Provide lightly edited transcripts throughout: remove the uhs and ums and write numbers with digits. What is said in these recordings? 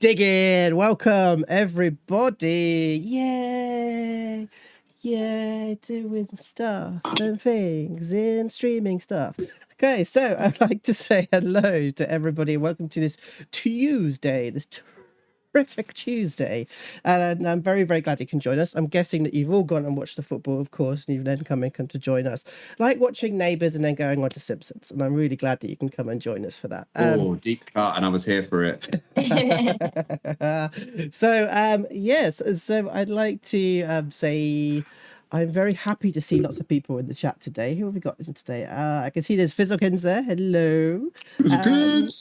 Dig in! Welcome, everybody! Yay! Yay! Doing stuff and things in streaming stuff. Okay, so I'd like to say hello to everybody. Welcome to this Tuesday, this terrific Tuesday. And I'm very, very glad you can join us. I'm guessing that you've all gone and watched the football, of course, and you've then come to join us. Like watching Neighbours and then going on to Simpsons. And I'm really glad that you can come and join us for that. Deep cut, and I was here for it. Yes, so I'd like to say I'm very happy to see lots of people in the chat today. Who have we got today? I can see there's Fizzlekins there. Hello.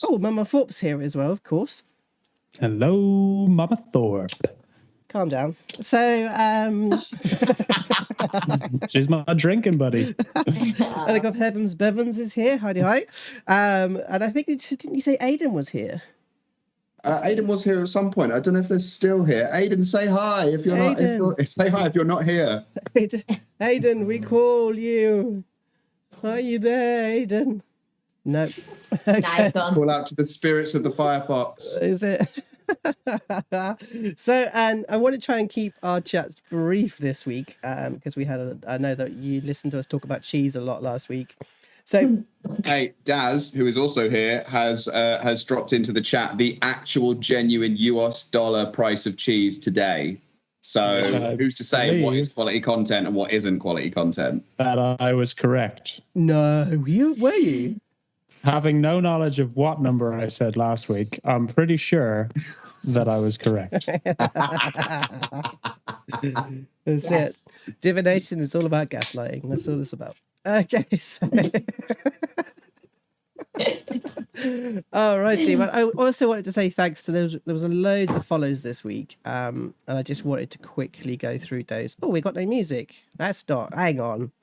Oh, Mama Thorpe's here as well, of course. Hello, Mama Thorpe. Calm down. So, she's my drinking buddy. and I got Heavens Bevans is here. Hi. And I think, didn't you say Aiden was here? Aiden was here at some point. I don't know if they're still here. Aiden, say hi if you're not. Say hi if you're not here. Aiden, we call you. Are you there, Aiden? No. Okay. Nice one. Call out to the spirits of the Firefox. Is it? So, and I want to try and keep our chats brief this week because I know that you listened to us talk about cheese a lot last week. So, hey, Daz, who is also here, has dropped into the chat the actual genuine US dollar price of cheese today. So, who's to say what is quality content and what isn't quality content? That I was correct. No, were you? Having no knowledge of what number I said last week, I'm pretty sure that I was correct. That's it. Divination is all about gaslighting. That's all it's about. Okay, so. All right, Steve. I also wanted to say thanks to there was loads of follows this week, and I just wanted to quickly go through those. Oh, we got no music. That's not. Hang on.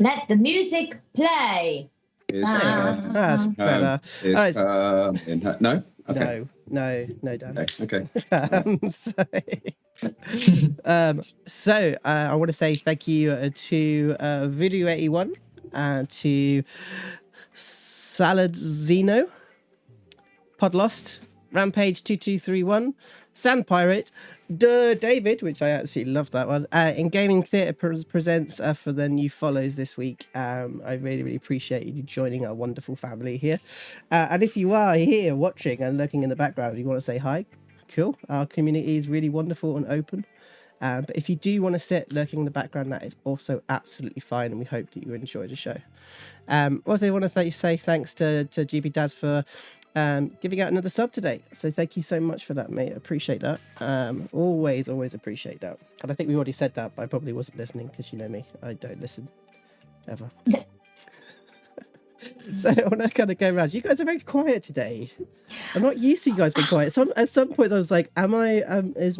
Let the music play. That's better. No? Okay. No, Dan. Okay. So I want to say thank you to Video 81 and to Salad Zeno, Podlost, Rampage 2231, Sand Pirate, David, which I absolutely love that one. In Gaming Theatre presents for the new follows this week. I really, really appreciate you joining our wonderful family here. And if you are here watching and looking in the background, you want to say hi, cool. Our community is really wonderful and open. But if you do want to sit lurking in the background, that is also absolutely fine, and we hope that you enjoy the show. Also, I want to say thanks to GB Daz for giving out another sub today. So thank you so much for that, mate. Appreciate that. Always appreciate that. And I think we already said that, but I probably wasn't listening because you know me. I don't listen ever. So I want to kind of go around. You guys are very quiet today. I'm not used to you guys being quiet. At some point I was like, am I is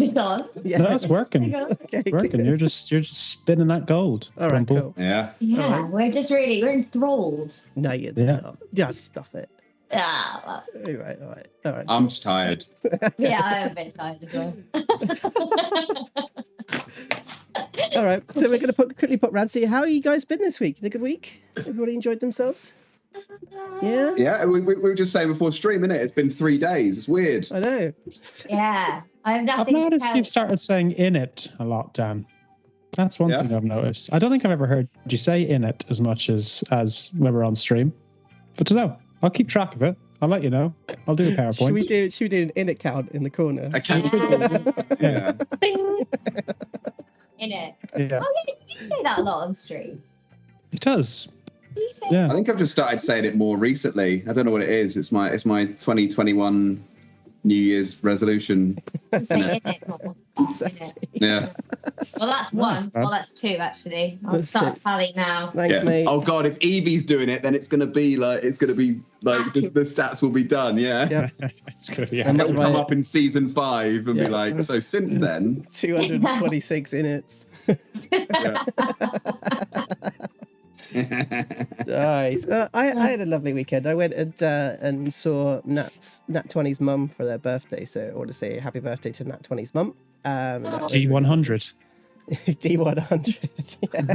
it on? Yeah, no, it's working. Okay, it's working. You're just spinning that gold. All right, cool. Yeah. Yeah, we're enthralled. No, you're not. Just stuff it. Ah, All right. I'm just tired. yeah, I'm a bit tired as well. All right, so we're going to quickly put round. See, how have you guys been this week? Had a good week? Everybody enjoyed themselves? Yeah? Yeah, we were just saying before stream, innit? It's been 3 days. It's weird. I know. Yeah, I have I've nothing to noticed tell. you've started saying "in it" a lot, Dan. That's one thing I've noticed. I don't think I've ever heard you say "in it" as much as when we're on stream. But to know, I'll keep track of it. I'll let you know. I'll do a PowerPoint. Should we do an in it count in the corner? Okay. Yeah. In it. Yeah. Oh, yeah, do you say that a lot on stream? It does. Do you say Yeah. I think I've just started saying it more recently. I don't know what it is. It's my 2021 New Year's resolution. to say in it more? In it. Yeah. Well, that's one. Well, that's two, actually. I'll That's start two. tallying now. Thanks, mate. Oh God, if Evie's doing it, then it's gonna be like the stats will be done. Yeah. Yeah. It's good. Yeah. And It'll right. come up in season 5 and be like, so since then. 226 in it. Nice. I had a lovely weekend. I went and saw Nat 20's mum for their birthday. So I want to say happy birthday to Nat 20's mum. G100. D100. Yeah.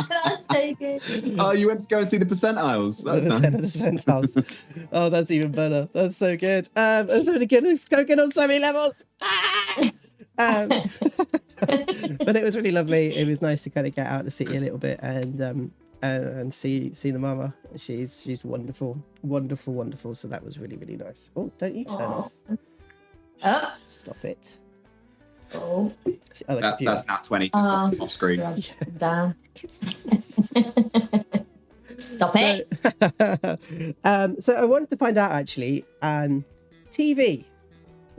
That's so good. Oh, you went to go and see the percentiles. That's nice. Percentiles. Oh, that's even better. That's so good. That's so good. Let's go get on so many levels. But it was really lovely. It was nice to kind of get out of the city a little bit and see the mama. She's wonderful, wonderful, wonderful. So that was really, really nice. Oh, don't you turn off? Oh. Stop it. Oh. That's not 20 just off screen. Down. Stop it. So I wanted to find out actually, TV.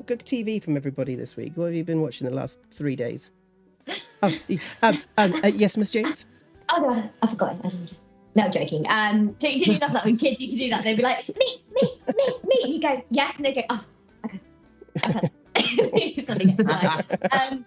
Good TV from everybody this week. What have you been watching the last 3 days? Yes, Miss James. Oh no, I forgot. I didn't. No, I'm joking. Did you know that when kids used to do that, they'd be like, me. You go, yes, and they go, oh, okay. Something like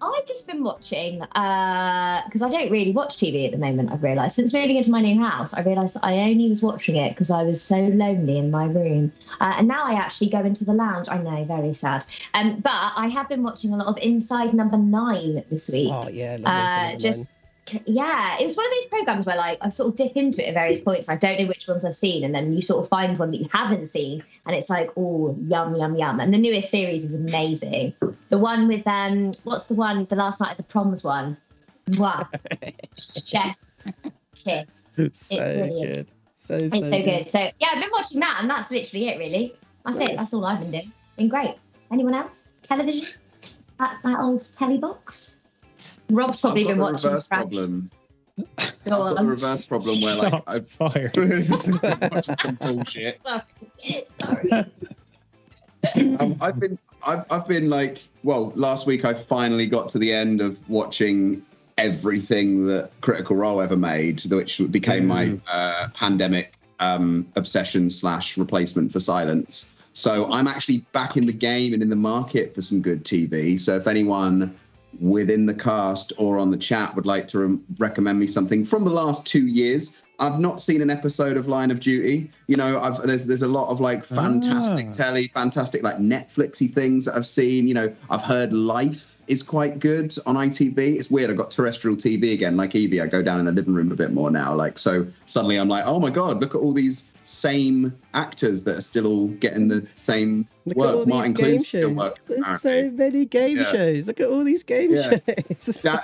I've just been watching because I don't really watch TV at the moment. I've realised since moving into my new house, I realised that I only was watching it because I was so lonely in my room, and now I actually go into the lounge. I know, very sad. But I have been watching a lot of Inside Number 9 this week. Oh yeah, yeah, it was one of those programs where like I sort of dip into it at various points. I don't know which ones I've seen, and then you sort of find one that you haven't seen, and it's like, oh, yum, yum, yum. And the newest series is amazing. The one with what's the one? The last night of the proms one. Wow, chef's kiss. It's so good. It's so good. So yeah, I've been watching that, and that's literally it. Really, that's it. That's all I've been doing. Been great. Anyone else? Television? That old telly box. Rob's probably been watching. I've got the reverse problem where like I've fired. Watching some bullshit. Sorry. I've been like, well, last week I finally got to the end of watching everything that Critical Role ever made, which became my pandemic obsession / replacement for Silence. So I'm actually back in the game and in the market for some good TV. So if anyone within the cast or on the chat would like to recommend me something from the last 2 years, I've not seen an episode of Line of Duty. You know, there's a lot of like fantastic telly, fantastic like Netflixy things that I've seen. You know, I've heard Life is quite good on ITV. It's weird. I've got terrestrial TV again. Like Evie, I go down in the living room a bit more now. Like, so suddenly I'm like, oh my God, look at all these same actors that are still all getting the same work. Martin Clunes still working. There's so many game shows. Look at all these game shows.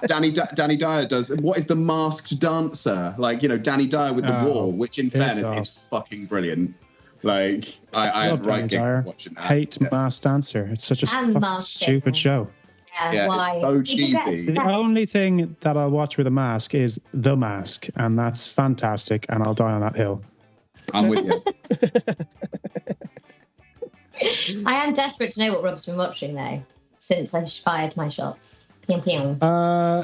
Danny Dyer does. What is The Masked Dancer? Like, you know, Danny Dyer with the Wall, which in fairness is fucking brilliant. Like, I had right gig watching that. Hate Masked Dancer. It's such a fucking stupid show. Yeah, why? It's so cheesy. The only thing that I'll watch with a mask is The Mask, and that's fantastic, and I'll die on that hill. I'm with you. I am desperate to know what Rob's been watching, though, since I fired my shots. Loads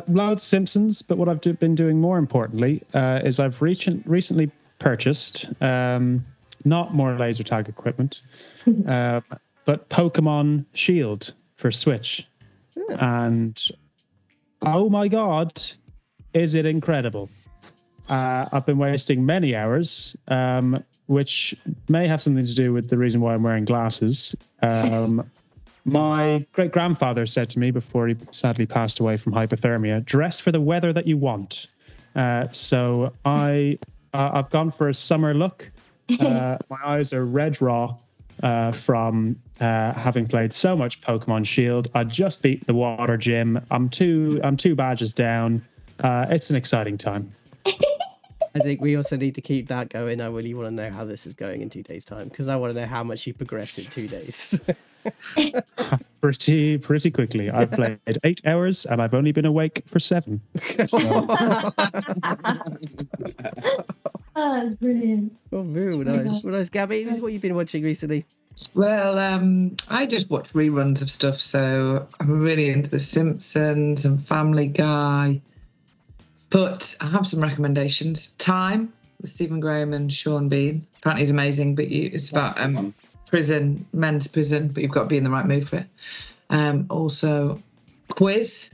of Simpsons, but what I've been doing more importantly is I've recently purchased, not more laser tag equipment, but Pokemon Shield for Switch. And oh my God, is it incredible? I've been wasting many hours, which may have something to do with the reason why I'm wearing glasses. My great-grandfather said to me before he sadly passed away from hypothermia, dress for the weather that you want. So I've gone for a summer look. My eyes are red raw from having played so much Pokemon Shield. I just beat the water gym. I'm two badges down. It's an exciting time. I think we also need to keep that going. I really want to know how this is going in 2 days' time, because I want to know how much you progress in 2 days. Pretty quickly. I've played 8 hours and I've only been awake for 7. So. Oh, that's brilliant. Oh, very nice. Well, nice, Gabby. What have you been watching recently? Well, I just watch reruns of stuff, so I'm really into The Simpsons and Family Guy. But I have some recommendations. Time with Stephen Graham and Sean Bean. Apparently he's amazing, but it's about prison, men's prison, but you've got to be in the right mood for it. Also, Quiz,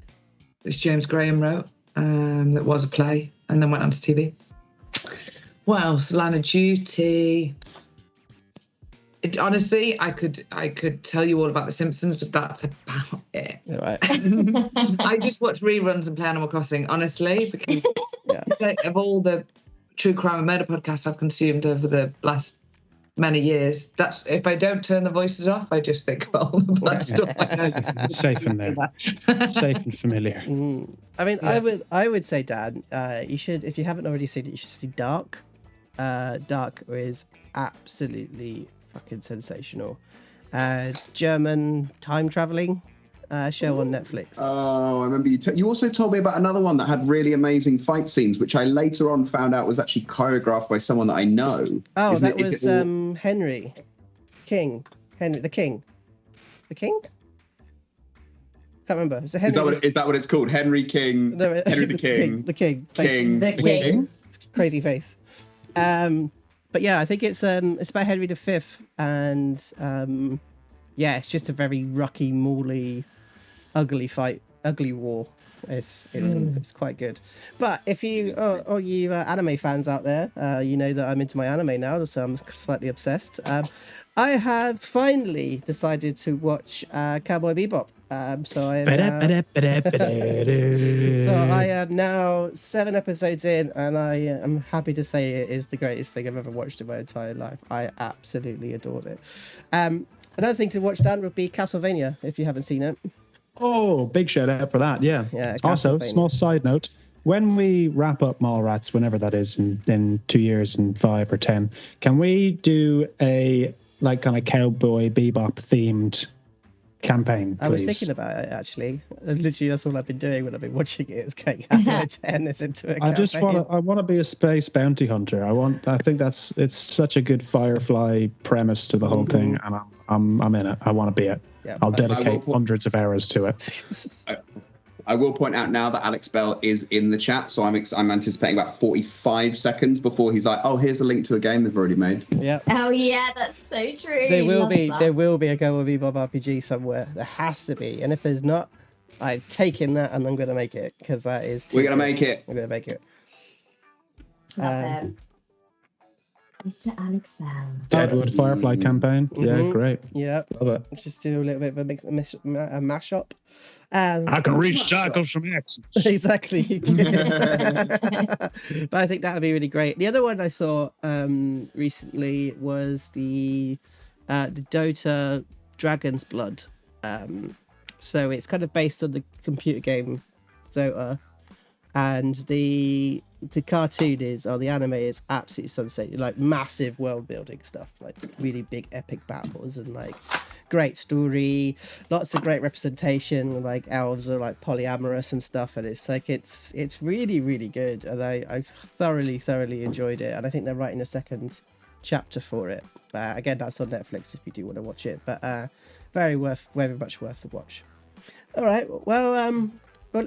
which James Graham wrote, that was a play and then went on to TV. What else? Line of Duty. Honestly, I could tell you all about The Simpsons, but that's about it. Right. I just watch reruns and play Animal Crossing, honestly, because it's like, of all the true crime and murder podcasts I've consumed over the last many years. That's if I don't turn the voices off, I just think about all the bad stuff I know. It's safe in there. Safe and familiar. I mean, I would say, Dan, you should, if you haven't already seen it, you should see Dark. Dark is absolutely fucking sensational. German time traveling show on Netflix. Oh, I remember you also told me about another one that had really amazing fight scenes, which I later on found out was actually choreographed by someone that I know. Oh, that was Henry King. Henry the King. The King? Can't remember. Is that what it's called? Henry King. No, Henry the King. The King. King. The King. Crazy face. But yeah, I think it's about Henry V, and yeah, it's just a very rocky, mauly, ugly fight, ugly war. It's quite good. But if you you anime fans out there, you know that I'm into my anime now, so I'm slightly obsessed. I have finally decided to watch Cowboy Bebop. So I am now 7 episodes in, and I am happy to say it is the greatest thing I've ever watched in my entire life. I absolutely adored it. Another thing to watch, Dan, would be Castlevania, if you haven't seen it. Oh, big shout out for that, yeah. Also, small side note, when we wrap up Mallrats, whenever that is, in 2 years and 5 or 10, can we do a kind of Cowboy Bebop themed campaign, please? I was thinking about it, actually. Literally, that's all I've been doing when I've been watching it. Is going how do I turn this into a campaign? I want to be a space bounty hunter. I think it's such a good Firefly premise to the whole thing, and I'm in it. I want to be it. Yeah, I'll dedicate hundreds of hours to it. I will point out now that Alex Bell is in the chat, so I'm anticipating about 45 seconds before he's like, "Oh, here's a link to a game they've already made." Yeah. Oh yeah, that's so true. There will be a Cowboy Bebop RPG somewhere. There has to be, and if there's not, I've taken that and I'm going to make it because that is. We're going to make it. We're going to make it. Love it. Mr. Alex Bell. Deadwood Firefly campaign. Yeah, great. Yeah. Love it. Just do a little bit of a mashup. I can recycle some accents. Exactly. But I think that would be really great. The other one I saw recently was the Dota Dragon's Blood. So it's kind of based on the computer game Dota, and the cartoon the anime is absolutely sensational, like massive world building stuff, like really big epic battles and like great story, lots of great representation, like elves are like polyamorous and stuff, and it's really, really good, and I thoroughly enjoyed it, and I think they're writing a second chapter for it. Again, that's on Netflix if you do want to watch it, but very much worth the watch. All right, well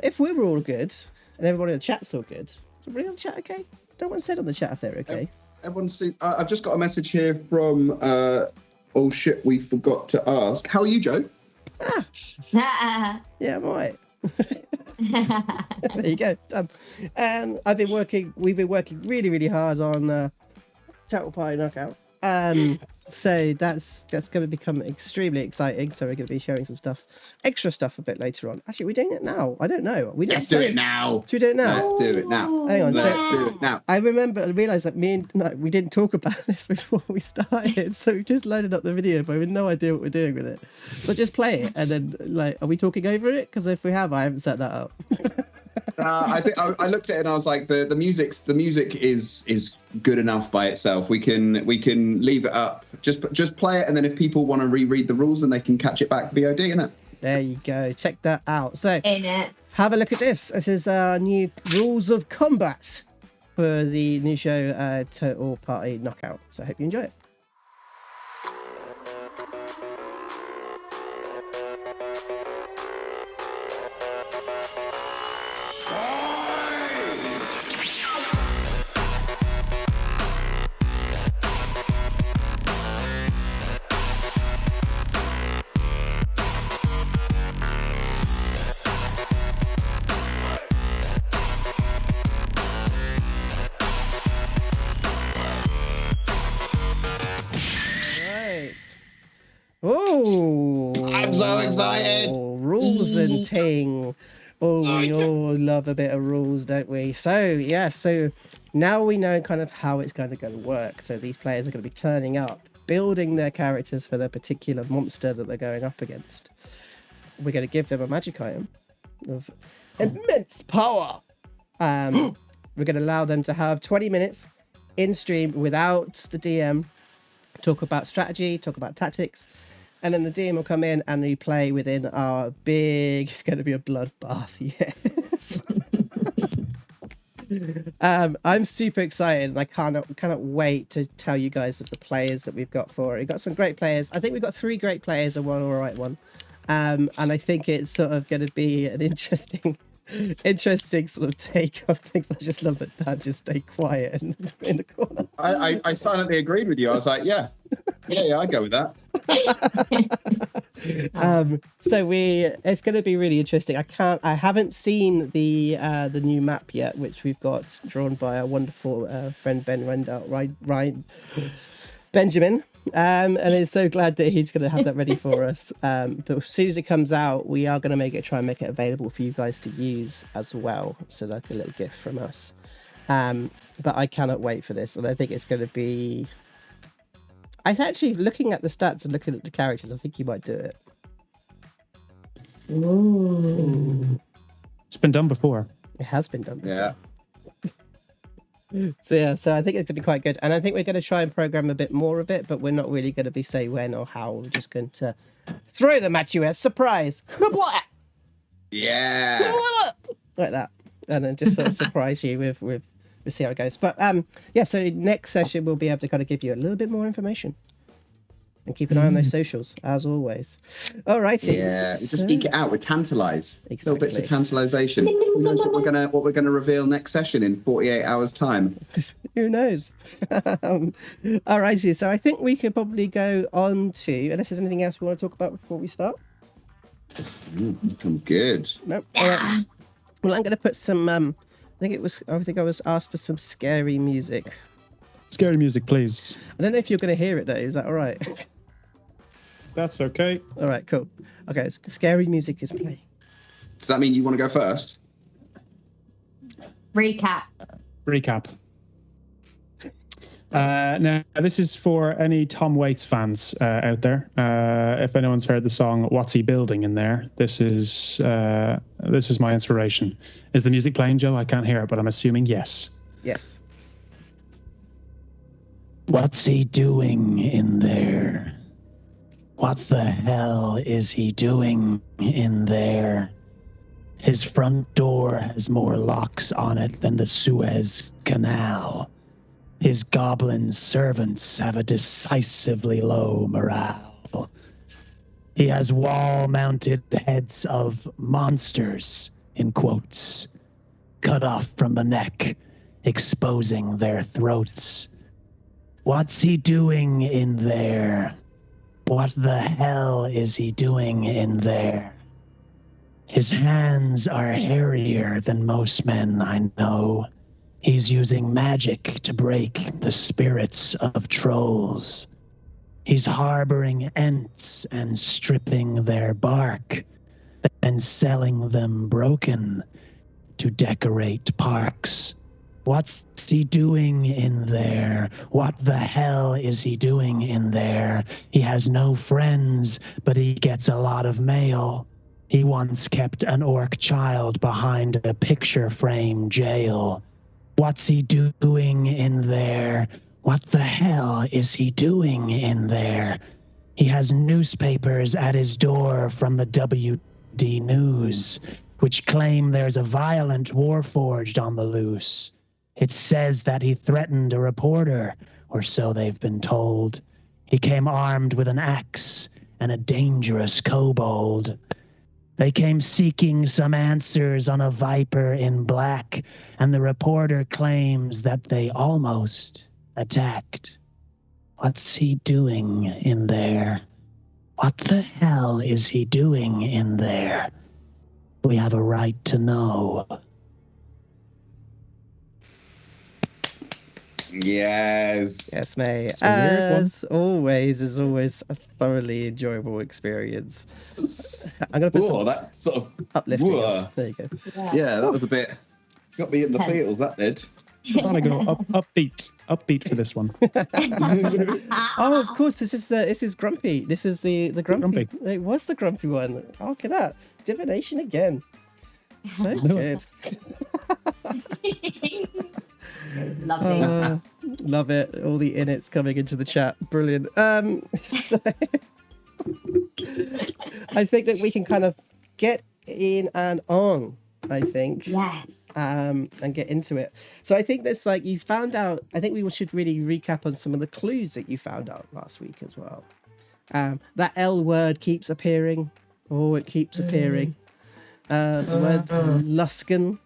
if we were all good and everybody in the chat's all good, is everybody on the chat okay? No one said on the chat if they're okay. Everyone's seen. I've just got a message here from oh shit, we forgot to ask. How are you, Joe? Yeah, I'm all right. There you go, done. We've been working really, really hard on Total Party Knockout. So that's going to become extremely exciting. So we're going to be showing some extra stuff a bit later on. Actually, we're doing it now. I don't know. Let's do it now. Should we do it now? Let's do it now. Hang on. Let's do it now. I realised that we didn't talk about this before we started. So we just loaded up the video, but we have no idea what we're doing with it. So just play it, and then are we talking over it? Because if we have, I haven't set that up. I think I looked at it and I was like, the music is good enough by itself. We can leave it up. Just play it, and then if people want to reread the rules, then they can catch it back VOD, innit? There you go. Check that out. So in it. Have a look at this. This is our new rules of combat for the new show Total Party Knockout. So I hope you enjoy it. Oh, I'm so excited. Rules and ting. Oh, we all love a bit of rules, don't we? So, yeah, so now we know kind of how it's going to work. So these players are going to be turning up, building their characters for their particular monster that they're going up against. We're going to give them a magic item of immense power. We're going to allow them to have 20 minutes in stream without the DM, talk about strategy, talk about tactics, and then the DM will come in and we play within our big, it's going to be a bloodbath, yes. I'm super excited and I cannot wait to tell you guys of the players that we've got for it. We've got some great players. I think we've got 3 great players and 1 alright one. And I think it's sort of going to be an interesting sort of take on things. I just love that Dad just stayed quiet in the corner. I silently agreed with you. I was like, yeah, I'd go with that. So it's going to be really interesting. I haven't seen the new map yet, which we've got drawn by our wonderful friend Benjamin. And it's so glad that he's going to have that ready for us. But as soon as it comes out, we are going to try and make it available for you guys to use as well. So like a little gift from us. But I cannot wait for this. And I think it's going to be... I actually, looking at the stats and looking at the characters, I think you might do it. Ooh. It's been done before. It has been done before. Yeah. So I think it's going to be quite good. And I think we're going to try and program a bit more of it, but we're not really going to say when or how. We're just going to throw them at you as surprise. Yeah. Like that. And then just sort of surprise you with we'll see how it goes. But yeah, so next session we'll be able to kind of give you a little bit more information. And keep an eye on those socials, as always. All righty. Yeah, we just eke it out with tantalize. Exactly. Little bits of tantalization. Who knows what we're gonna reveal next session in 48 hours time? Who knows? All righty. So I think we could probably go on to, unless there's anything else we want to talk about before we start. Looking good. Nope. All right. Well, I'm going to put some. I think I was asked for some scary music. Scary music, please. I don't know if you're going to hear it though. Is that all right? That's okay. All right, cool. Okay, scary music is playing. Does that mean you want to go first? Recap. Now, this is for any Tom Waits fans out there. If anyone's heard the song "What's He Building" in there, this is my inspiration. Is the music playing, Joe? I can't hear it, but I'm assuming yes. Yes. What's he doing in there? What the hell is he doing in there? His front door has more locks on it than the Suez Canal. His goblin servants have a decisively low morale. He has wall-mounted heads of monsters, in quotes, cut off from the neck, exposing their throats. What's he doing in there? What the hell is he doing in there? His hands are hairier than most men I know. He's using magic to break the spirits of trolls. He's harboring ents and stripping their bark, then selling them broken to decorate parks. What's he doing in there? What the hell is he doing in there? He has no friends, but he gets a lot of mail. He once kept an orc child behind a picture frame jail. What's he doing in there? What the hell is he doing in there? He has newspapers at his door from the WD News, which claim there's a violent Warforged on the loose. It says that he threatened a reporter, or so they've been told. He came armed with an axe and a dangerous kobold. They came seeking some answers on a viper in black, and the reporter claims that they almost attacked. What's he doing in there? What the hell is he doing in there? We have a right to know. Yes. Yes, mate. It's a weird one. As always, is always a thoroughly enjoyable experience. I'm going to put Whoa, some that sort of uplifting. whoa. There you go. Yeah, that was a bit. Got me in the Tense. feels. That did. I thought I go upbeat for this one. Oh, of course, this is Grumpy. This is the grumpy. It was the grumpy one. Oh, look at that. Divination again. So good. Lovely. Love it. All the inits coming into the chat. Brilliant. So I think that we can kind of get in and on, I think. Yes. And get into it. So I think that's like you found out. I think we should really recap on some of the clues that you found out last week as well. That L word keeps appearing. Oh, it keeps appearing. The word Luskan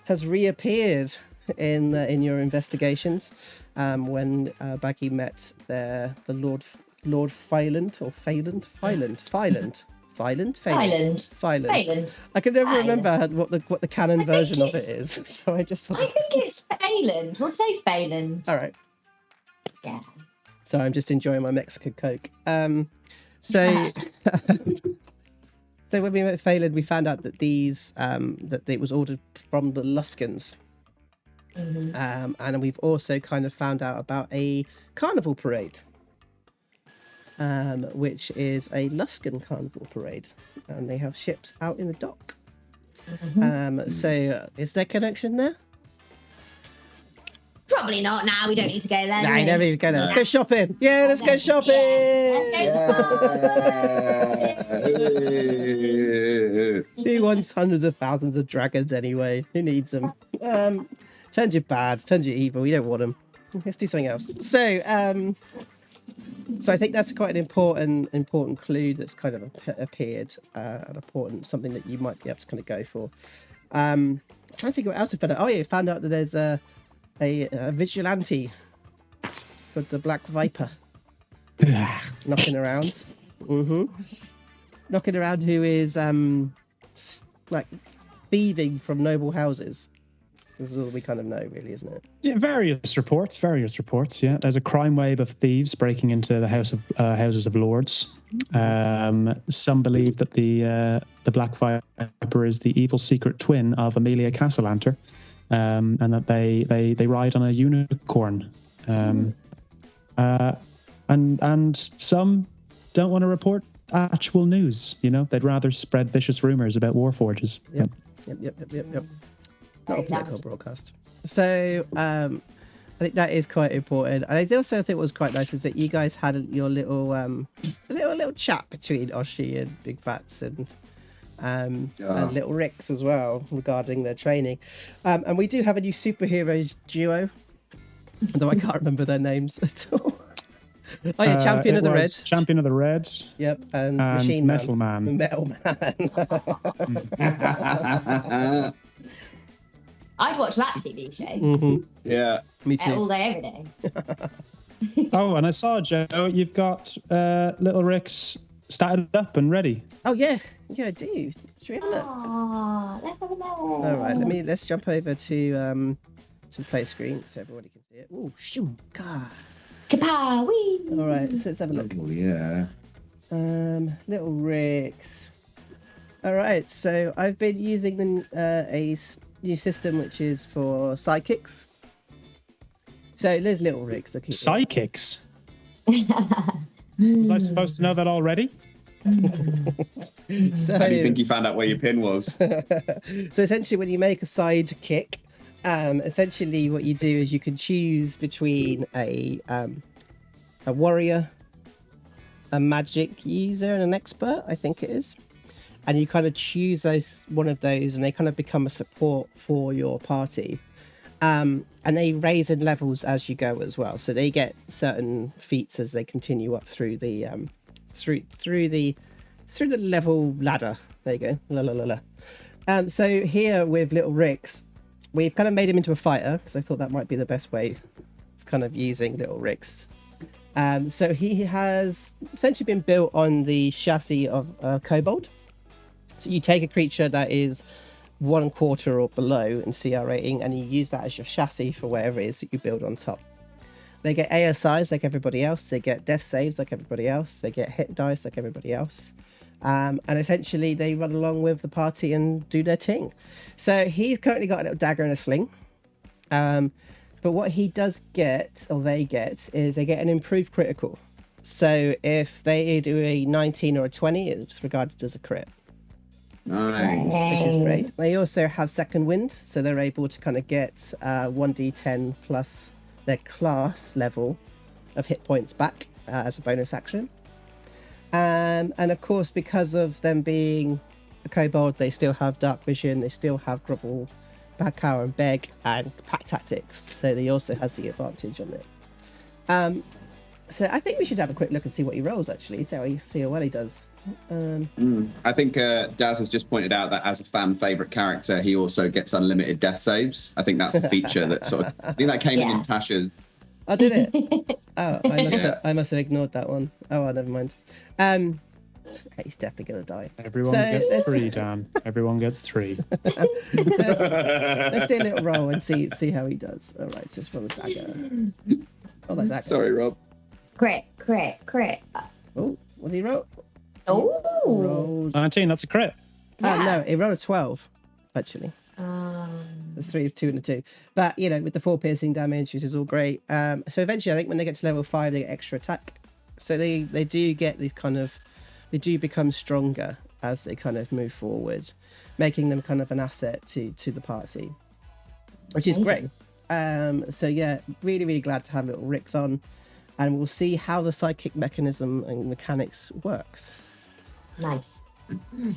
has reappeared in your investigations when Baggi met the Lord Phyland or Phyland. I can never remember what the canon version of it is, so I just. I think it's Phelan. We'll say Phelan. All right. Yeah. So I'm just enjoying my Mexican Coke. So when we met Phelan, we found out that that it was ordered from the Luskans. And we've also kind of found out about a carnival parade, which is a Luskan carnival parade, and they have ships out in the dock. So is there connection there? Probably not now. We don't need to go there. No, you never need to go there. Let's go shopping. Yeah, let's go shopping. Who wants hundreds of thousands of dragons anyway? Who needs them? Turns you bad, turns you evil. You don't want them. Let's do something else. So I think that's quite an important clue that's kind of appeared, an important something that you might be able to kind of go for. I'm trying to think what else I found out. Oh yeah, I found out that there's a vigilante called the Black Viper knocking around. Knocking around, who is like thieving from noble houses. This is all we kind of know, really, isn't it? Yeah, various reports. Yeah, there's a crime wave of thieves breaking into the houses of lords. Some believe that the Black Viper is the evil secret twin of Amelia Castellanter, and that they ride on a unicorn. And some don't want to report actual news. You know, they'd rather spread vicious rumors about warforges. Yep. Not a political broadcast. So I think that is quite important. And I also think what was quite nice is that you guys had your little little chat between Oshi and Big Phatts and Little Ricks as well regarding their training. And we do have a new superheroes duo, though I can't remember their names at all. Oh yeah, Champion of the Red. Champion of the Red. Yep, and Machine Metal Man. Metal Man. I'd watch that TV show. Yeah, me too. All day, every day. Oh, and I saw, Joe, you've got Little Rick's started up and ready. Oh yeah, I do. Should we have a look? Let's have a look. All right, let's jump over to the play screen so everybody can see it. Oh, shoom, car. Kapow, wee. All right, so let's have a look. Oh yeah. Little Ricks. All right, so I've been using a new system which is for psychics. So there's Little Ricks. Psychics? Was I supposed to know that already? So, How do you think you found out where your pin was? So essentially, when you make a sidekick, essentially what you do is you can choose between a warrior, a magic user, and an expert. I think it is. And you kind of choose one of those, and they kind of become a support for your party. And they raise in levels as you go as well. So they get certain feats as they continue up through the through the level ladder. There you go. La la la la. So here with Little Ricks, we've kind of made him into a fighter because I thought that might be the best way of kind of using Little Ricks. So he has essentially been built on the chassis of Kobold. So you take a creature that is 1/4 or below in CR rating, and you use that as your chassis for whatever it is that you build on top. They get ASIs like everybody else. They get death saves like everybody else. They get hit dice like everybody else. And essentially they run along with the party and do their thing. So he's currently got a little dagger and a sling. But what he does get, or they get, is they get an improved critical. So if they do a 19 or a 20, it's regarded as a crit. Nice. Which is great. They also have second wind, so they're able to kind of get 1d10 plus their class level of hit points back as a bonus action. And of course, because of them being a kobold, they still have dark vision, they still have grovel, Bagcow and Beg, and pack tactics, so he also has the advantage on it. So I think we should have a quick look and see what he rolls, actually, see how well he does. I think Daz has just pointed out that as a fan favourite character, he also gets unlimited death saves. I think that's a feature that sort of... I think that came in Tasha's. Oh, did it? Oh, I must have ignored that one. Oh, well, never mind. He's definitely going to die. Everyone gets 3, Dan. Everyone gets 3. So let's do a little roll and see how he does. All right, so let's roll a dagger. Oh, that's dagger. Sorry, Rob. Crit. Oh, what did he roll? Oh. Rolled... 19, that's a crit. Oh, no, he rolled a 12, actually. There's 3, 2, and a 2. But, you know, with the 4 piercing damage, which is all great. So eventually, I think when they get to level 5, they get extra attack. So they do get these kind of... They do become stronger as they kind of move forward, making them kind of an asset to the party, which is great. So yeah, really, really glad to have little Ricks on, and we'll see how the psychic mechanism and mechanics works. Nice.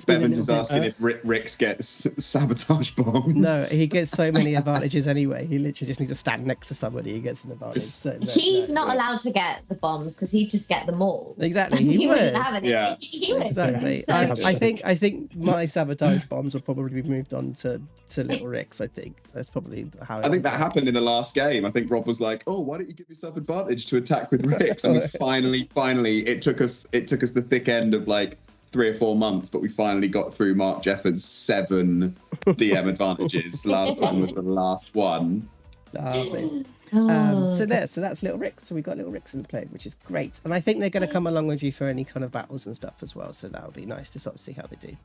Bevins is asking if Rix gets sabotage bombs. No, he gets so many advantages anyway. He literally just needs to stand next to somebody who gets an advantage. So he's not allowed to get the bombs because he'd just get them all. Exactly, he would. Have any. Yeah, he would. Exactly. So I think my sabotage bombs will probably be moved on to Little Rix. I think that's probably how. I think that happened in the last game. I think Rob was like, "Oh, why don't you give yourself advantage to attack with Rix?" And we finally, it took us the thick end of like 3 or 4 months, but we finally got through Mark Jeffers' 7 DM advantages. Last one was the last one. So that's Little Rix. So we got Little Rix in play, which is great. And I think they're going to come along with you for any kind of battles and stuff as well. So that'll be nice to sort of see how they do.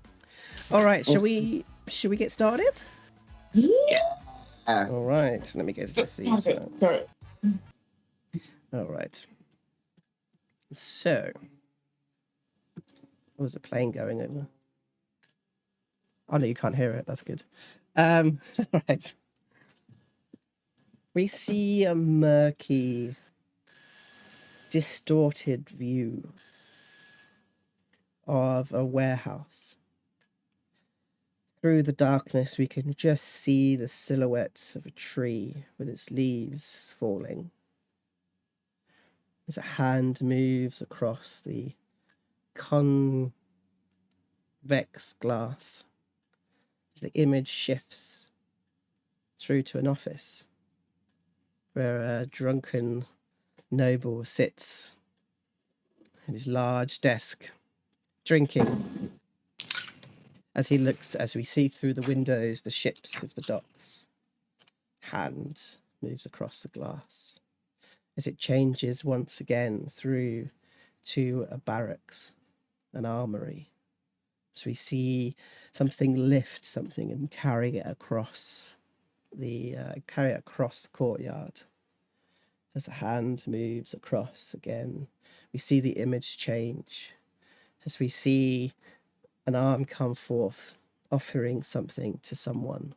All right, shall we get started? Yeah. All right, let me go to the theme. Sorry. All right. So. What was the plane going over? Oh no, you can't hear it. That's good. Right. We see a murky, distorted view of a warehouse. Through the darkness, we can just see the silhouette of a tree with its leaves falling. As a hand moves across the convex glass, as the image shifts through to an office where a drunken noble sits at his large desk drinking, as we see through the windows the ships of the docks. Hand moves across the glass as it changes once again through to a barracks, an armory, as we see something lift something and carry it across the courtyard. As a hand moves across again, we see the image change, as we see an arm come forth, offering something to someone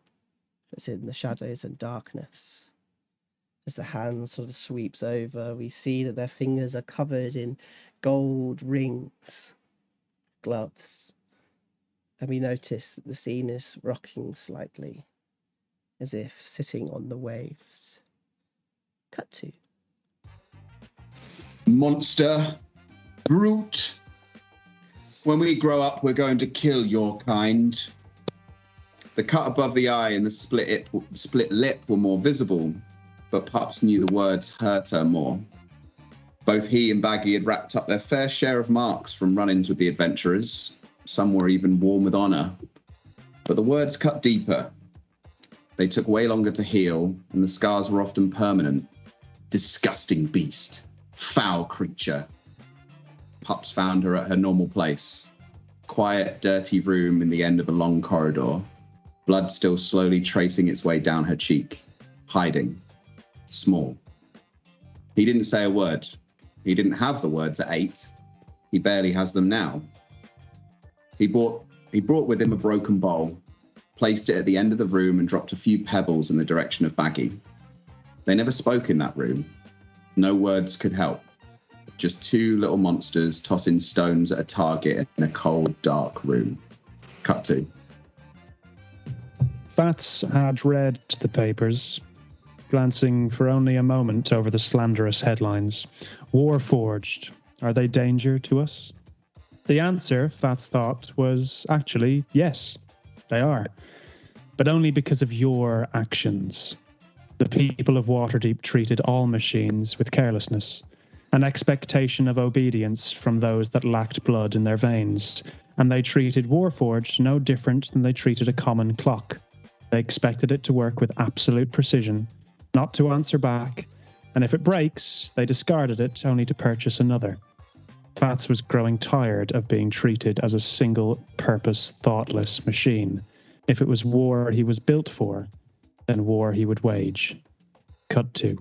that's in the shadows and darkness. As the hand sort of sweeps over, we see that their fingers are covered in gold rings, gloves, and we notice that the scene is rocking slightly, as if sitting on the waves. Cut to. Monster, brute. When we grow up, we're going to kill your kind. The cut above the eye and the split lip were more visible, but Pups knew the words hurt her more. Both he and Baggi had racked up their fair share of marks from run-ins with the adventurers. Some were even worn with honour. But the words cut deeper. They took way longer to heal, and the scars were often permanent. Disgusting beast. Foul creature. Pups found her at her normal place. Quiet, dirty room in the end of a long corridor. Blood still slowly tracing its way down her cheek. Hiding. Small. He didn't say a word. He didn't have the words at 8. He barely has them now. He brought with him a broken bowl, placed it at the end of the room and dropped a few pebbles in the direction of Baggi. They never spoke in that room. No words could help. Just 2 little monsters tossing stones at a target in a cold, dark room. Cut to. Phatts had read the papers, glancing for only a moment over the slanderous headlines. Warforged. Are they danger to us? The answer, Phatts thought, was actually yes, they are. But only because of your actions. The people of Waterdeep treated all machines with carelessness, an expectation of obedience from those that lacked blood in their veins, and they treated Warforged no different than they treated a common clock. They expected it to work with absolute precision, not to answer back, and if it breaks, they discarded it only to purchase another. Phatts was growing tired of being treated as a single-purpose, thoughtless machine. If it was war he was built for, then war he would wage. Cut to.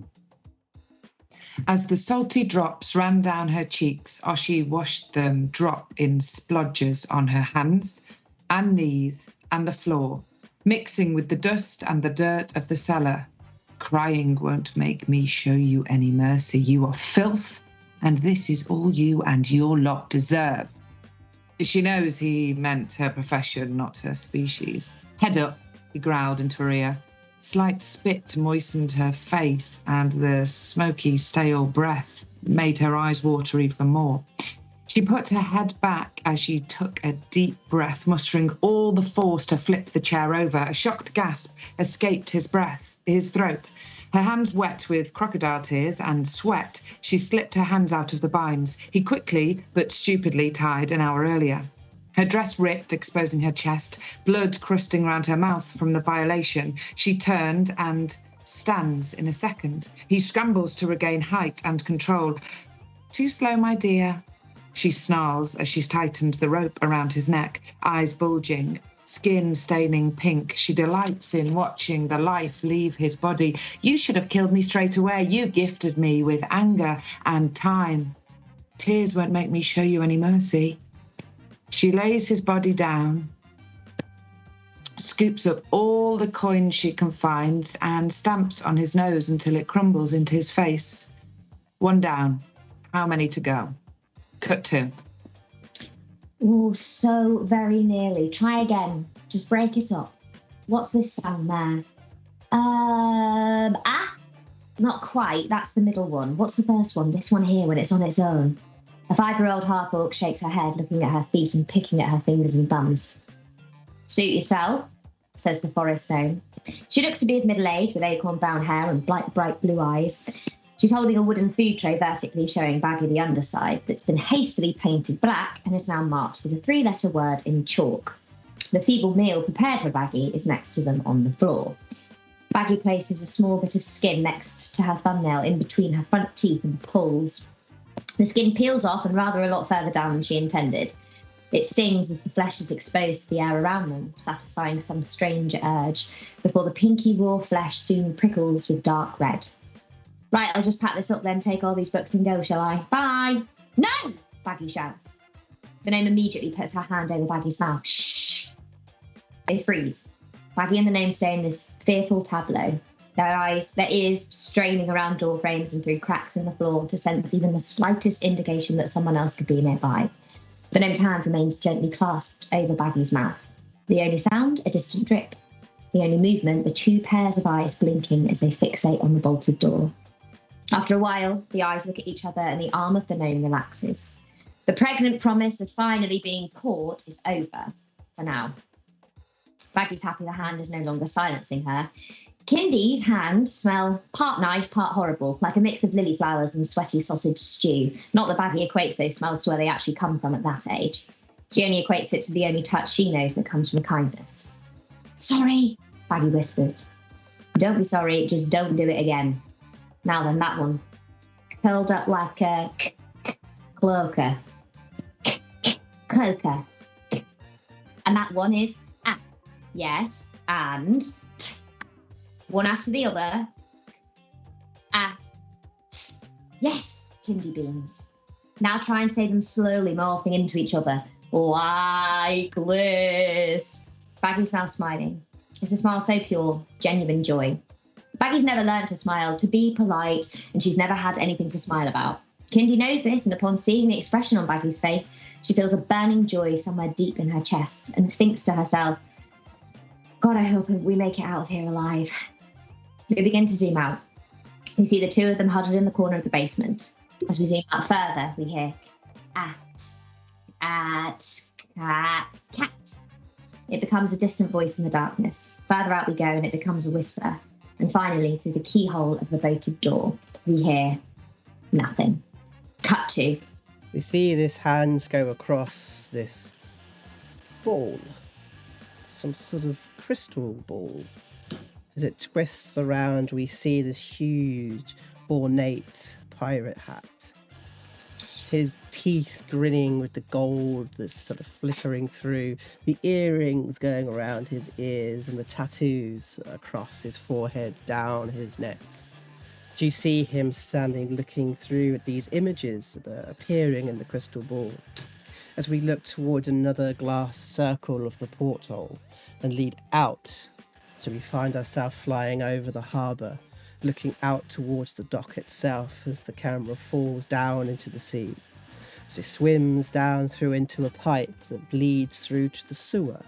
As the salty drops ran down her cheeks, Oshi washed them drop in splodges on her hands and knees and the floor, mixing with the dust and the dirt of the cellar. Crying won't make me show you any mercy. You are filth, and this is all you and your lot deserve. She knows he meant her profession, not her species. Head up, he growled into her ear. Slight spit moistened her face, and the smoky, stale breath made her eyes water even more. She put her head back as she took a deep breath, mustering all the force to flip the chair over. A shocked gasp escaped his throat. Her hands wet with crocodile tears and sweat, she slipped her hands out of the binds he quickly but stupidly tied an hour earlier. Her dress ripped, exposing her chest, blood crusting round her mouth from the violation. She turned and stands in a second. He scrambles to regain height and control. Too slow, my dear, she snarls as she tightens the rope around his neck, eyes bulging, skin staining pink. She delights in watching the life leave his body. You should have killed me straight away. You gifted me with anger and time. Tears won't make me show you any mercy. She lays his body down, scoops up all the coins she can find and stamps on his nose until it crumbles into his face. 1 down. How many to go? Cut to. Oh, so very nearly. Try again. Just break it up. What's this sound there? Not quite. That's the middle one. What's the first one? This one here when it's on its own. A 5-year-old half-orc shakes her head, looking at her feet and picking at her fingers and thumbs. Suit yourself, says the forest gnome. She looks to be of middle age, with acorn-brown hair and bright blue eyes. She's holding a wooden food tray vertically, showing Baggi the underside that's been hastily painted black and is now marked with a 3-letter word in chalk. The feeble meal prepared for Baggi is next to them on the floor. Baggi places a small bit of skin next to her thumbnail in between her front teeth and pulls. The skin peels off and rather a lot further down than she intended. It stings as the flesh is exposed to the air around them, satisfying some strange urge, before the pinky raw flesh soon prickles with dark red. Right, I'll just pack this up then, take all these books and go, shall I? Bye! No! Baggi shouts. The gnome immediately puts her hand over Baggi's mouth. Shh! They freeze. Baggi and the gnome stay in this fearful tableau. Their ears straining around door frames and through cracks in the floor to sense even the slightest indication that someone else could be nearby. The gnome's hand remains gently clasped over Baggi's mouth. The only sound, a distant drip. The only movement, the 2 pairs of eyes blinking as they fixate on the bolted door. After a while, the eyes look at each other and the arm of the gnome relaxes. The pregnant promise of finally being caught is over, for now. Baggi's happy the hand is no longer silencing her. Kindy's hands smell part nice, part horrible, like a mix of lily flowers and sweaty sausage stew. Not that Baggi equates those smells to where they actually come from at that age. She only equates it to the only touch she knows that comes from kindness. Sorry, Baggi whispers. Don't be sorry, just don't do it again. Now then, that one. Curled up like a cloaker. Cloaker. And that one is ah. Yes. And t. One after the other. Ah. T. Yes, Kindy beans. Now try and say them slowly, morphing into each other. Like this. Baggi's now smiling. It's a smile so pure, genuine joy. Baggi's never learned to smile, to be polite, and she's never had anything to smile about. Kindy knows this, and upon seeing the expression on Baggi's face, she feels a burning joy somewhere deep in her chest and thinks to herself, God, I hope we make it out of here alive. We begin to zoom out. We see the two of them huddled in the corner of the basement. As we zoom out further, we hear, cat. It becomes a distant voice in the darkness. Further out we go, and it becomes a whisper. And finally, through the keyhole of the bolted door, we hear nothing. Cut to. We see this hands go across this ball. Some sort of crystal ball. As it twists around, we see this huge, ornate pirate hat. His teeth grinning with the gold that's sort of flickering through, the earrings going around his ears, and the tattoos across his forehead, down his neck. Do you see him standing looking through at these images that are appearing in the crystal ball? As we look toward another glass circle of the porthole and lead out, so we find ourselves flying over the harbour, looking out towards the dock itself as the camera falls down into the sea. So it swims down through into a pipe that leads through to the sewer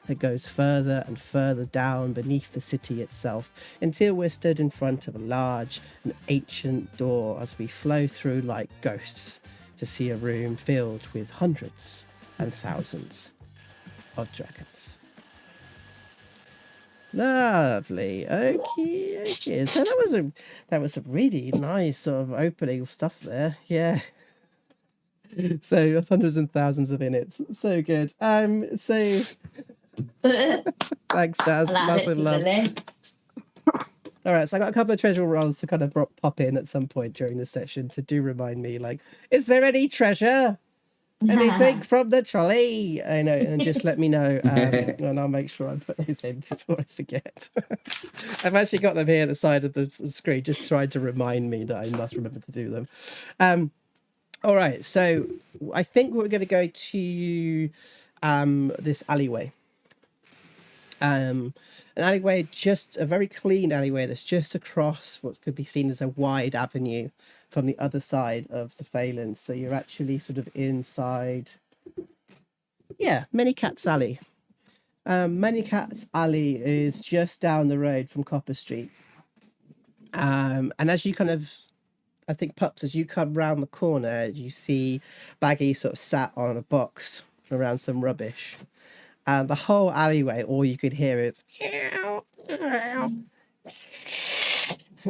that goes further and further down beneath the city itself until we're stood in front of a large and ancient door as we flow through like ghosts to see a room filled with hundreds and thousands of dragons. Lovely. Okay. So that was a really nice sort of opening of stuff there. Yeah. So hundreds and thousands of minutes. So good. So thanks, Daz. Massive love. All right, so I got a couple of treasure rolls to kind of pop in at some point during the session to do remind me, like, is there any treasure? Anything from the trolley? I know, and just let me know, and I'll make sure I put those in before I forget. I've actually got them here at the side of the screen, just trying to remind me that I must remember to do them. All right, so I think we're going to go to this alleyway. An alleyway, just a very clean alleyway that's just across what could be seen as a wide avenue from the other side of the Phalanx. So you're actually sort of inside, Many Cats Alley. Many Cats Alley is just down the road from Copper Street. And as you kind of, I think, Pups, as you come round the corner, you see Baggi sort of sat on a box around some rubbish. And the whole alleyway, all you could hear is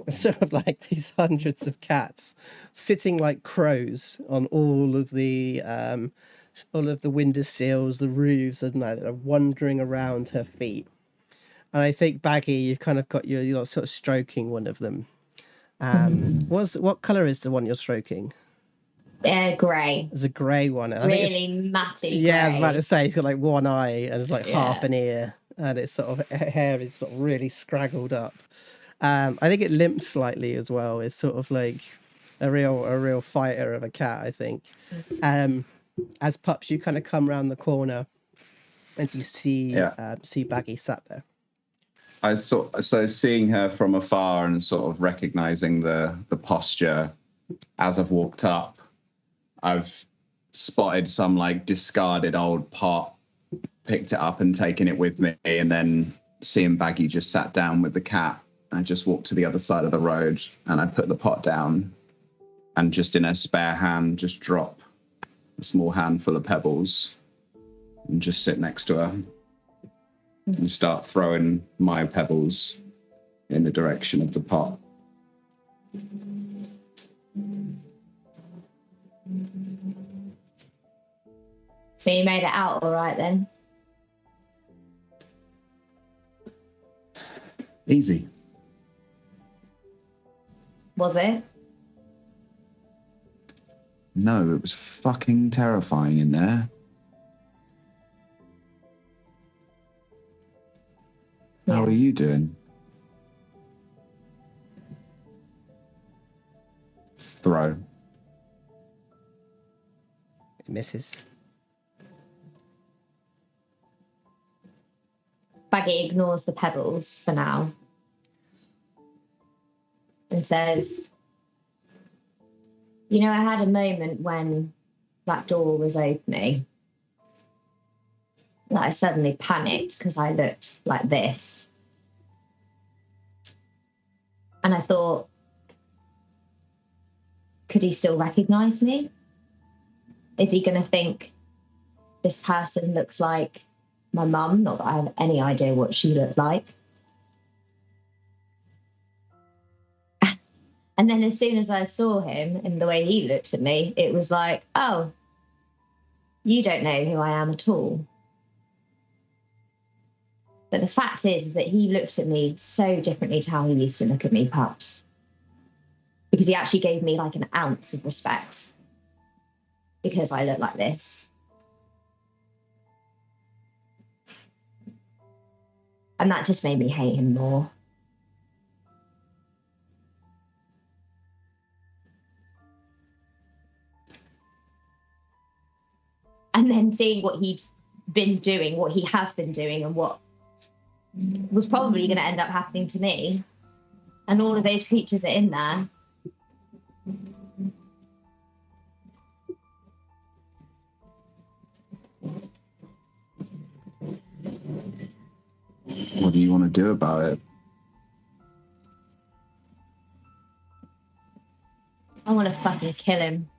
sort of like these hundreds of cats sitting like crows on all of the windowsills, the roofs, and they're wandering around her feet. And I think, Baggi, you've kind of got you're sort of stroking one of them. What colour is the one you're stroking? Grey. It's a grey one. Really matty. Yeah, grey. I was about to say, it's got like one eye and it's like half an Yeah. ear, and it's sort of hair is sort of really scraggled up. I think it limps slightly as well. It's sort of like a real fighter of a cat, I think. As Pups, you kind of come around the corner and you see Baggi sat there. So seeing her from afar and sort of recognizing the posture as I've walked up, I've spotted some like discarded old pot, picked it up and taken it with me, and then seeing Baggi just sat down with the cat, I just walked to the other side of the road and I put the pot down and just in her spare hand just drop a small handful of pebbles and just sit next to her and start throwing my pebbles in the direction of the pot. So you made it out all right then? Easy. Was it? No, it was fucking terrifying in there. Yeah. How are you doing? Throw. It misses. Baggi ignores the pebbles for now and says, you know, I had a moment when that door was opening that I suddenly panicked because I looked like this. And I thought, could he still recognize me? Is he going to think this person looks like my mum? Not that I have any idea what she looked like. And then as soon as I saw him and the way he looked at me, it was like, oh, you don't know who I am at all. But the fact is that he looked at me so differently to how he used to look at me, Pups. Because he actually gave me like an ounce of respect because I look like this. And that just made me hate him more. And then seeing what he'd been doing, what he has been doing, and what was probably going to end up happening to me. And all of those creatures are in there. What do you want to do about it? I want to fucking kill him.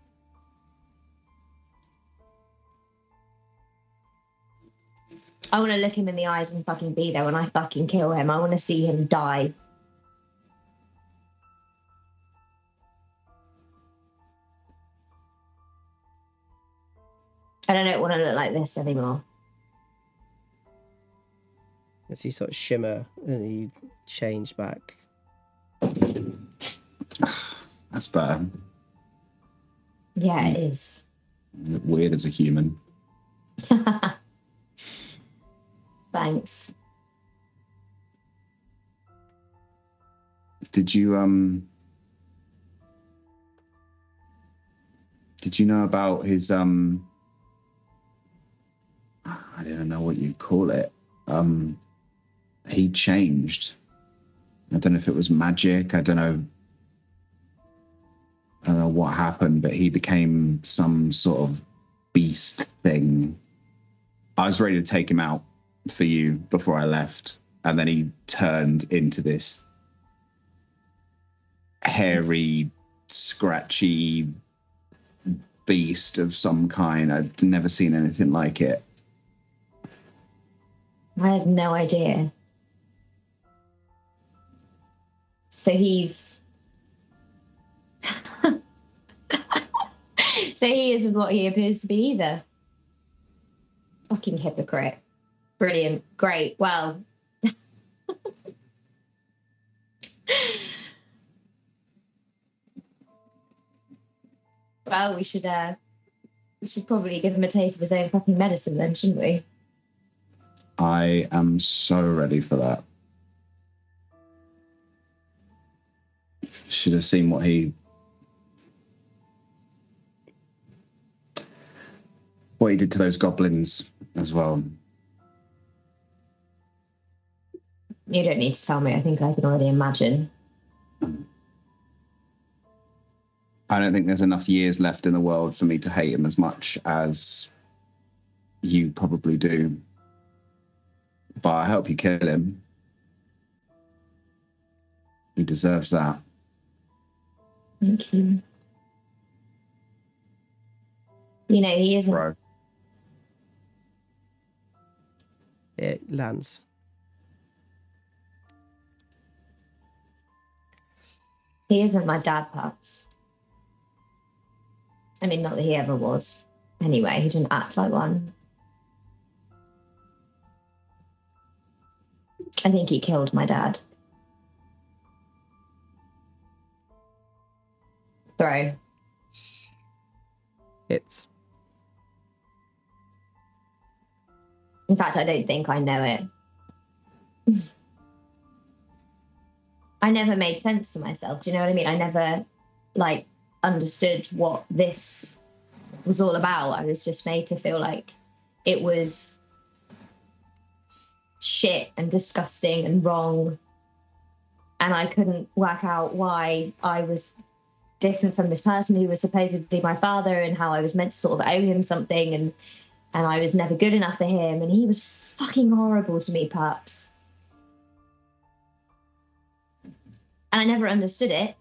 I want to look him in the eyes and fucking be there when I fucking kill him. I want to see him die. And I don't want to look like this anymore. As you sort of shimmer and you change back. That's bad. Yeah, it is. Weird as a human. Thanks. Did you know about his I don't know what you'd call it. He changed. I don't know if it was magic. I don't know what happened, but he became some sort of beast thing. I was ready to take him out for you before I left, and then he turned into this hairy, scratchy beast of some kind. I'd never seen anything like it. I had no idea. So he's... So he isn't what he appears to be either. Fucking hypocrite. Brilliant. Great. Well. Well, we should probably give him a taste of his own fucking medicine then, shouldn't we? I am so ready for that. Should have seen what he did to those goblins as well. You don't need to tell me. I think I can already imagine. I don't think there's enough years left in the world for me to hate him as much as you probably do. But I hope you kill him. He deserves that. Thank you. You know, he isn't... Bro. It lands. He isn't my dad, Pups. I mean, not that he ever was. Anyway, he didn't act like one. I think he killed my dad. Throw. Hits. In fact, I don't think I know it. I never made sense to myself. Do you know what I mean? I never, like, understood what this was all about. I was just made to feel like it was shit and disgusting and wrong. And I couldn't work out why I was different from this person who was supposedly my father, and how I was meant to sort of owe him something, and I was never good enough for him, and he was fucking horrible to me, Pups. And I never understood it.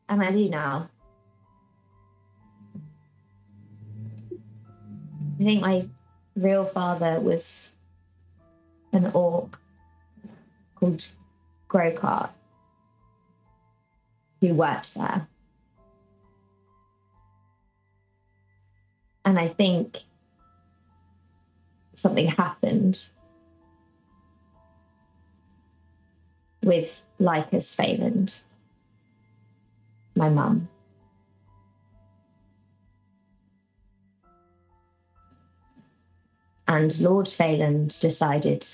And I do now. I think my real father was an orc called Grokart, who worked there. And I think something happened with Lycus Phelan, my mum. And Lord Phelan decided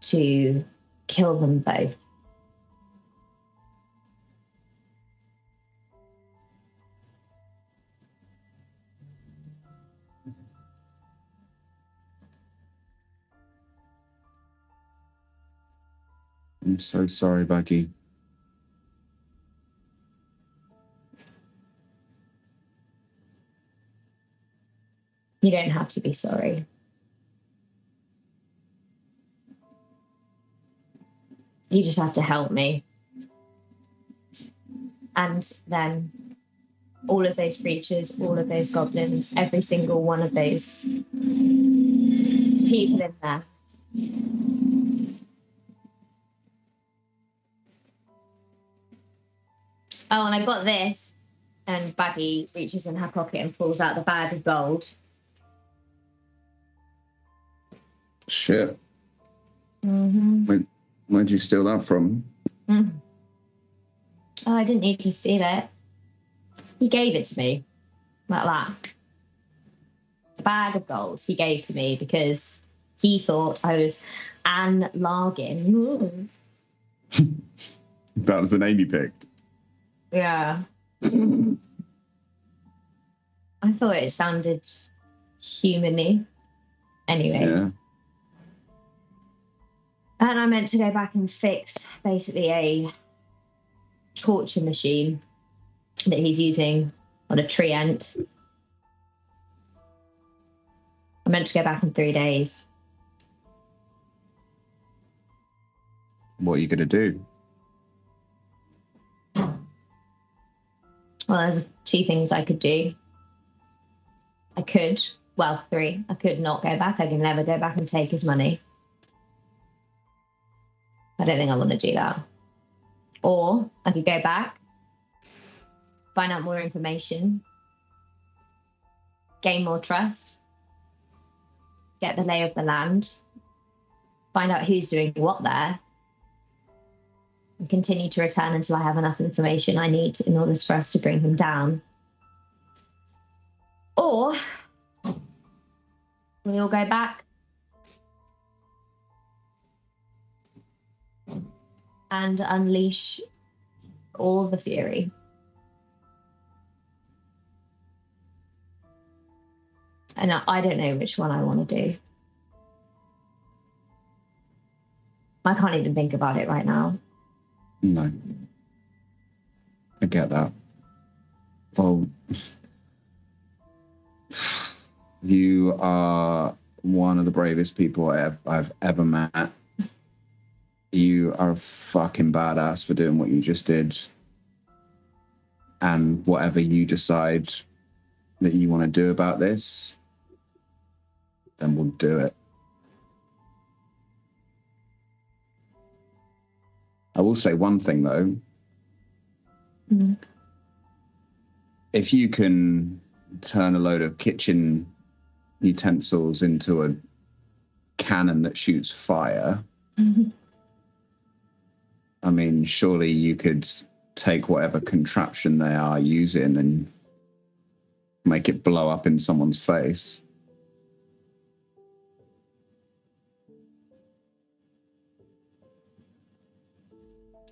to kill them both. I'm so sorry, Baggi. You don't have to be sorry. You just have to help me. And then all of those creatures, all of those goblins, every single one of those people in there. Oh, and I got this. And Baggi reaches in her pocket and pulls out the bag of gold. Shit. Mm-hmm. Where'd you steal that from? Mm. Oh, I didn't need to steal it. He gave it to me. Like that. The bag of gold he gave to me because he thought I was Anne Largin. That was the name you picked? Yeah. I thought it sounded human-y. Anyway. Yeah. And I meant to go back and fix basically a torture machine that he's using on a treant. I meant to go back in 3 days. What are you going to do? Well, there's 2 things I could do. I could, well, 3. I could not go back. I can never go back and take his money. I don't think I want to do that. Or I could go back, find out more information, gain more trust, get the lay of the land, find out who's doing what there, and continue to return until I have enough information I need in order for us to bring him down. Or we all go back and unleash all the fury. And I don't know which one I want to do. I can't even think about it right now. No. I get that. Well, you are one of the bravest people I've ever met. You are a fucking badass for doing what you just did. And whatever you decide that you want to do about this, then we'll do it. I will say one thing, though. Mm-hmm. If you can turn a load of kitchen utensils into a cannon that shoots fire, I mean, surely you could take whatever contraption they are using and make it blow up in someone's face.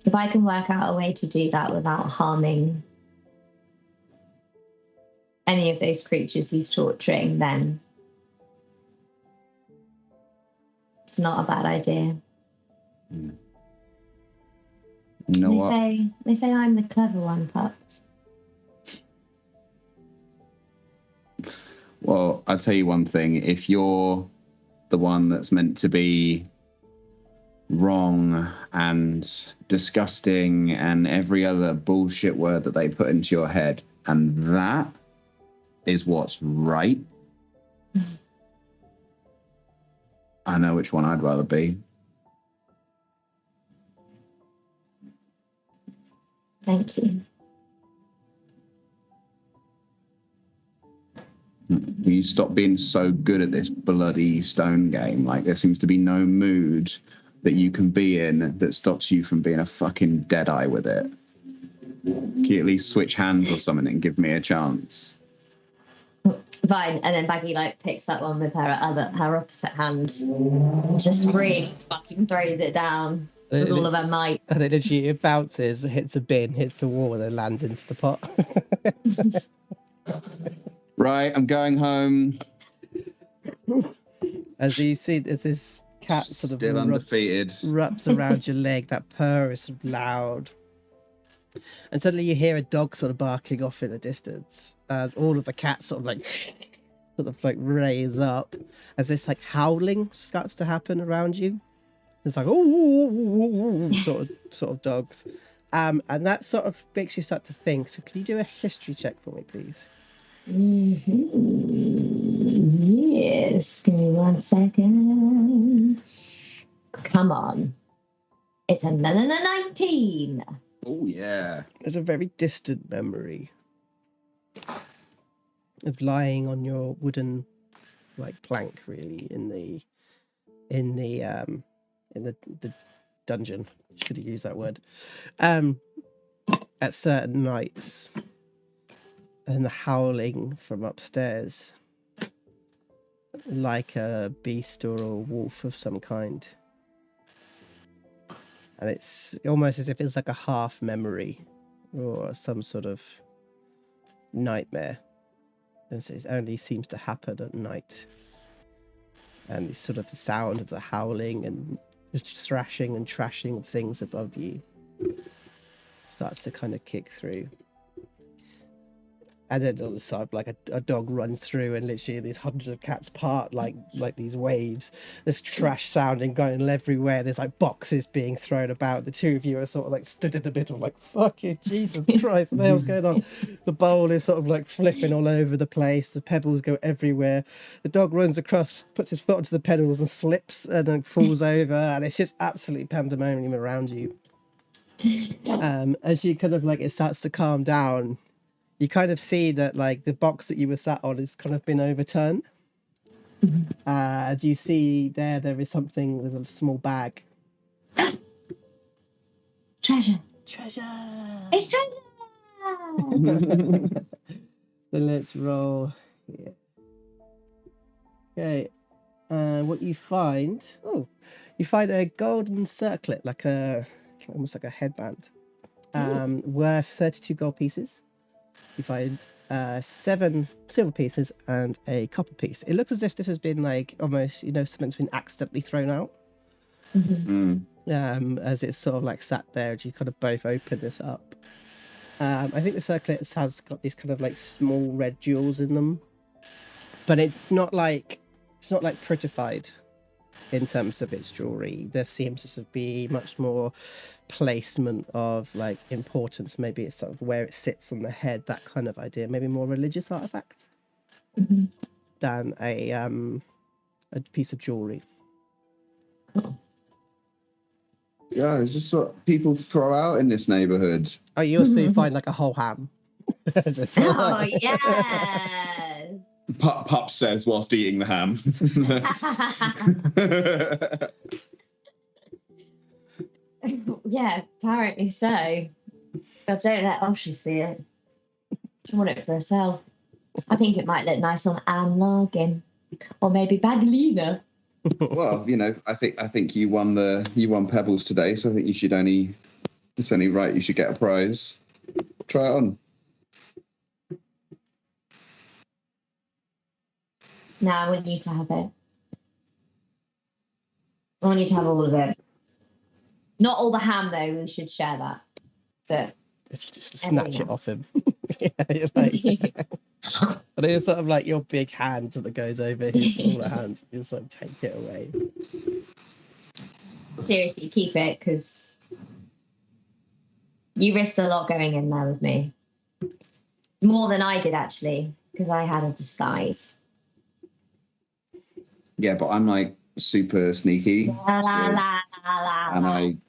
If I can work out a way to do that without harming any of those creatures he's torturing, then it's not a bad idea. You know what? They say I'm the clever one, Pups. Well, I'll tell you one thing. If you're the one that's meant to be wrong and disgusting and every other bullshit word that they put into your head, and that is what's right, I know which one I'd rather be. Thank you. Will you stop being so good at this bloody stone game? Like, there seems to be no mood that you can be in that stops you from being a fucking deadeye with it. Can you at least switch hands or something and give me a chance? Fine. And then Baggi like picks up one with her opposite hand and just really fucking throws it down with all of her might. And then it bounces, hits a bin, hits a wall, and then lands into the pot. Right, I'm going home. As you see, as this cat sort of Still undefeated. wraps around your leg, that purr is sort of loud. And suddenly you hear a dog sort of barking off in the distance. And all of the cats sort of like raise up as this like howling starts to happen around you. It's like oh sort of dogs. And that sort of makes you start to think. So can you do a history check for me, please? Yes, give me 1 second. Come on. It's another 19. Oh, yeah. There's a very distant memory of lying on your wooden like plank, really, in the dungeon. Should have used that word. At certain nights, and the howling from upstairs, like a beast or a wolf of some kind. And it's almost as if it's like a half memory or some sort of nightmare. And so it only seems to happen at night. And it's sort of the sound of the howling and the thrashing and trashing of things above you starts to kind of kick through. And then on the side, like a dog runs through, and literally these hundreds of cats part like these waves. There's trash sounding going everywhere. There's like boxes being thrown about. The two of you are sort of like stood in the middle, like fucking Jesus Christ, what the hell's going on? The bowl is sort of like flipping all over the place. The pebbles go everywhere. The dog runs across, puts his foot onto the pedals and slips and then falls over, and it's just absolutely pandemonium around you. As you kind of like it starts to calm down, you kind of see that like the box that you were sat on has kind of been overturned. Do you see there is something, there's a small bag. Treasure. It's treasure. So let's roll here. Okay. What you find, you find a golden circlet, like almost like a headband, worth 32 gold pieces. You find 7 silver pieces and a copper piece. It looks as if this has been like almost, something's been accidentally thrown out. As it's sort of like sat there, and you kind of both open this up. I think the circlet has got these kind of like small red jewels in them, but it's not like prettified in terms of its jewelry. There seems to be much more placement of like importance. Maybe it's sort of where it sits on the head, that kind of idea. Maybe more religious artifact than a piece of jewelry. Yeah, is this what people throw out in this neighborhood? Oh, you also find like a whole ham. Just Yes. Pups says whilst eating the ham. Yeah, apparently so. God, don't let Oshi see it. She want it for herself. I think it might look nice on Anne Largin, or maybe Baggalina. Well, I think you won Pebbles today, so I think it's only right you should get a prize. Try it on. No, I want you to have it. I want you to have all of it. Not all the ham, though. We should share that. But just snatch it off him. Yeah, like, and it's sort of like your big hand sort of goes over his smaller hand. You just like take it away. Seriously, keep it, because you risked a lot going in there with me. More than I did, actually, because I had a disguise. Yeah, but I'm like super sneaky. La, la, la, la, and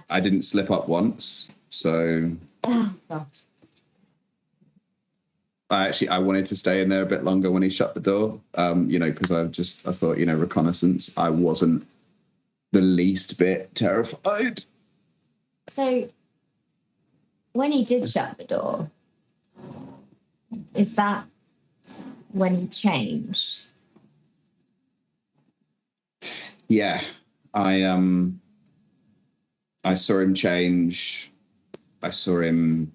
I didn't slip up once, so. Oh, God. I wanted to stay in there a bit longer when he shut the door, because I thought, reconnaissance. I wasn't the least bit terrified. So, when he did shut the door, is that when he changed? Yeah, I saw him change. I saw him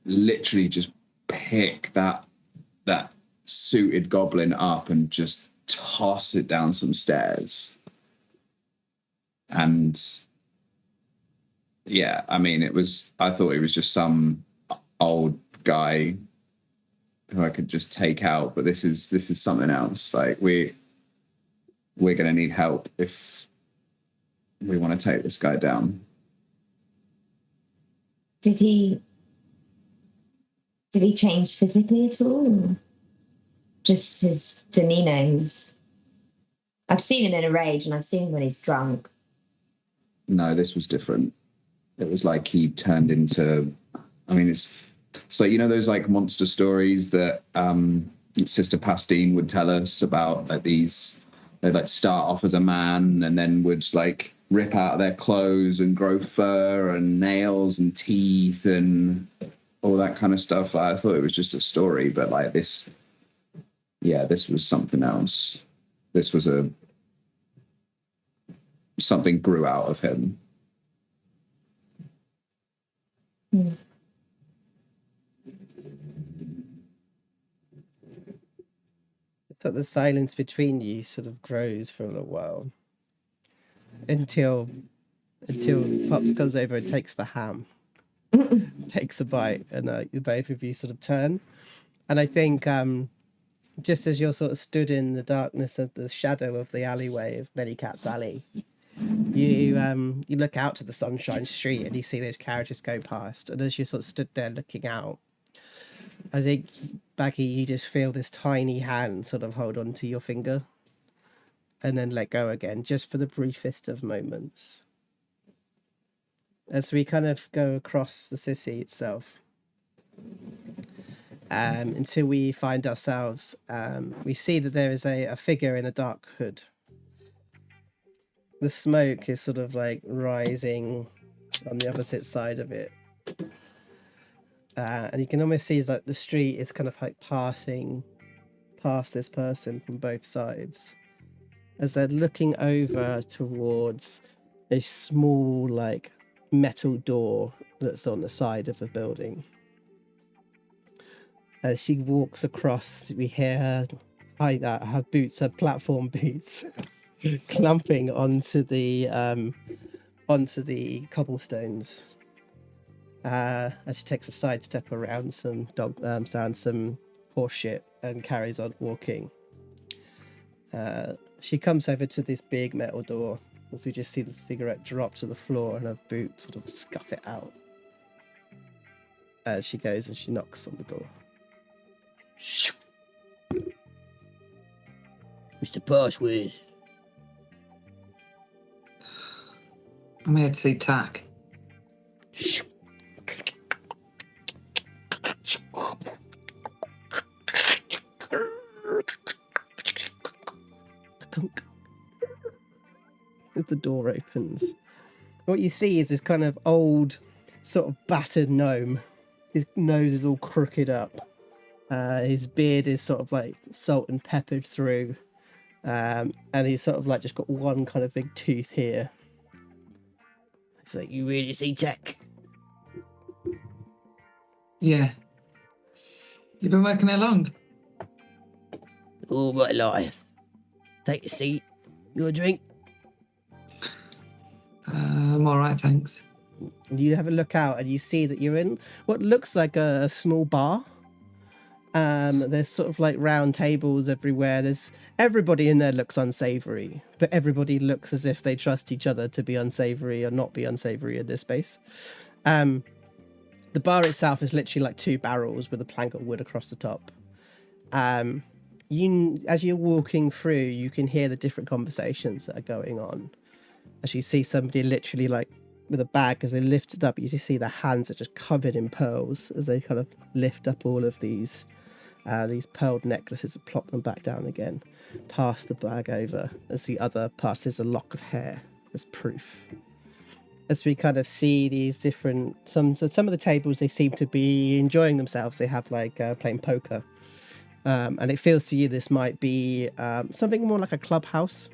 literally just pick that suited goblin up and just toss it down some stairs. And yeah, I mean, I thought it was just some old guy who I could just take out, but this is something else. Like we're going to need help if we want to take this guy down. Did he change physically at all? Or just his demeanor? I've seen him in a rage, and I've seen him when he's drunk. No, this was different. It was like he turned into. I mean, it's like those like monster stories that Sister Pastine would tell us about. Like these, they'd like start off as a man and then would like rip out their clothes and grow fur and nails and teeth and all that kind of stuff. I thought it was just a story, but like this was something else. This was something grew out of him. So the silence between you sort of grows for a little while until Pups comes over and takes the ham, takes a bite, and both of you sort of turn. And I think just as you're sort of stood in the darkness of the shadow of the alleyway of Many Cats Alley, you look out to the Sunshine Street and you see those carriages go past. And as you sort of stood there looking out, I think, Baggi, you just feel this tiny hand sort of hold onto your finger and then let go again, just for the briefest of moments. As we kind of go across the city itself, until we find ourselves, we see that there is a figure in a dark hood. The smoke is sort of like rising on the opposite side of it. And you can almost see like the street is kind of like passing past this person from both sides as they're looking over towards a small like metal door that's on the side of a building. As she walks across, we hear her boots, her platform boots, clumping onto the cobblestones. As she takes a sidestep around some some horse shit and carries on walking. She comes over to this big metal door as we just see the cigarette drop to the floor and her boot sort of scuff it out. As she goes and she knocks on the door. Mr. Password. I'm here to see Tack. As the door opens, what you see is this kind of old sort of battered gnome. His nose is all crooked up. His beard is sort of like salt and peppered through. And he's sort of like just got one kind of big tooth here. It's like, you really see tech? Yeah. You've been working here long? All my life. Take a seat. You want a drink? I'm all right, thanks. And you have a look out and you see that you're in what looks like a small bar. There's sort of like round tables everywhere. Everybody in there looks unsavory, but everybody looks as if they trust each other to be unsavory or not be unsavory in this space. The bar itself is literally like 2 barrels with a plank of wood across the top. As you're walking through, you can hear the different conversations that are going on. As you see somebody literally like with a bag, as they lift it up, you see their hands are just covered in pearls as they kind of lift up all of these pearled necklaces and plop them back down again. Pass the bag over as the other passes a lock of hair as proof. As we kind of see these different, some of the tables, they seem to be enjoying themselves. They have like playing poker. And it feels to you this might be something more like a clubhouse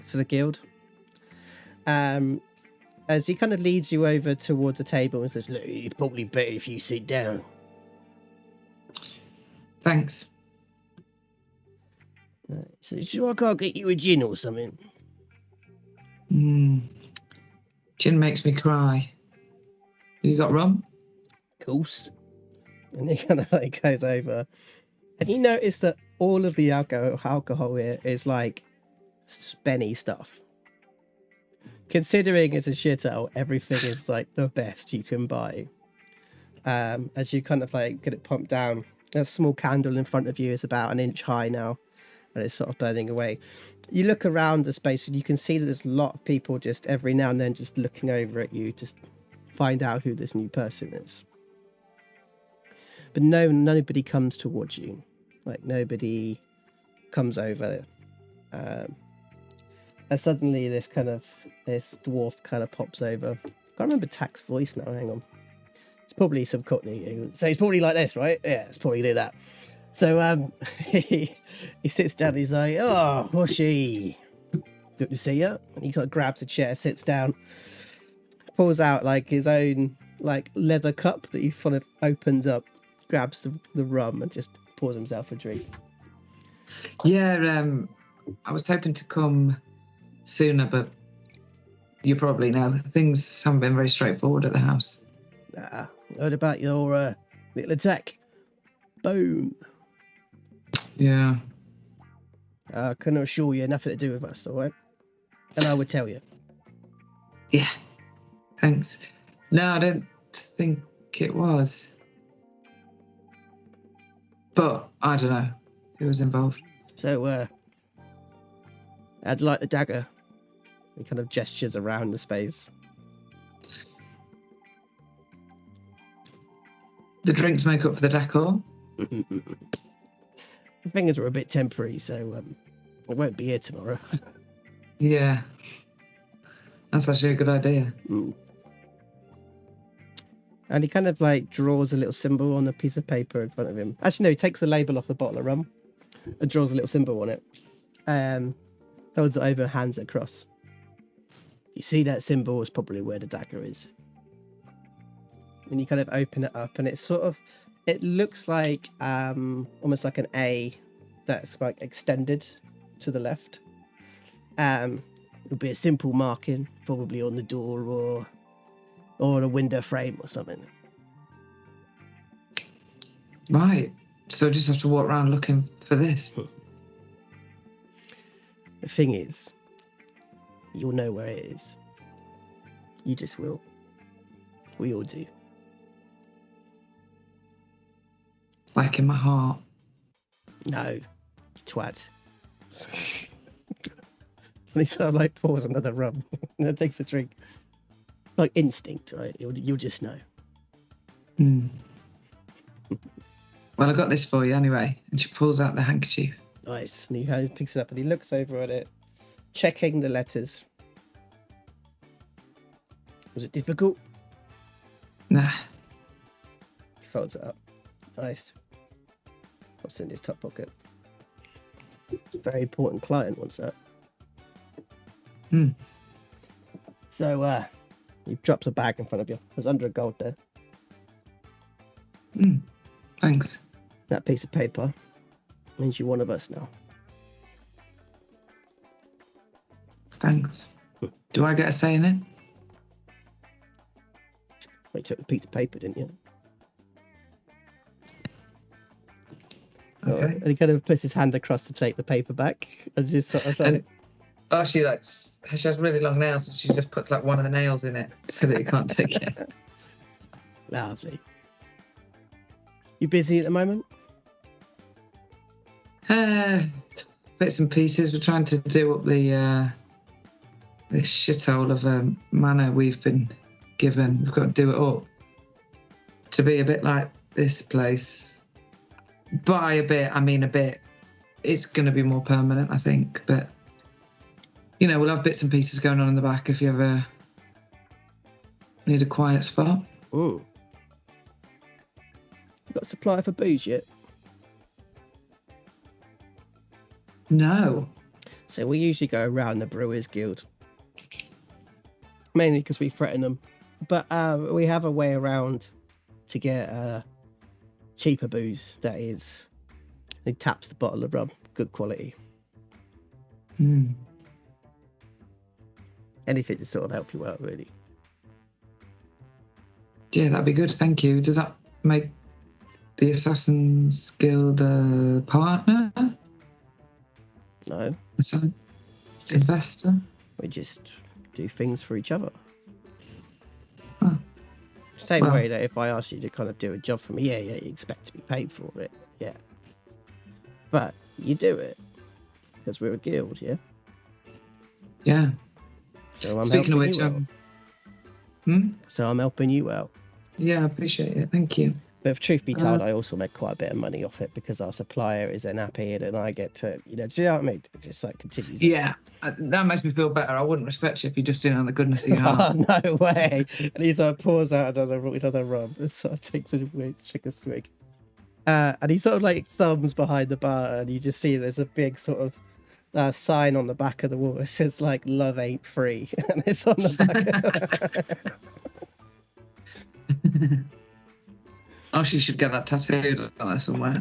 for the guild. As he kind of leads you over towards a table and says, look, it's probably better if you sit down. Thanks. So I can't get you a gin or something? Gin makes me cry. You got rum? Of course. And he kind of like goes over. And you notice that all of the alcohol here is like spenny stuff. Considering it's a shithole, everything is like the best you can buy. As you kind of like get it pumped down, a small candle in front of you is about an inch high now, and it's sort of burning away. You look around the space and you can see that there's a lot of people just every now and then just looking over at you to find out who this new person is. But nobody comes towards you. Like nobody comes over. And suddenly this dwarf kind of pops over. I can't remember Tack's voice now, hang on. It's probably some Cockney. So he's probably like this, right? Yeah, it's probably like that. So he sits down and he's like, oh, Oshi, good to see you. And he sort of grabs a chair, sits down, pulls out like his own like leather cup that he kind of opens up, grabs the rum and just pours himself a drink. Yeah, I was hoping to come sooner, but you probably know things haven't been very straightforward at the house. Heard about your little attack. Boom. Yeah. I can assure you nothing to do with us, all right? And I would tell you. Yeah. Thanks. No, I don't think it was. But I don't know who was involved. So, I'd like the dagger. He kind of gestures around the space. The drinks make up for the decor. The fingers are a bit temporary, so I won't be here tomorrow. Yeah. That's actually a good idea. And he kind of like draws a little symbol on a piece of paper in front of him. Actually, no, he takes the label off the bottle of rum and draws a little symbol on it. Folds it over and hands it across. You see that symbol is probably where the dagger is. And you kind of open it up and it looks like almost like an A that's like extended to the left. It'll be a simple marking, probably on the door or on a window frame or something. Right. So I just have to walk around looking for this. The thing is, you'll know where it is. You just will. We all do. Like in my heart. No, you twat. And he sort of like pours another rum and takes a drink. It's like instinct, right? You'll just know. Well, I got this for you anyway. And she pulls out the handkerchief. Nice. And he kind of picks it up and he looks over at it, checking the letters. Was it difficult? Nah. He folds it up. Nice. Pops it in his top pocket. Very important client wants that. So, you've dropped a bag in front of you. There's 100 gold there. Thanks. That piece of paper means you're one of us now. Thanks. Do I get a say in it? Well, you took a piece of paper, didn't you? Okay. And he kind of puts his hand across to take the paper back. And just sort of like... She has really long nails, so she just puts like one of the nails in it so that you can't take it. Lovely. You busy at the moment? Bits and pieces. We're trying to do up the this shithole of mana we've been given. We've got to do it up to be a bit like this place. By a bit, I mean a bit. It's going to be more permanent, I think. But, you know, we'll have bits and pieces going on in the back if you ever need a quiet spot. Ooh. You got a supply for booze yet? No. So we usually go around the Brewers Guild. Mainly because we threaten them. But we have a way around to get cheaper booze that is... He taps the bottle of rum. Good quality. Anything to sort of help you out, really. Yeah, that'd be good. Thank you. Does that make the Assassin's Guild a partner? No. Investor? We just do things for each other. Oh. Same way that if I ask you to kind of do a job for me, yeah, you expect to be paid for it, yeah. But you do it because we're a guild, yeah? Yeah. So I'm Speaking of helping which, you out. So I'm helping you out. Yeah, I appreciate it. Thank you. But if truth be told, I also make quite a bit of money off it because our supplier is then happy and I get to, you know, do you know what I mean? It just like continues. Yeah, that makes me feel better. I wouldn't respect you if you just didn't have the goodness of your heart. Oh, no way. And he sort of pours out another rum and sort of takes it away to shake a swig. And he sort of like thumbs behind the bar and you just see there's a big sort of sign on the back of the wall. It says like, love ain't free. And it's on the back. Oh, she should get that tattooed on her somewhere.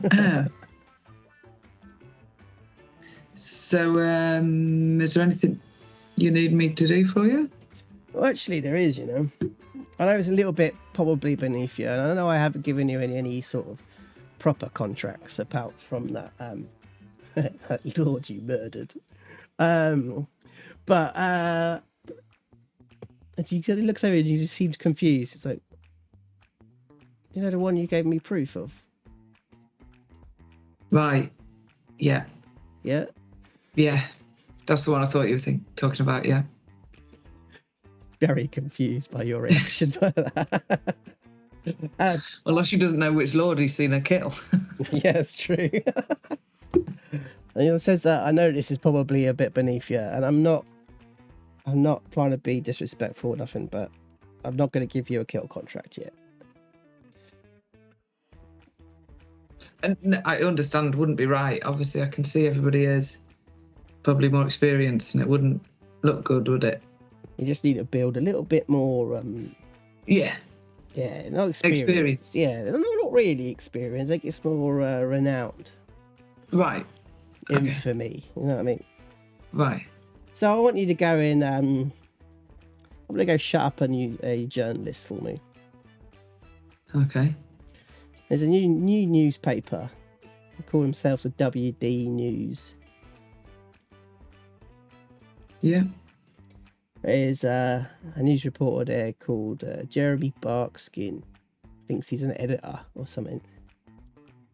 So, is there anything you need me to do for you? Well, actually, there is, you know. I know it's a little bit probably beneath you, and I know I haven't given you any sort of proper contracts apart from that, that lord you murdered. But he looks over and you just seemed confused. It's like, you know, the one you gave me proof of? Right. Yeah. Yeah? Yeah. That's the one I thought you were talking about, yeah. Very confused by your reaction to that. Well, she doesn't know which lord he's seen her kill. Yeah, it's true. And it says that I know this is probably a bit beneath you, and I'm not trying to be disrespectful or nothing, but I'm not going to give you a kill contract yet. And I understand wouldn't be right. Obviously, I can see everybody is probably more experienced, and it wouldn't look good, would it? You just need to build a little bit more. Yeah. Yeah, not experience. Yeah, not really experience. Like it's more renowned. Right. Infamy. Okay. You know what I mean? Right. So I want you to go in. I'm gonna go shut up a journalist for me. Okay. There's a new newspaper. They call themselves the WD News. Yeah. There's a news reporter there called Jeremy Barkskin. Thinks he's an editor or something.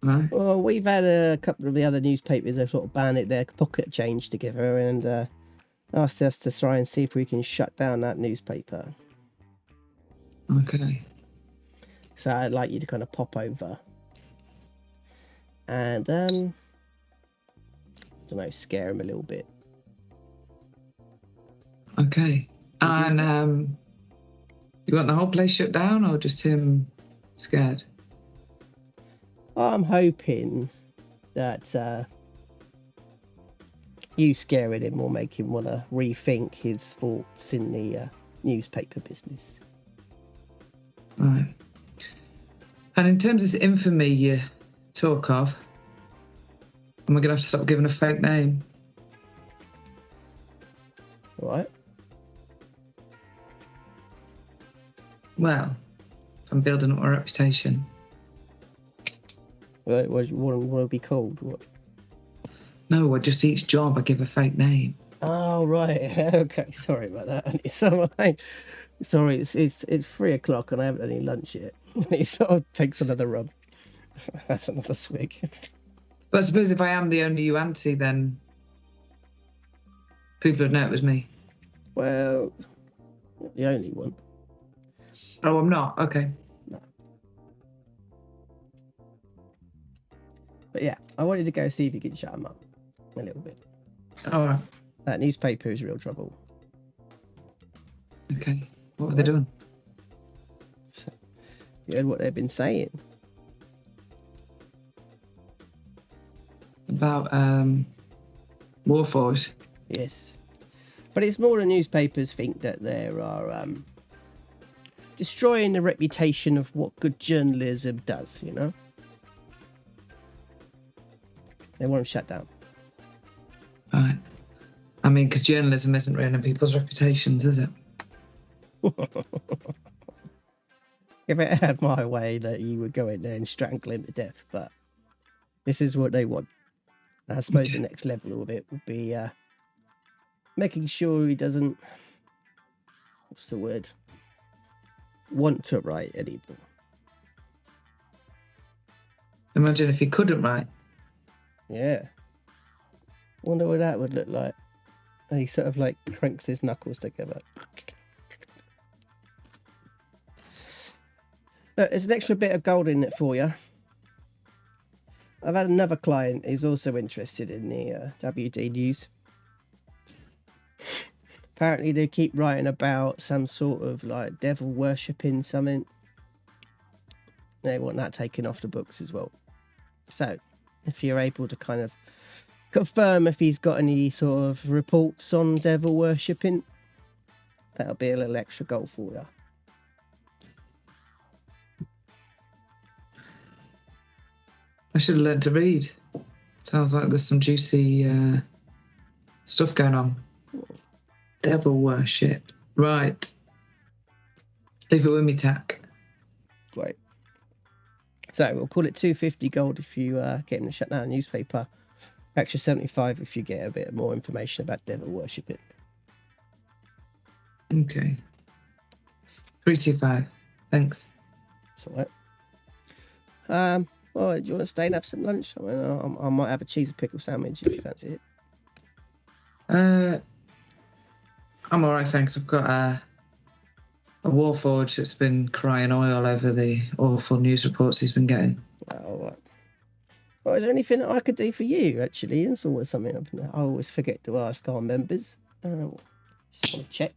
Right. Well, we've had a couple of the other newspapers that sort of banded their pocket change together and asked us to try and see if we can shut down that newspaper. Okay. So I'd like you to kind of pop over and, I don't know, scare him a little bit. Okay. And You want the whole place shut down or just him scared? I'm hoping that you scaring him will make him want to rethink his thoughts in the newspaper business. Right. And in terms of this infamy you talk of, am I going to have to stop giving a fake name? All right. Well, I'm building up my reputation. Right, what do you want to be called? What? No, just each job I give a fake name. Oh, right. Okay, sorry about that. And it's sort of like, sorry, it's 3:00 and I haven't had any lunch yet. He sort of takes another rub. That's another swig. But I suppose if I am the only you auntie, then people would know it was me. Well, not the only one. Oh, I'm not? Okay. No. But yeah, I wanted to go see if you could shut him up a little bit. All right. That newspaper is real trouble. Okay. What have they done? So, you heard what they've been saying. About Warforged. Yes. But it's more the newspapers think that there are destroying the reputation of what good journalism does, you know? They want them shut down. Right. I mean, because journalism isn't ruining people's reputations, is it? If it had my way, that you would go in there and strangle him to death, but this is what they want. I suppose the next level of it would be making sure he doesn't, what's the word, want to write anymore. Imagine if he couldn't write. Yeah. Wonder what that would look like. And he sort of like cranks his knuckles together. Look, there's an extra bit of gold in it for you. I've had another client who's also interested in the WD news. Apparently they keep writing about some sort of like devil worshipping something. They want that taken off the books as well. So if you're able to kind of confirm if he's got any sort of reports on devil worshipping, that'll be a little extra gold for you. I should have learned to read. Sounds like there's some juicy stuff going on. Devil worship. Right. Leave it with me, Tack. Great. So we'll call it 250 gold if you get him to shut down a newspaper. Extra 75 if you get a bit more information about devil worshipping. Okay. 325. Thanks. That's all right. Well, do you want to stay and have some lunch? I mean, I might have a cheese and pickle sandwich if you fancy it. I'm all right, thanks. I've got a Warforged that's been crying oil over the awful news reports he's been getting. All right. Well, is there anything that I could do for you, actually? It's always something I always forget to ask our members. Just want to check.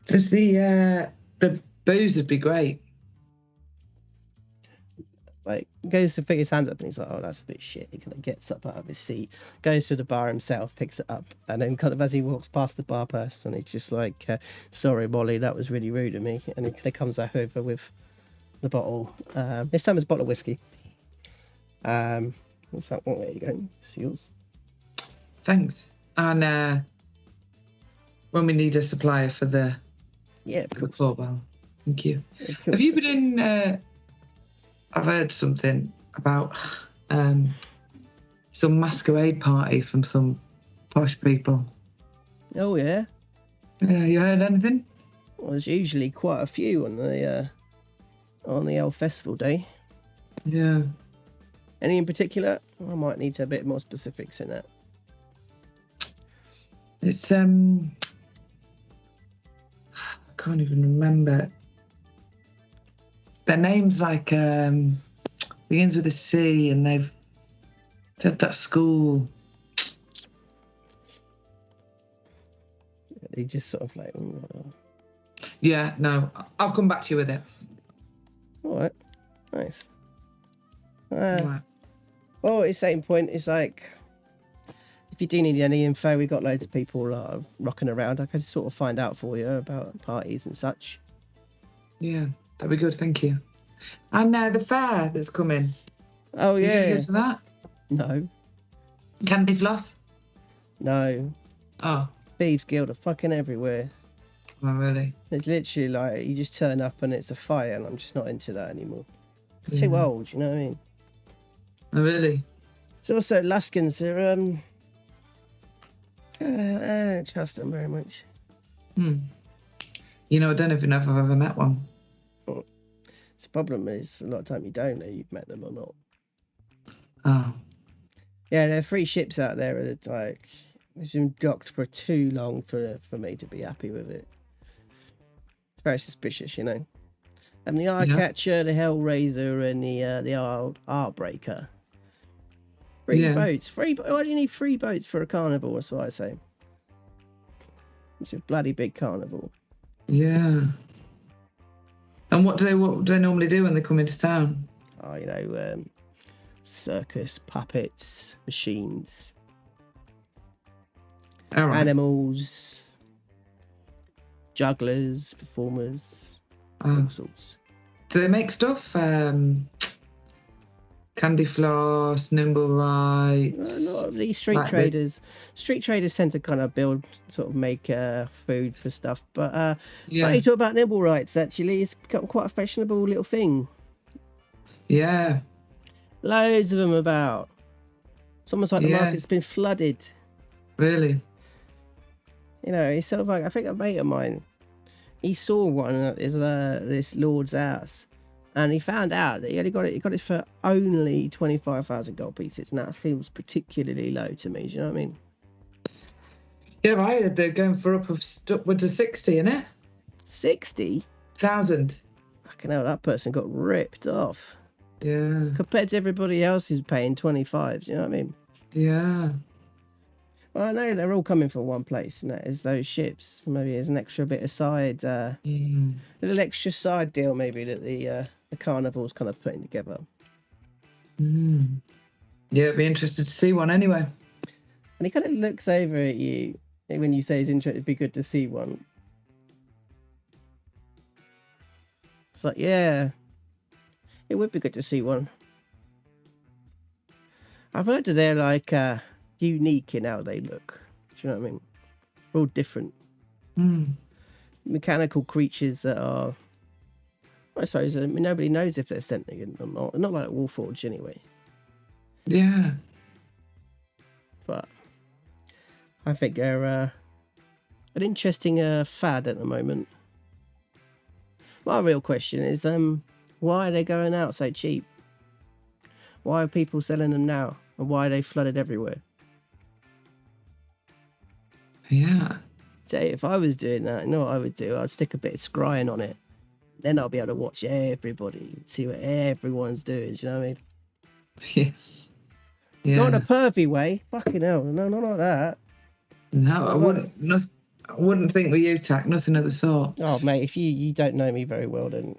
Does the booze would be great. Like, goes to pick his hands up and he's like, oh, that's a bit shit. He kind of gets up out of his seat, goes to the bar himself, picks it up, and then kind of as he walks past the bar person, he's just like, sorry, Molly, that was really rude of me. And he kind of comes back over with the bottle. This time it's a bottle of whiskey. What's that one? There you go. It's yours. Thanks. And when we need a supplier for the ball. Thank you. Have you been in... I've heard something about some masquerade party from some posh people. Oh, yeah? You heard anything? Well, there's usually quite a few on the old festival day. Yeah. Any in particular? I might need a bit more specifics in that. It's I can't even remember. Their name's like begins with a C, and they've had that school. He just sort of like, Yeah, no, I'll come back to you with it. all right, nice. Right. Well, at the same point, it's like, if you do need any info, we've got loads of people rocking around. I can sort of find out for you about parties and such. Yeah, that'd be good, thank you. And now the fair that's coming. Oh, You yeah. gonna go to that? No. Candy floss? No. Oh, Thieves Guild are fucking everywhere. oh really? It's literally like, you just turn up and it's a fire, and I'm just not into that anymore. I'm too old, you know what I mean? Oh, really? So also, Luskans are, I don't trust them very much. You know, I don't even know if I've ever met one. The problem is, a lot of time you don't know you've met them or not. Oh. Yeah, there are 3 ships out there that like, they've been docked for too long for me to be happy with it. It's very suspicious, you know. And the Eyecatcher, the Hellraiser, and the Heartbreaker. 3 boats. Why do you need 3 boats for a carnival? That's what I say. It's a bloody big carnival. Yeah. And what do they normally do when they come into town? Oh, you know, circus, puppets, machines, All right. animals, jugglers, performers, all sorts. Do they make stuff? Candy floss, Nimblewrights. Not these street traders. Street traders tend to kind of make food for stuff. But funny talk about Nimblewrights, actually. It's become quite a fashionable little thing. Yeah. Loads of them about. It's almost like the market's been flooded. Really? You know, it's sort of like, I think a mate of mine, he saw one at this lord's house. And he found out that he got it for only 25,000 gold pieces. And that feels particularly low to me. Do you know what I mean? Yeah, I heard they're going for upwards of 60, innit? 60,000. Fucking hell, that person got ripped off. Yeah. Compared to everybody else who's paying 25. Do you know what I mean? Yeah. Well, I know they're all coming from one place, and that is those ships. Maybe there's an extra bit of side, a little extra side deal, maybe that the carnival's kind of putting together. Yeah, I'd be interested to see one anyway. And he kind of looks over at you when you say he's interested. It'd be good to see one. It's like, yeah, it would be good to see one. I've heard that they're like unique in how they look. Do you know what I mean? They're all different. Mechanical creatures that are, I suppose, nobody knows if they're sentient or not. Not like Warforged anyway. Yeah. But I think they're an interesting fad at the moment. My real question is, why are they going out so cheap? Why are people selling them now? And why are they flooded everywhere? Yeah. So if I was doing that, you know what I would do? I'd stick a bit of scrying on it. Then I'll be able to watch everybody, see what everyone's doing. Do you know what I mean? Yeah. Yeah. Not in a pervy way. Fucking hell. No, not like that. No, I wouldn't think with you, Tack. Nothing of the sort. Oh, mate, if you don't know me very well, then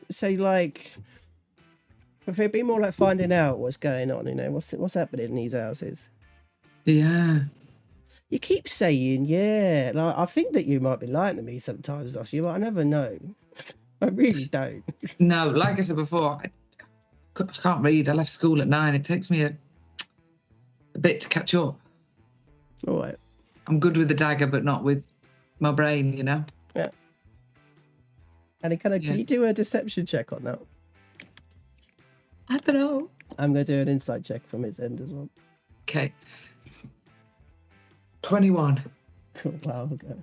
so like, if it'd be more like finding out what's going on, you know, what's happening in these houses. Yeah. You keep saying, yeah. Like, I think that you might be lying to me sometimes, Oshi, but I never know. I really don't. No, like I said before, I can't read. I left school at 9. It takes me a bit to catch up. All right. I'm good with the dagger, but not with my brain, you know? Yeah. And can you do a deception check on that? I don't know. I'm going to do an insight check from its end as well. Okay. 21. Wow, okay.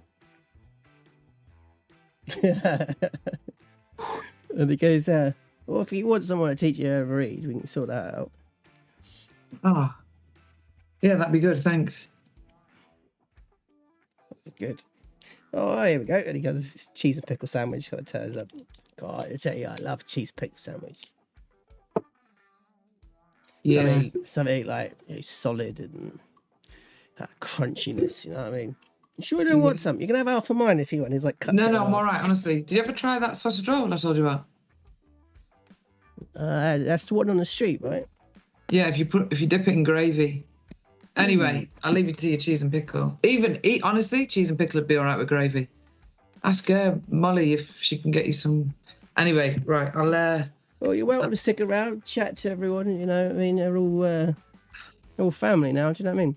And he goes, well, if you want someone to teach you how to read, we can sort that out. Oh. Yeah, that'd be good, thanks. That's good. Oh, here we go. And he got this cheese and pickle sandwich. Kind of turns up. God, I tell you, I love cheese pickle sandwich. Yeah. Something like, you know, solid and that crunchiness, you know what I mean? You sure you don't want some? You can have half of mine if you want. He's like, No, I'm all right, honestly. Did you ever try that sausage roll I told you about? That's the one on the street, right? Yeah, if you dip it in gravy. Anyway, I'll leave it to your cheese and pickle. Honestly, cheese and pickle would be all right with gravy. Ask her, Molly, if she can get you some. Anyway, right, I'll. Well, you're welcome to stick around, chat to everyone. You know, I mean, they're all family now. Do you know what I mean?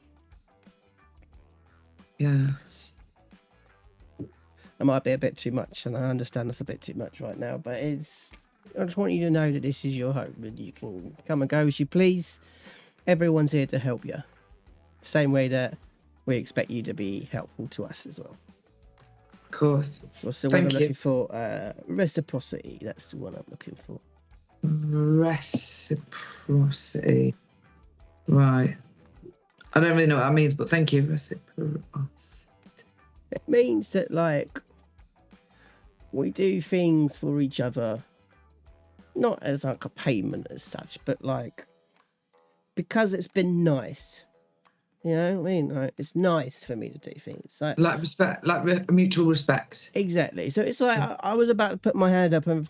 Yeah. It might be a bit too much, and I understand it's a bit too much right now, but I just want you to know that this is your home, and you can come and go as you please. Everyone's here to help you. Same way that we expect you to be helpful to us as well. Of course. What's the one I'm looking for? Reciprocity. That's the one I'm looking for. Reciprocity. Right. I don't really know what that means, but thank you. Reciprocity. It means that, like, we do things for each other, not as like a payment as such, but like because it's been nice. You know what I mean? Like, it's nice for me to do things. Like respect, like mutual respect. Exactly. So it's like I was about to put my hand up and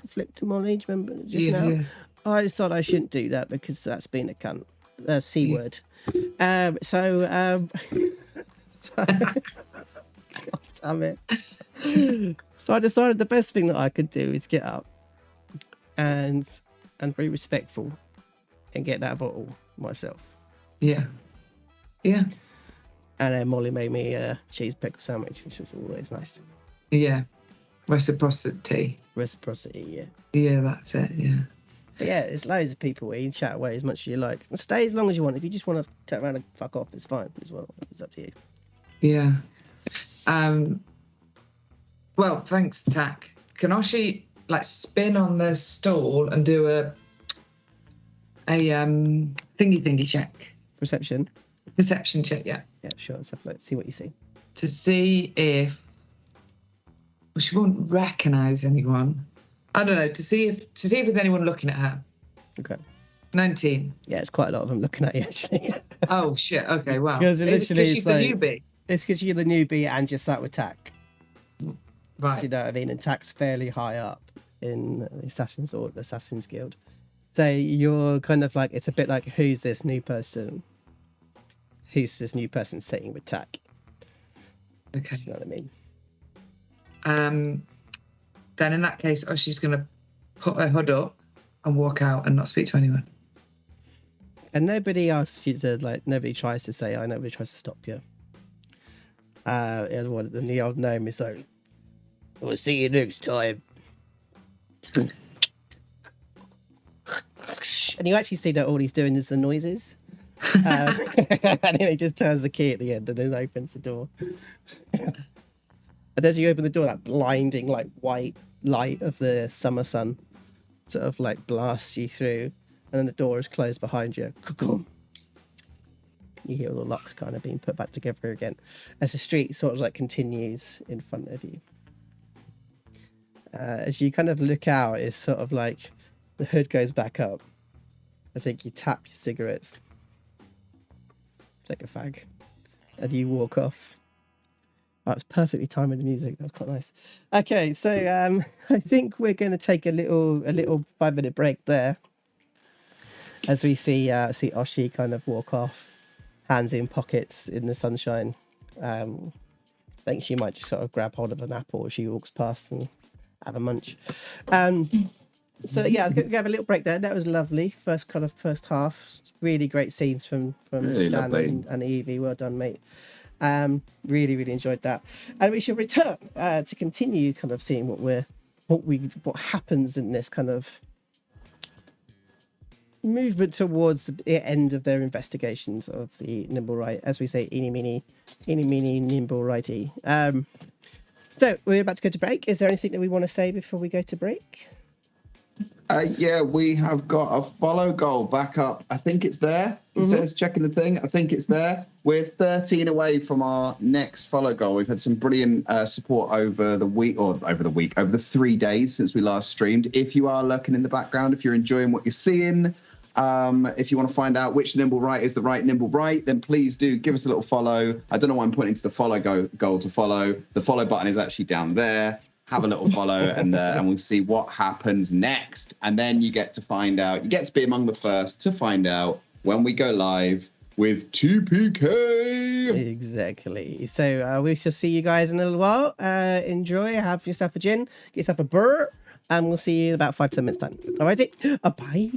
flick to Molly, do you remember just now? Yeah. I decided I shouldn't do that because that's been a cunt. C word. So God damn it. So I decided the best thing that I could do is get up and be respectful and get that bottle myself. Yeah. Yeah. And then Molly made me a cheese pickle sandwich, which was always nice. Yeah. Reciprocity. Reciprocity, yeah. Yeah, that's it, yeah. But yeah, there's loads of people where you can chat away as much as you like. And stay as long as you want. If you just want to turn around and fuck off, it's fine as well. It's up to you. Yeah. Well, thanks, Tack. Can Oshi like spin on the stool and do a thingy check? Perception check, yeah. Yeah, sure. Let's see what you see. To see if she won't recognise anyone. I don't know. To see if there's anyone looking at her. Okay. 19. Yeah, it's quite a lot of them looking at you actually. Oh shit. Okay. Wow. Because literally, she's the newbie. It's because you're the newbie and you're sat with Tack. Right. Do you know what I mean? And Tack's fairly high up in the Assassin's Guild. So you're kind of like, it's a bit like, who's this new person? Who's this new person sitting with Tack? Okay. Do you know what I mean? Then in that case, she's going to put her hood up and walk out and not speak to anyone. And nobody asks you to, like, nobody tries to say, nobody tries to stop you. And the old gnome is like, we'll see you next time. And you actually see that all he's doing is the noises. And then he just turns the key at the end and then opens the door. And as you open the door, that blinding, like, white light of the summer sun sort of, like, blasts you through. And then the door is closed behind you. You hear all the locks kind of being put back together again as the street sort of, like, continues in front of you. As you kind of look out, it's sort of like the hood goes back up. I think you tap your cigarettes. Take a fag. And you walk off. That was perfectly timed with the music. That was quite nice. Okay, so I think we're going to take a little 5-minute break there, as we see Oshi kind of walk off, hands in pockets in the sunshine. I think she might just sort of grab hold of an apple as she walks past and have a munch. So yeah, we have a little break there. That was lovely. First half. Really great scenes from really Dan and Evie. Well done, mate. Really enjoyed that, and we should return to continue kind of seeing what happens in this kind of movement towards the end of their investigations of the Nimblewright, as we say, eeny meeny Nimblewrighty. So we're about to go to break. Is there anything that we want to say before we go to break? Yeah, we have got a follow goal back up. I think it's there. It says checking the thing. I think it's there. We're 13 away from our next follow goal. We've had some brilliant support over the 3 days since we last streamed. If you are lurking in the background, if you're enjoying what you're seeing, If you want to find out which Nimblewright is the right Nimblewright, then please do give us a little follow. I don't know why I'm pointing to the follow goal to follow. The follow button is actually down there. Have a little follow, and we'll see what happens next. And then you get to find out. You get to be among the first to find out when we go live with TPK. Exactly. So we shall see you guys in a little while. Enjoy. Have yourself a gin. Get yourself a burr. And we'll see you in about 5-10 minutes time. All righty. Bye.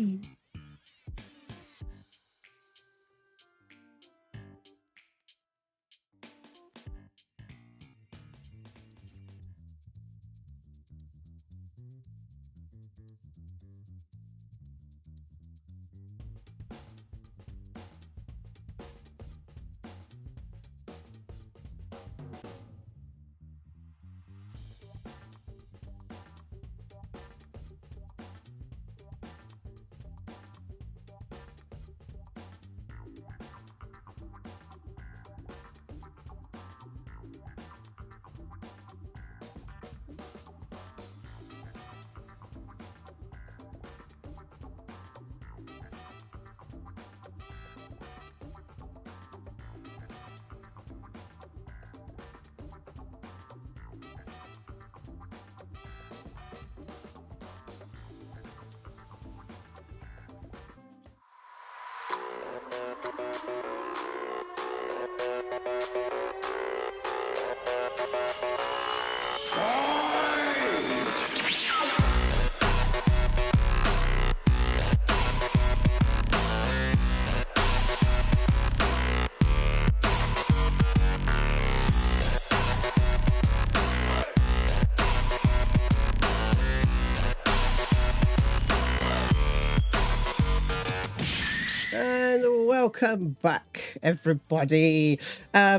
Welcome back, everybody.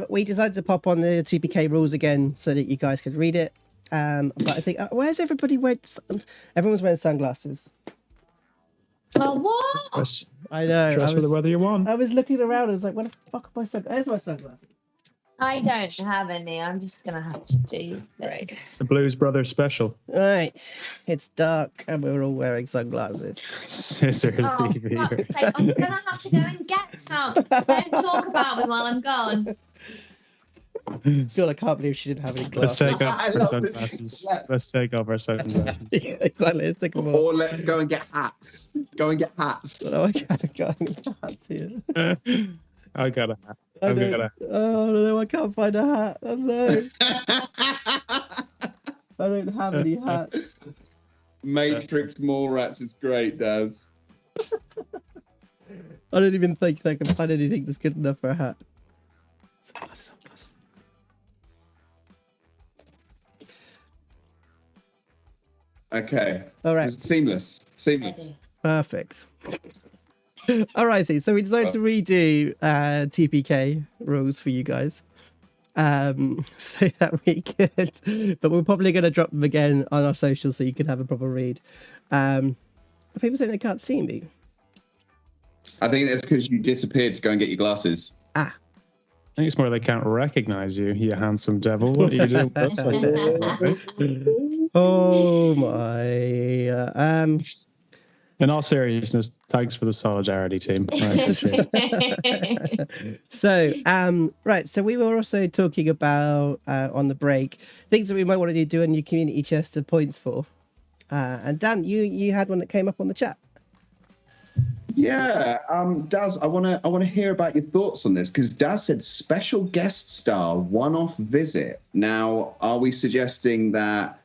We decided to pop on the TPK rules again so that you guys could read it. But I think, where's everybody wearing? Everyone's wearing sunglasses. Oh, what? I know. Dress for the weather you want. I was looking around. I was like, "What the fuck are my sunglasses? There's my sunglasses." I don't have any. I'm just gonna have to do this. The Blues Brothers special. Right, it's dark and we're all wearing sunglasses. Scissors. Oh, Evie. fuck's sake, I'm gonna have to go and get some. Don't talk about me while I'm gone. God, I can't believe she didn't have any Let's glasses. take off our sunglasses. Let's take off our sunglasses. Yeah, exactly. Let's take them off. Or let's go and get hats. Go and get hats. Oh, I can't got any hats here. I got a hat. Oh no, I can't find a hat. Oh no. I don't have any hats. Matrix Mallrats is great, Daz. I don't even think I can find anything that's good enough for a hat. Sunglasses. Okay. All right. Seamless. Perfect. All righty. So we decided to redo TPK rules for you guys. So that we could, but we're probably going to drop them again on our socials so you can have a proper read. People saying they can't see me. I think that's because you disappeared to go and get your glasses. I think it's more they can't recognize you, you handsome devil. What are you doing? Oh my. In all seriousness, thanks for the solidarity, team. So, right. So we were also talking about on the break things that we might want to do a new community chest of points for. And Dan, you had one that came up on the chat. Yeah, Daz, I want to hear about your thoughts on this because Daz said special guest star one-off visit. Now, are we suggesting that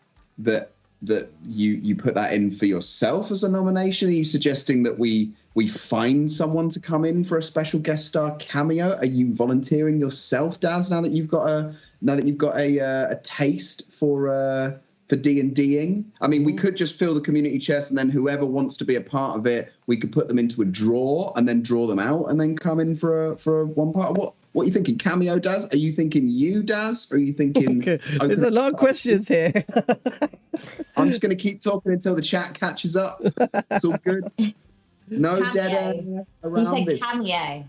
you put that in for yourself as a nomination? Are you suggesting that we find someone to come in for a special guest star cameo? Are you volunteering yourself, Daz? Now that you've got a taste for D&Ding. I mean, we could just fill the community chest, and then whoever wants to be a part of it, we could put them into a draw and then draw them out, and then come in for a one part. What are you thinking? Cameo, Daz? Are you thinking you, Daz? Or are you thinking? Okay. There's a lot of questions here. I'm just going to keep talking until the chat catches up. It's all good. No Cameo. dead air around He said this. cameo.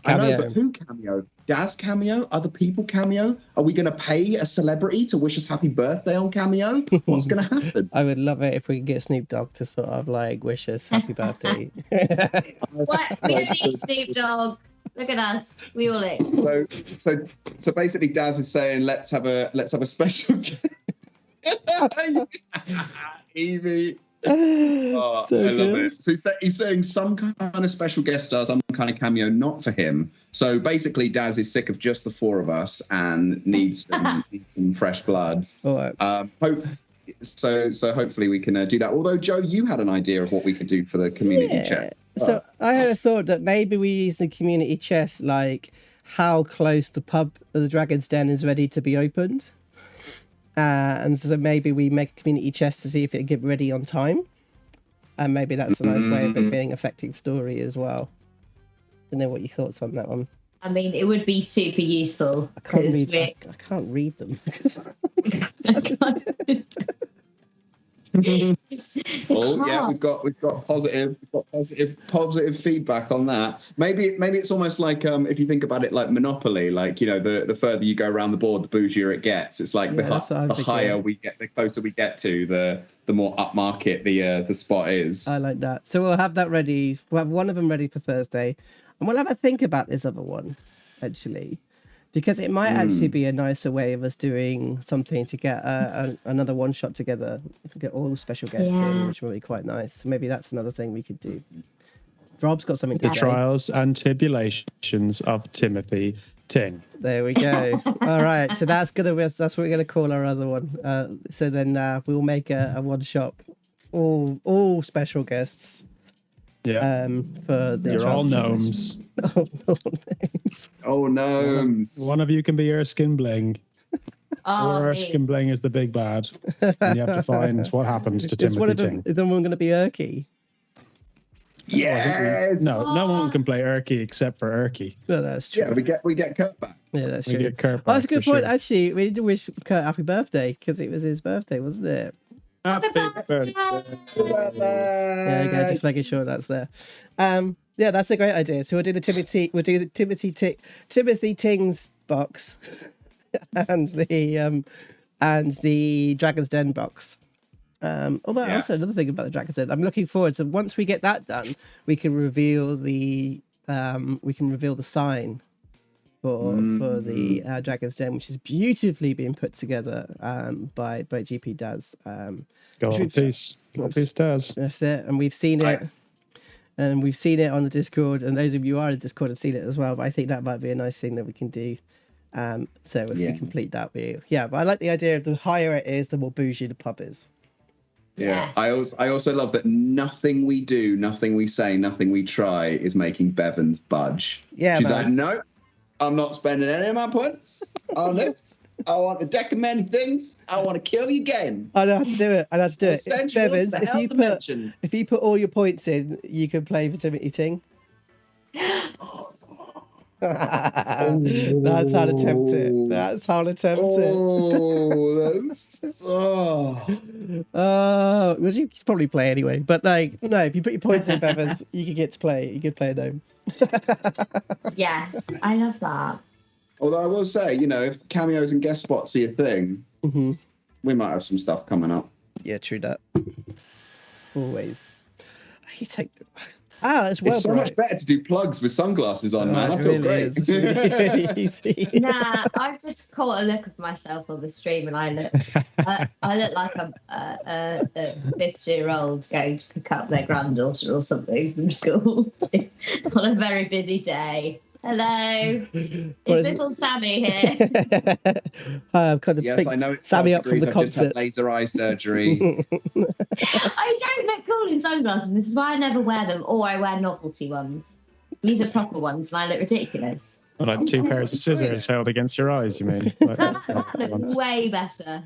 I know, but who cameo? Daz cameo? Other people cameo? Are we going to pay a celebrity to wish us happy birthday on cameo? What's going to happen? I would love it if we could get Snoop Dogg to sort of like wish us happy birthday. What? We don't need Snoop Dogg. Look at us. We all it. So basically, Daz is saying, let's have a special. Evie. Oh, So I love good. it. So he's saying some kind of special guest star, some kind of cameo, not for him. So basically, Daz is sick of just the four of us and needs some fresh blood. All right. So hopefully we can do that. Although, Joe, you had an idea of what we could do for the community chat. So I had a thought that maybe we use the community chest, like how close the pub, the Dragon's Den, is ready to be opened. And so maybe we make a community chest to see if it get ready on time. And maybe that's a nice way of it being affecting story as well. I don't know what your thoughts on that one. I mean, it would be super useful I can't because read them. Yeah, we've got positive feedback on that. Maybe it's almost like if you think about it like Monopoly, like the further you go around the board, the bougier it gets. It's like the higher we get, the closer we get to the more upmarket the spot is. I like that. So we'll have that ready. We'll have one of them ready for Thursday, and we'll have a think about this other one actually. Because it might actually be a nicer way of us doing something to get another one shot together. We can get all the special guests in, which will be quite nice. So maybe that's another thing we could do. Rob's got something to say. The trials and tribulations of Timothy Ting. There we go. All right, so that's what we're gonna call our other one. So then we'll make a one shot, all special guests. Yeah. For the You're all gnomes. Oh, gnomes. One of you can be Erskine Bling. Or Erskine Bling is the big bad. And you have to find what happens to Timothy Ting. Is one going to be Erky? Yes. No one can play Erky except for Erky. No, that's true. Yeah, we get Kurt back. Yeah, that's We true. get Kurt Oh, that's a back good for point. sure. Actually, we need to wish Kurt happy birthday because it was his birthday, wasn't it? Happy birthday. Yeah, okay, just making sure that's there. Yeah, that's a great idea. So we'll do the Timothy Ting's box and the Dragon's Den box. Also another thing about the Dragon's Den, I'm looking forward. So once we get that done, we can reveal the sign for the Dragon's Den, which is beautifully being put together by GP Daz. Go on, peace. Go on, peace, Daz. That's it, and we've seen it. And we've seen it on the Discord, and those of you who are in the Discord have seen it as well. But I think that might be a nice thing that we can do. So if we complete that, but I like the idea of the higher it is, the more bougie the pub is. Yeah, I also love that nothing we do, nothing we say, nothing we try is making Bevans budge. Yeah, she's like, no, I'm not spending any of my points on this. I want the deck of many things. I want to kill you again. I know how to do it. Bevans, Dimension. if you put all your points in, you can play for Timothy Ting. That's how to tempt it. That's how to tempt it. Well, you could probably play anyway. But no, if you put your points in, Bevans, you could get to play. You could play a gnome. Yes, I love that. Although I will say, if cameos and guest spots are your thing, we might have some stuff coming up. Yeah, true that. Always. You take. It's so much better to do plugs with sunglasses on, man. I feel really great. It's really easy. Nah, I've just caught a look of myself on the stream, and I look like a 50-year-old going to pick up their granddaughter or something from school on a very busy day. Hello, it's little Sammy here. I've kind of yes, I know it's Sammy up from the concert. Just had laser eye surgery. I don't look cool in sunglasses. This is why I never wear them, or I wear novelty ones. These are proper ones, and I look ridiculous. Like two pairs of scissors held against your eyes, you mean? That look way better.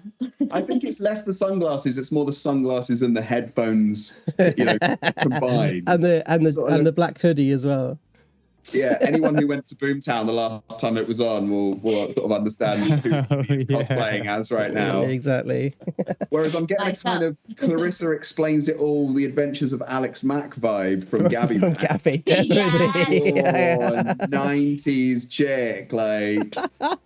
I think it's less the sunglasses; it's more the sunglasses and the headphones, combined. and the black hoodie as well. Yeah, anyone who went to Boomtown the last time it was on will sort of understand who he's cosplaying as right now. Exactly. Whereas I'm getting a kind of Clarissa Explains It All, The Adventures of Alex Mack vibe from Gabby. From Gabby, definitely. Oh, 90s chick, like.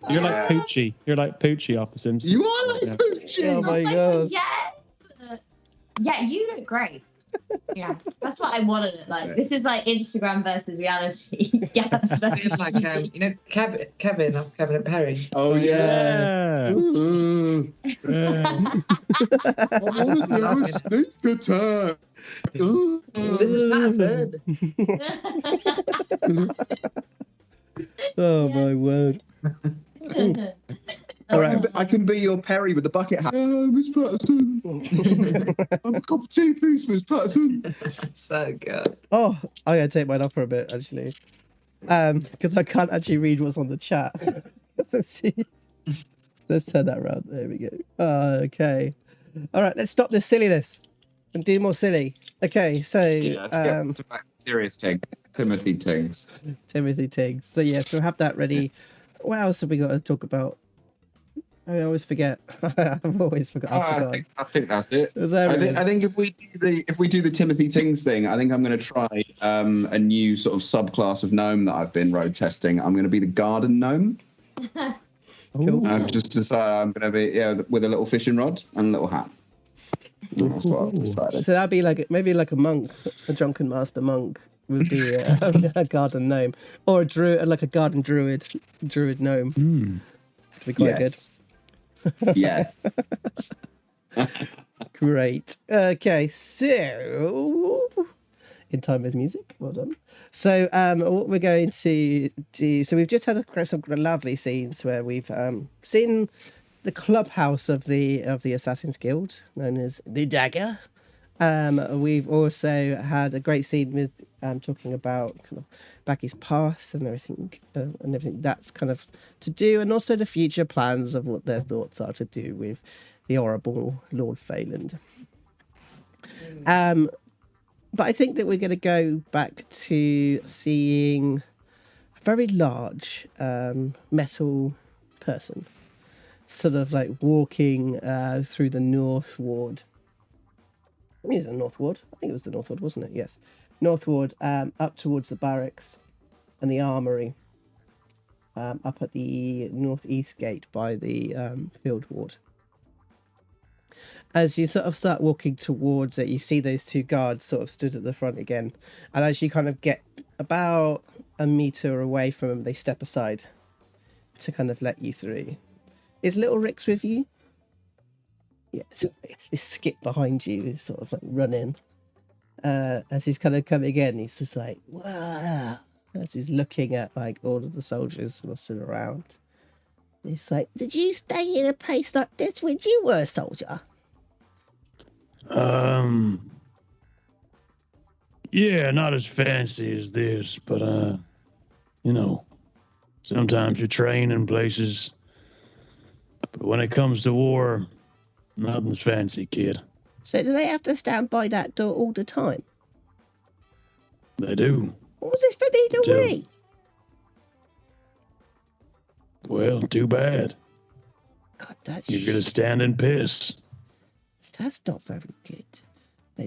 You're like Poochie. You're like Poochie off The Simpsons. You are like Poochie. Oh my god. Yes. Yeah, you look great. Yeah, that's what I want to look like. This is like Instagram versus reality. Yeah, It's like Kevin off Kevin and Perry. Oh yeah. Yeah. I want to do a sneak attack. This is Patterson. Oh my word. All right, I can be your Perry with the bucket hat. Miss Patterson. I'm a cup of tea, please, Miss Patterson. So good. Oh, I'm gonna take mine off for a bit actually, because I can't actually read what's on the chat. Let's turn that around. There we go. Okay. All right, let's stop this silliness and do more silly. Okay, so Let's get back to serious things. Timothy Tings. Timothy Tiggs. So yeah, so have that ready. What else have we got to talk about? I always forget. I've always forgotten. I think that's it. I think if we do the Timothy Tings thing, I think I'm going to try a new sort of subclass of gnome that I've been road testing. I'm going to be the garden gnome. Cool. I've just decided I'm going to be with a little fishing rod and a little hat. That's what I've decided. So that'd be like maybe like a monk, a drunken master monk would be a garden gnome, or a druid, like a garden druid gnome. Could be quite good. Yes. Great. Okay, so in time with music. Well done. So what we're going to do, so we've just had some lovely scenes where we've seen the clubhouse of the Assassin's Guild, known as the Dagger. We've also had a great scene with talking about kind of Baggi's past and everything that's kind of to do, and also the future plans of what their thoughts are to do with the horrible Lord Phelan. But I think that we're going to go back to seeing a very large metal person, sort of like walking through the North Ward. I think it was the North Ward. I think it was the North Ward, wasn't it? Yes. North Ward, up towards the barracks and the armory, up at the northeast gate by the field ward. As you sort of start walking towards it, you see those two guards sort of stood at the front again. And as you kind of get about a meter away from them, they step aside to kind of let you through. Is Little Rick's with you? Yeah, so this skip behind you is sort of like running. As he's kind of coming in, he's just like, wow. As he's looking at like all of the soldiers mustered around. He's like, did you stay in a place like this when you were a soldier? Yeah, not as fancy as this, but you know, sometimes you train in places. But when it comes to war, nothing's fancy, kid. So do they have to stand by that door all the time? They do. What was it for me to wait? Well, too bad. God, You're gonna stand and piss. That's not very good.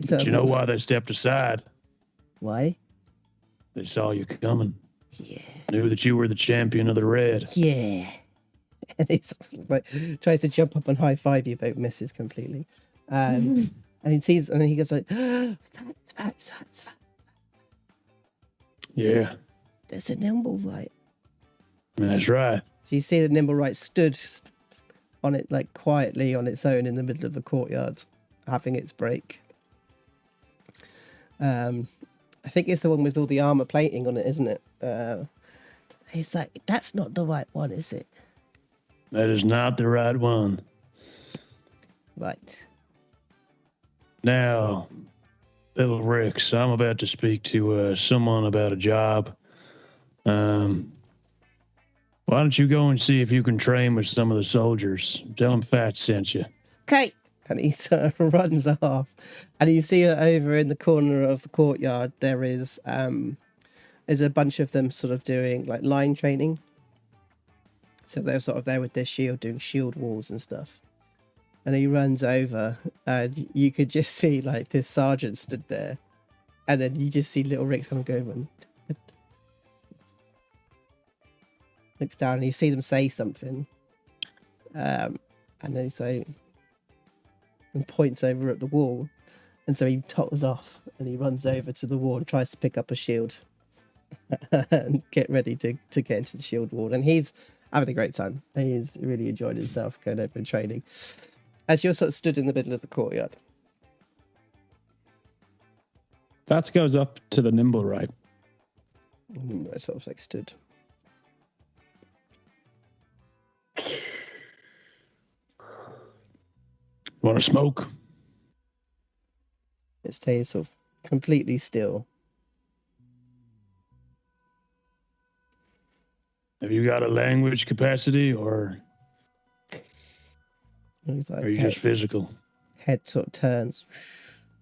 But you know why they stepped aside? Why? They saw you coming. Yeah. Knew that you were the champion of the red. Yeah. And he's like tries to jump up and high five you, but misses completely. And he sees, and he goes like, Phatts. Yeah. There's a Nimblewright. That's right. So you see the Nimblewright stood on it like quietly on its own in the middle of the courtyard, having its break. I think it's the one with all the armor plating on it, isn't it? He's like, that's not the right one, is it? That is not the right one. Right. Now, Little Rex, I'm about to speak to someone about a job. Why don't you go and see if you can train with some of the soldiers? Tell them Phatts sent you. Okay. And he sort of runs off. And you see over in the corner of the courtyard, there's there's a bunch of them sort of doing like line training. So they're sort of there with their shield, doing shield walls and stuff. And he runs over, and you could just see like this sergeant stood there, and then you just see little Rick's kind of go and looks down, and you see them say something, and then he's like, and points over at the wall, and so he totters off, and he runs over to the wall and tries to pick up a shield, and get ready to get into the shield wall, and he's having a great time. He's really enjoyed himself going over and training. As you're sort of stood in the middle of the courtyard. That goes up to the Nimblewright. I sort of like stood. Want to smoke? It stays sort of completely still. Have you got a language capacity, or He's like, are you just physical? Head sort of turns.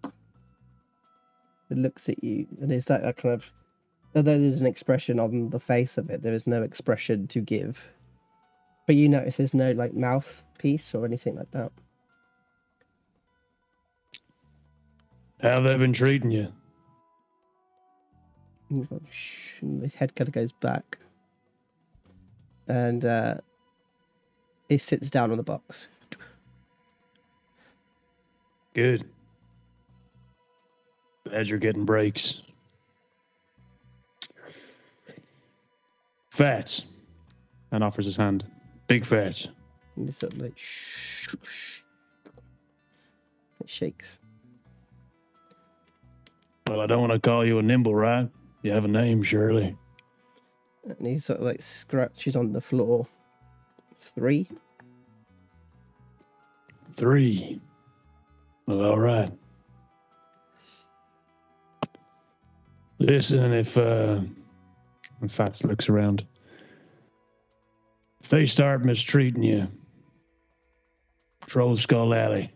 It looks at you, and it's that kind of, although there's an expression on the face of it, there is no expression to give. But you notice there's no like mouthpiece or anything like that. How have they been treating you? And his head kind of goes back, and he sits down on the box. Good. Glad you're getting breaks. Phatts. And offers his hand. Big Phatts. And just sort of like it shakes. Well, I don't want to call you a Nimblewright. You have a name, surely. And he sort of like scratches on the floor. 3. 3. Well, all right. Listen, if Phatts looks around, if they start mistreating you, Troll Skull Alley,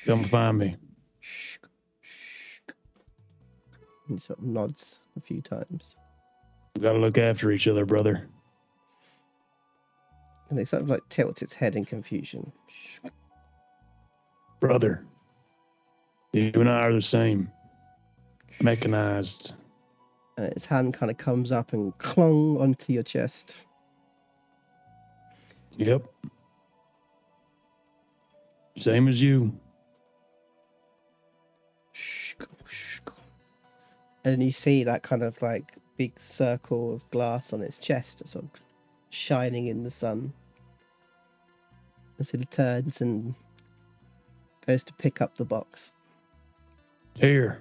come find me. He sort of nods a few times. We gotta look after each other, brother. And it sort of like tilts its head in confusion. Brother, you and I are the same. Mechanized. And its hand kind of comes up and clong onto your chest. Yep. Same as you. And you see that kind of like big circle of glass on its chest that's sort of shining in the sun. As it turns and goes to pick up the box. Here.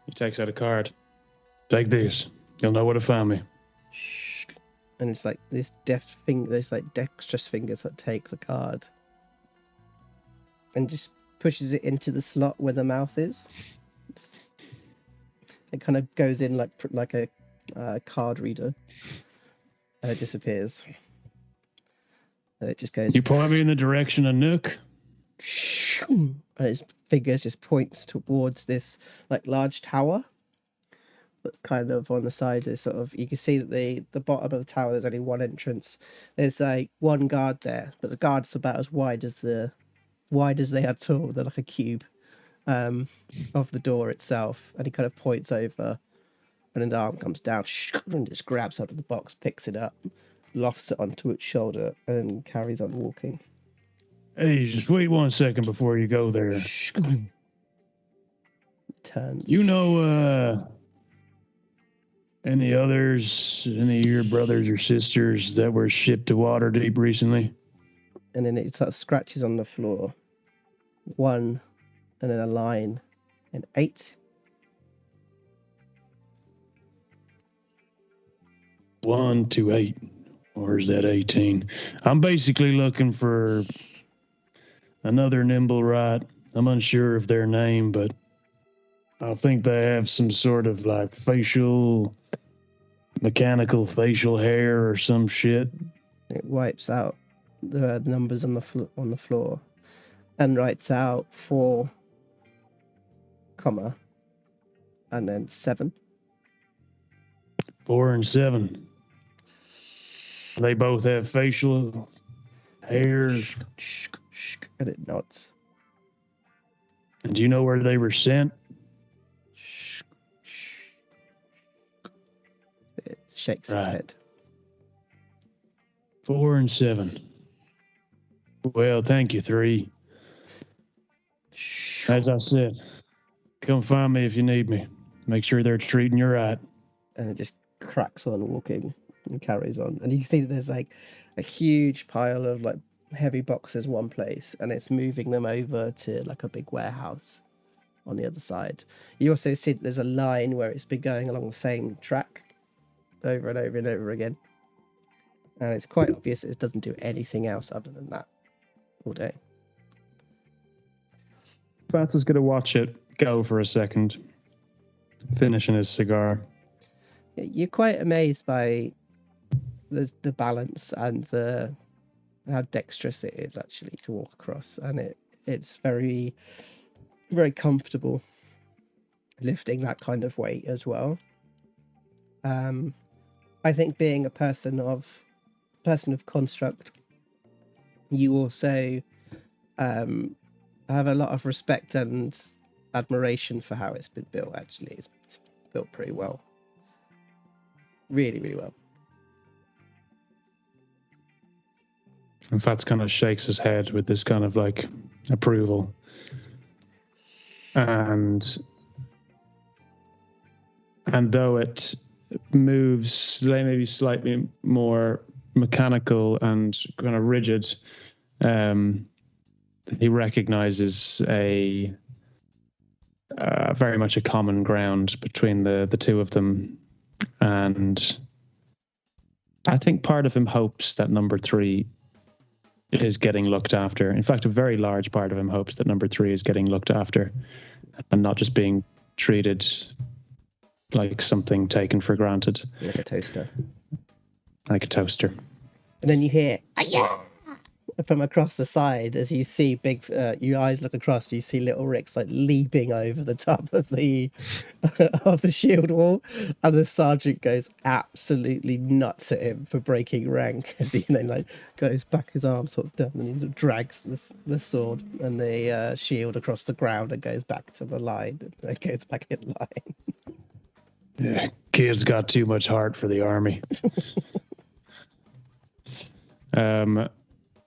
He takes out a card. Take this. You'll know where to find me. And it's like this dexterous fingers that take the card and just pushes it into the slot where the mouth is. It kind of goes in like a card reader, and it disappears. And it just goes. You point me in the direction of Nook. And its fingers just points towards this like large tower that's kind of on the side. There's sort of, you can see that the bottom of the tower, there's only one entrance. There's like one guard there, but the guard's about as wide as they are tall. They're like a cube of the door itself. And he kind of points over, and then the arm comes down and just grabs out of the box, picks it up, lofts it onto its shoulder, and carries on walking. Hey, just wait 1 second before you go there. Turns. You know, any of your brothers or sisters that were shipped to Waterdeep recently? And then it sort of scratches on the floor. 1, and then a line, and 8. 1 to 8. Or is that 18? I'm basically looking for another Nimblewright. I'm unsure of their name, but I think they have some sort of like mechanical facial hair or some shit. It wipes out the numbers on the floor and writes out 4, and then 7. 4 and 7. They both have facial hairs. And it nods. And do you know where they were sent? It shakes its head. 4 and 7. Well, thank you, 3. As I said, come find me if you need me. Make sure they're treating you right. And it just cracks on walking and carries on. And you can see that there's like a huge pile of like heavy boxes one place, and it's moving them over to like a big warehouse on the other side. You also see that there's a line where it's been going along the same track over and over and over again. And it's quite obvious it doesn't do anything else other than that all day. Phatts is going to watch it go for a second, finishing his cigar. You're quite amazed by the balance and how dexterous it is actually to walk across, and it's very, very comfortable lifting that kind of weight as well. I think being a person of construct, you also have a lot of respect and admiration for how it's been built. Actually, it's built pretty well, really, really well. And Phatts kind of shakes his head with this kind of like approval. And though it moves maybe slightly more mechanical and kind of rigid, he recognizes a very much a common ground between the two of them. And I think part of him hopes that number 3 is getting looked after. In fact, a very large part of him hopes that number 3 is getting looked after and not just being treated like something taken for granted. Like a toaster. Like a toaster. And then you hear, "Aya!" from across the side as you see your eyes look across, you see little Rick's like leaping over the top of the of the shield wall, and the sergeant goes absolutely nuts at him for breaking rank as he then like goes back, his arm sort of down, and he sort of drags the sword and the shield across the ground and goes back to the line, and it goes back in line. Yeah, kid's got too much heart for the army.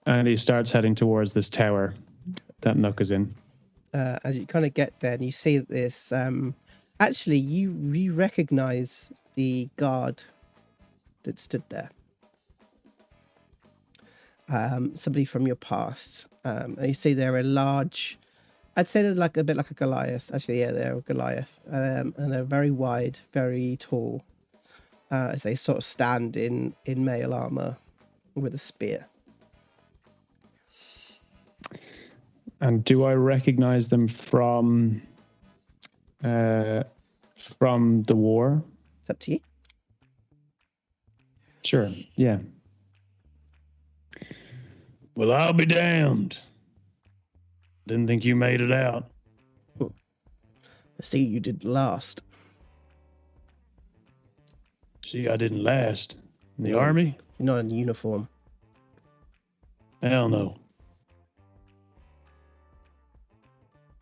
And he starts heading towards this tower that Nook is in. As you kind of get there, and you see this. Actually, you recognize the guard that stood there. Somebody from your past. And you see they're a large. I'd say they're like a bit like a Goliath. Actually, yeah, they're a Goliath, and they're very wide, very tall. As they sort of stand in mail armor with a spear. And do I recognize them from the war? It's up to you. Sure, yeah. Well, I'll be damned. Didn't think you made it out. I see you did last. See, I didn't last. In the army? You're not in uniform. Hell no.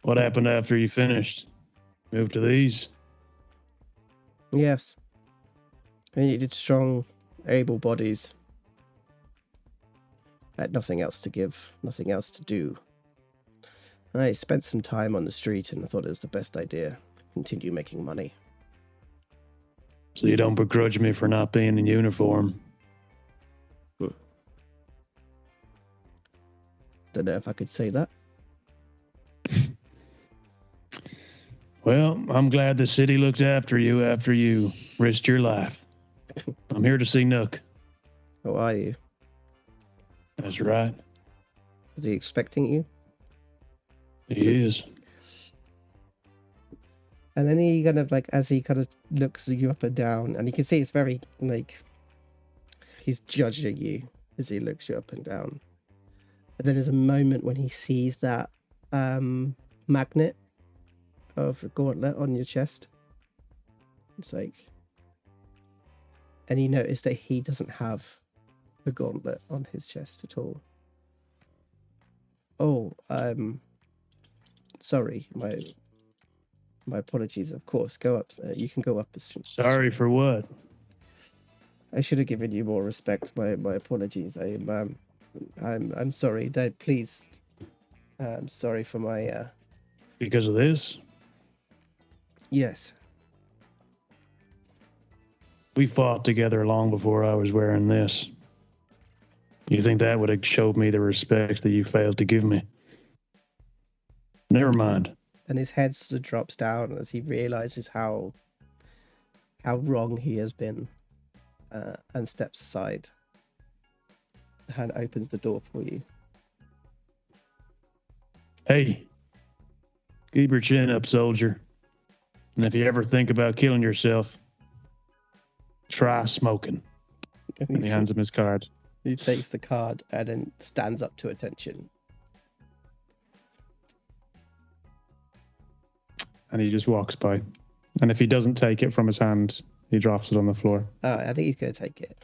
What happened after you finished? Moved to these? Yes. I needed strong, able bodies. I had nothing else to give, nothing else to do. I spent some time on the street and I thought it was the best idea to continue making money. So you don't begrudge me for not being in uniform? Don't know if I could say that. Well, I'm glad the city looked after you risked your life. I'm here to see Nook. How are you? That's right. Is he expecting you? He is. And then he kind of like, as he kind of looks you up and down, and you can see it's very like, he's judging you as he looks you up and down. And then there's a moment when he sees that magnet of the gauntlet on your chest. It's like, and you notice that he doesn't have the gauntlet on his chest at all. Oh, sorry, my apologies. Of course, go up. You can go up. Sorry for what? I should have given you more respect. My apologies. I'm sorry. Don't please. I'm sorry for my. Because of this? Yes. We fought together long before I was wearing this. You think that would have showed me the respect that you failed to give me? Never mind. And his head sort of drops down as he realizes how wrong he has been, and steps aside. The hand opens the door for you. Hey, keep your chin up, soldier. And if you ever think about killing yourself, try smoking. And he hands him his card. He takes the card and then stands up to attention. And he just walks by. And if he doesn't take it from his hand, he drops it on the floor. I think he's going to take it.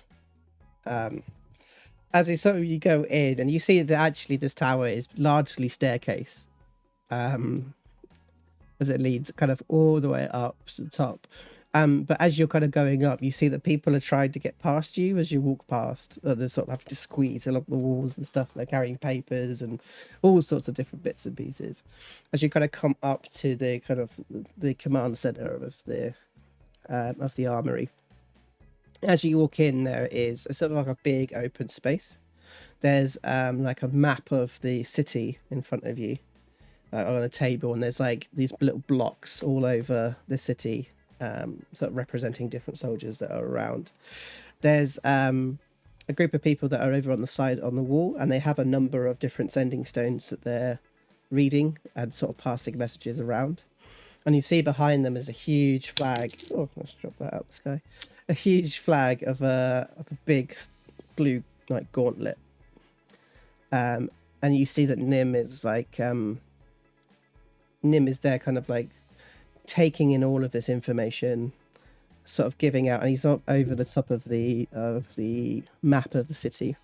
As you go in, and you see that actually this tower is largely staircase. As it leads kind of all the way up to the top. But as you're kind of going up, you see that people are trying to get past you as you walk past. They're sort of having to squeeze along the walls and stuff. They're carrying papers and all sorts of different bits and pieces. As you kind of come up to the kind of the command center of the armory. As you walk in, there is a sort of like a big open space. There's like a map of the city in front of you on a table, and there's like these little blocks all over the city. Sort of representing different soldiers that are around. There's a group of people that are over on the side on the wall, and they have a number of different sending stones that they're reading and sort of passing messages around. And you see behind them is a huge flag. Oh, let's drop that out of the sky. A huge flag of a big blue like gauntlet. And you see that Nim is like Nim is there kind of like taking in all of this information, sort of giving out, and he's not over the top of the map of the city.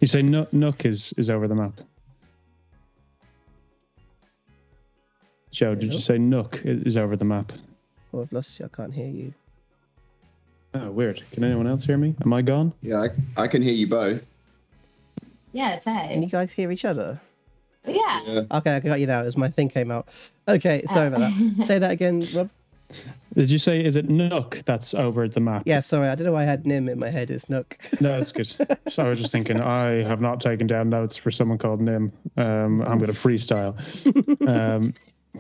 You say Nook is over the map. Joe, did you say Nook is over the map? Oh, I've lost you. I can't hear you. Oh, weird. Can anyone else hear me? Am I gone? Yeah, I can hear you both. Yeah, Can same. you guys hear each other? Yeah. Okay, I got you now. As my thing came out. Okay, sorry about that. Say that again, Rob. Did you say, is it Nook that's over the map? Yeah, sorry. I don't know why I had Nim in my head. It's Nook. No, that's good. So I was just thinking, I have not taken down notes for someone called Nim. I'm going to freestyle.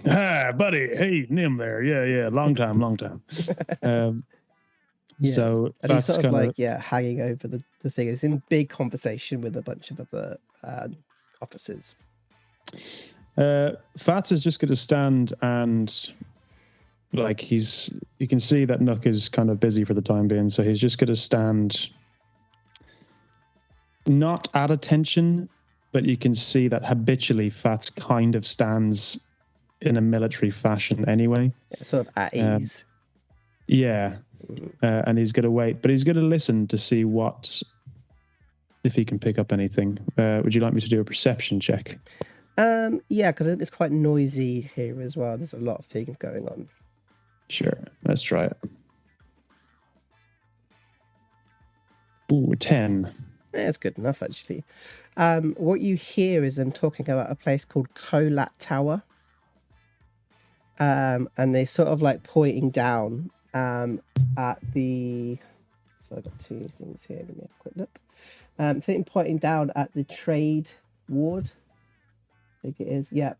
Hi, buddy. Hey, Nim there. Yeah. Long time. Yeah. So And he's that's sort of kind like, hanging over the thing. It's in big conversation with a bunch of other officers. Phatts is just going to stand and like you can see that Nook is kind of busy for the time being, so he's just going to stand not at attention, but you can see that habitually Phatts kind of stands in a military fashion anyway. Yeah, sort of at ease. And he's going to wait, but he's going to listen to see if he can pick up anything. Would you like me to do a perception check? Yeah, because it's quite noisy here as well. There's a lot of things going on. Sure, let's try it. Ooh, 10. Yeah, it's good enough, actually. What you hear is them talking about a place called Colat Tower. And they're sort of like pointing down at the... So I've got two things here. Let me have a quick look. Pointing down at the trade ward. I think it is, yeah.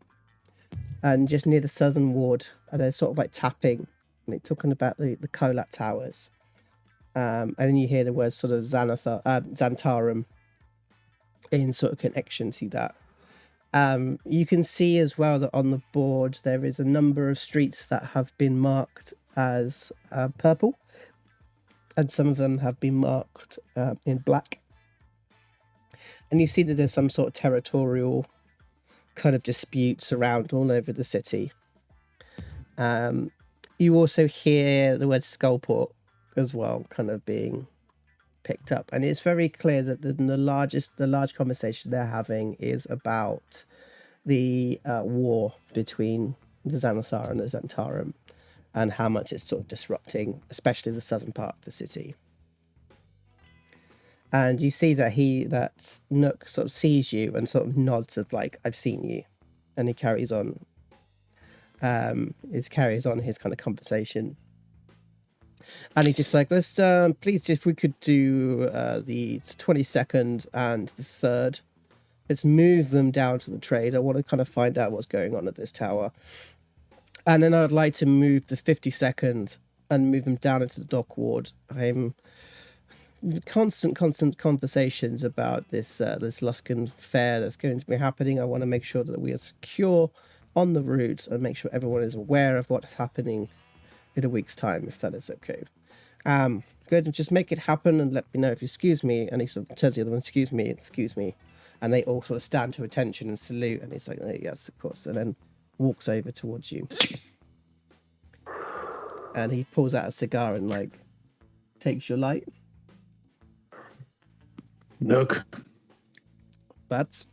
And just near the southern ward. And they're sort of like tapping. And they're talking about the Colat Towers. And then you hear the words sort of Xantarum in sort of connection to that. You can see as well that on the board there is a number of streets that have been marked as purple. And some of them have been marked in black. And you see that there's some sort of territorial kind of disputes around all over the city. You also hear the word Skullport as well, kind of being picked up, and it's very clear that the large conversation they're having is about the war between the Xanathar and the Xantarum, and how much it's sort of disrupting, especially the southern part of the city. And you see that Nook sort of sees you and sort of nods of like, I've seen you, and he carries on his kind of conversation. And he's just like, let's please, if we could do the 22nd and the 3rd, let's move them down to the trade. I want to kind of find out what's going on at this tower. And then I'd like to move the 52nd and move them down into the dock ward. I'm constant conversations about this Luskan fair that's going to be happening. I want to make sure that we are secure on the route and make sure everyone is aware of what's happening in a week's time, if that is okay. Go ahead and just make it happen and let me know if you excuse me. And he sort of tells the other one, excuse me. And they all sort of stand to attention and salute. And he's like, oh, yes, of course. And then walks over towards you. And he pulls out a cigar and like takes your light. Nook. But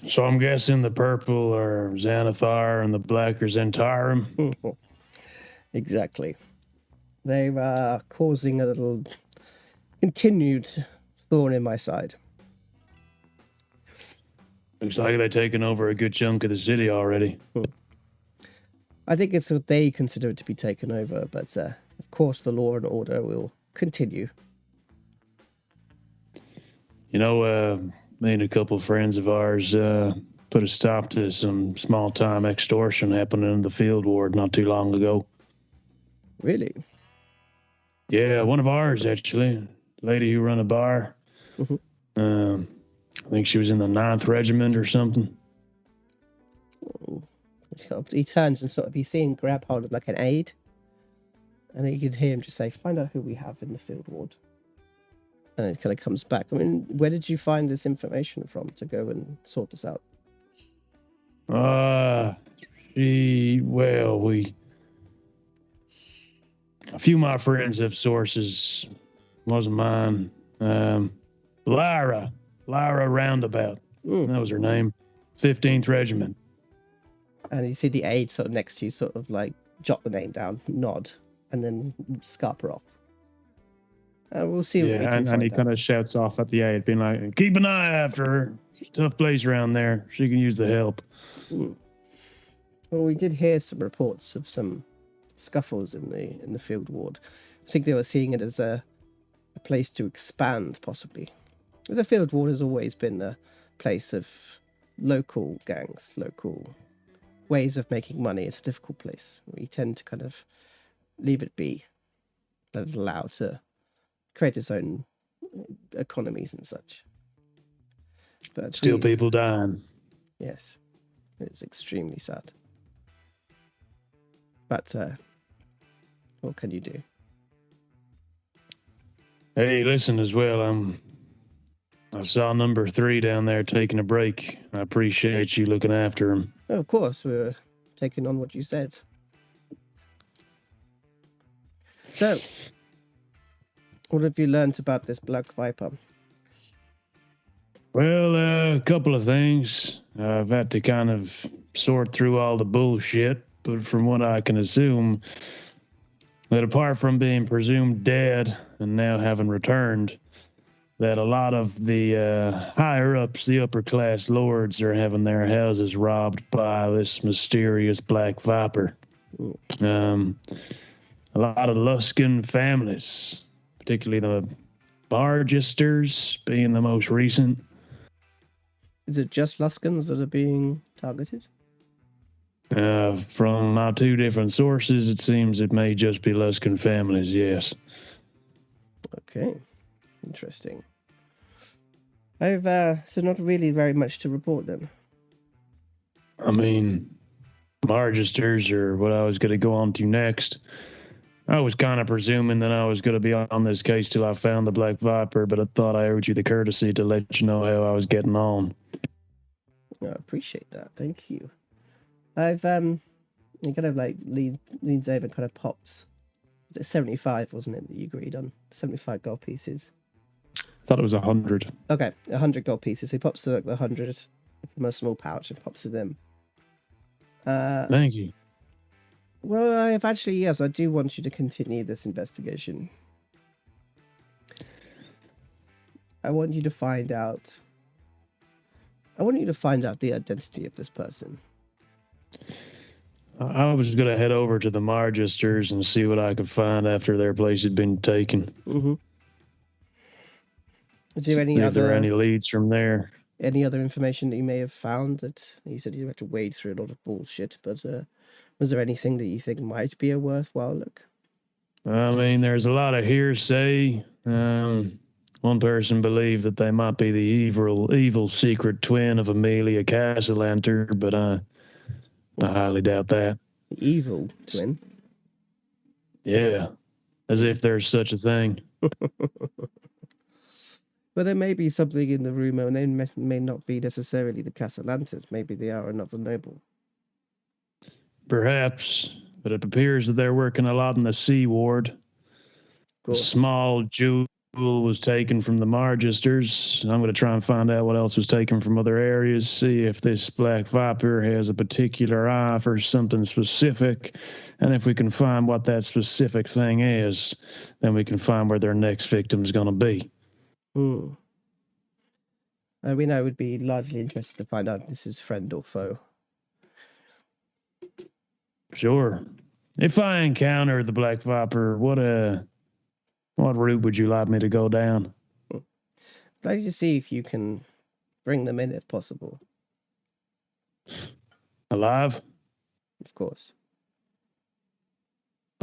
So I'm guessing the purple are Xanathar and the black are Xantarum. Exactly. They are causing a little continued thorn in my side. Looks like they're taking over a good chunk of the city already. I think it's what they consider it to be taken over, but of course the law and order will continue. You know, me and a couple of friends of ours put a stop to some small-time extortion happening in the field ward not too long ago. Really? Yeah, one of ours, actually. Lady who run a bar. Mm-hmm. I think she was in the 9th Regiment or something. He turns and sort of, you see him grab hold of like an aide. And then you can hear him just say, find out who we have in the field ward. And it kind of comes back. I mean, where did you find this information from to go and sort this out? A few of my friends have sources. Wasn't mine. Lyra Roundabout. That was her name. 15th Regiment. And you see the aide sort of next to you sort of like jot the name down, nod, and then scarper off. We'll see what we can find and he kind of shouts off at the aide, being like, keep an eye after her. It's a tough place around there. She can use the help. Well, we did hear some reports of some scuffles in the field ward. I think they were seeing it as a place to expand, possibly. The field ward has always been a place of local gangs, local ways of making money. It's a difficult place. We tend to kind of leave it be, let it allow to create its own economies and such. But Still people dying. Yes, it's extremely sad. But what can you do? Hey, listen as well. I saw number 3 down there taking a break. I appreciate you looking after him. Oh, of course, we were taking on what you said. So, what have you learned about this Black Viper? Well, a couple of things. I've had to kind of sort through all the bullshit, but from what I can assume, that apart from being presumed dead and now having returned, that a lot of the higher-ups, the upper-class lords, are having their houses robbed by this mysterious Black Viper. A lot of Luskan families, particularly the Bargisters being the most recent. Is it just Luskans that are being targeted? From my 2 different sources, it seems it may just be Luskan families, yes. Okay, interesting. I've so not really very much to report then. I mean, Bargisters are what I was going to go on to next. I was kind of presuming that I was going to be on this case till I found the Black Viper, but I thought I owed you the courtesy to let you know how I was getting on. I appreciate that. Thank you. I've He kind of like leans over and kind of pops. Was it 75, wasn't it, that you agreed on? 75 gold pieces. Thought it was 100. Okay, 100 gold pieces. So he pops the 100 from a small pouch and pops to them. Thank you. Well, I've actually, yes, I do want you to continue this investigation. I want you to find out the identity of this person. I was going to head over to the Margisters and see what I could find after their place had been taken. Mm-hmm. Is there If there are any leads from there. Any other information that you may have found? That you said you had to wade through a lot of bullshit, but was there anything that you think might be a worthwhile look? I mean, there's a lot of hearsay. One person believed that they might be the evil secret twin of Amelia Castellanter, but I highly doubt that. The evil twin? Yeah, as if there's such a thing. Well, there may be something in the rumor, and they may not be necessarily the Castellanters. Maybe they are another noble. Perhaps, but it appears that they're working a lot in the Sea Ward. A small jewel was taken from the Margisters. I'm going to try and find out what else was taken from other areas, see if this Black Viper has a particular eye for something specific, and if we can find what that specific thing is, then we can find where their next victim's going to be. I mean, I would be largely interested to find out if this is friend or foe. Sure. If I encounter the Black Viper, what route would you like me to go down? I'd like to see if you can bring them in if possible. Alive? Of course.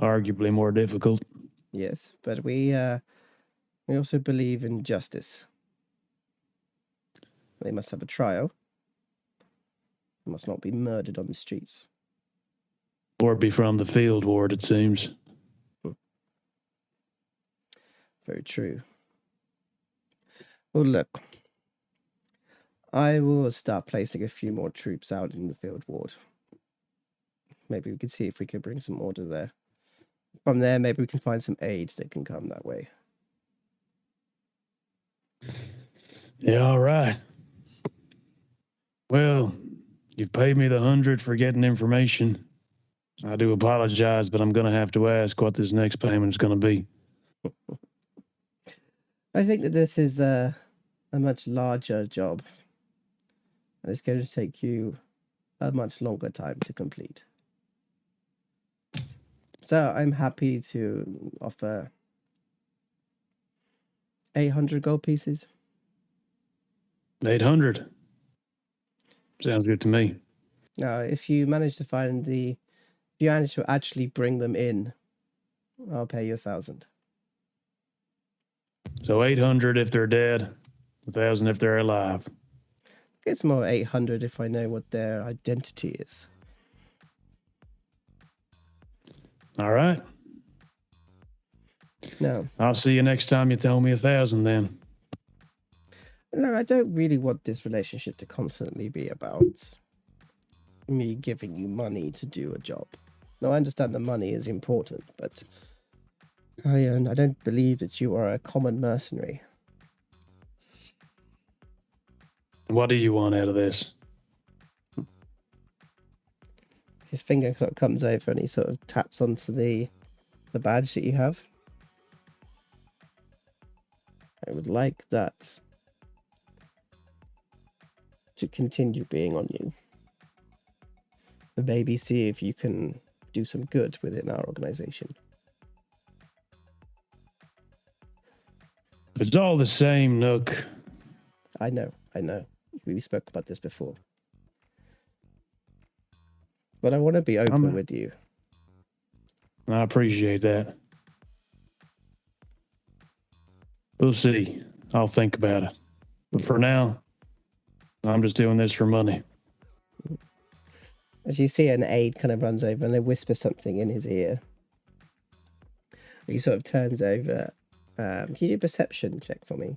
Arguably more difficult. Yes, but we also believe in justice. They must have a trial. They must not be murdered on the streets. Or be from the field ward, it seems. Very true. Well, look. I will start placing a few more troops out in the field ward. Maybe we can see if we can bring some order there. From there, maybe we can find some aid that can come that way. Yeah, all right. Well, you've paid me the 100 for getting information. I do apologize, but I'm going to have to ask what this next payment's going to be. I think that this is a much larger job. And it's going to take you a much longer time to complete. So I'm happy to offer 800 gold pieces. 800. Sounds good to me. Now, if you manage to if you manage to actually bring them in, I'll pay you 1,000. So 800 if they're dead, 1,000 if they're alive. It's more 800 if I know what their identity is. All right. No. I'll see you next time you tell me 1,000 then. No, I don't really want this relationship to constantly be about me giving you money to do a job. Now, I understand the money is important, but I don't believe that you are a common mercenary. What do you want out of this? His finger sort of comes over and he sort of taps onto the badge that you have. I would like that to continue being on you. And maybe see if you can do some good within our organization. It's all the same, Nook. I know. We spoke about this before. But I want to be open with you. I appreciate that. We'll see. I'll think about it. But for now, I'm just doing this for money. As you see, an aide kind of runs over and they whisper something in his ear. He sort of turns over. Can you do a perception check for me?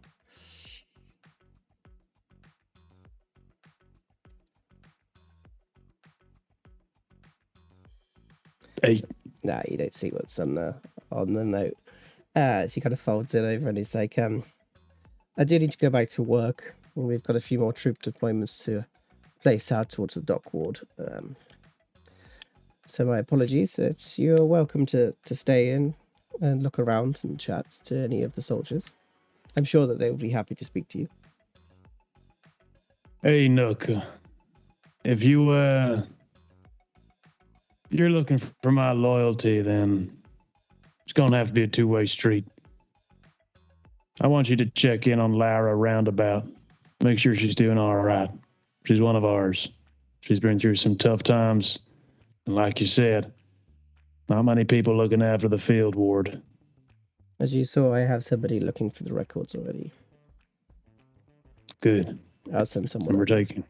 Nah, you don't see what's on the note. So he kind of folds it over and he's like, I do need to go back to work. We've got a few more troop deployments to place out towards the dock ward. So my apologies. You're welcome to stay in and look around and chat to any of the soldiers. I'm sure that they will be happy to speak to you. Hey, Nook. If you're looking for my loyalty, then it's gonna have to be a two-way street. I want you to check in on Lara roundabout. Make sure she's doing all right. She's one of ours. She's been through some tough times. And like you said, not many people looking after the field ward. As you saw, I have somebody looking for the records already. Good. I'll send someone. We're taking.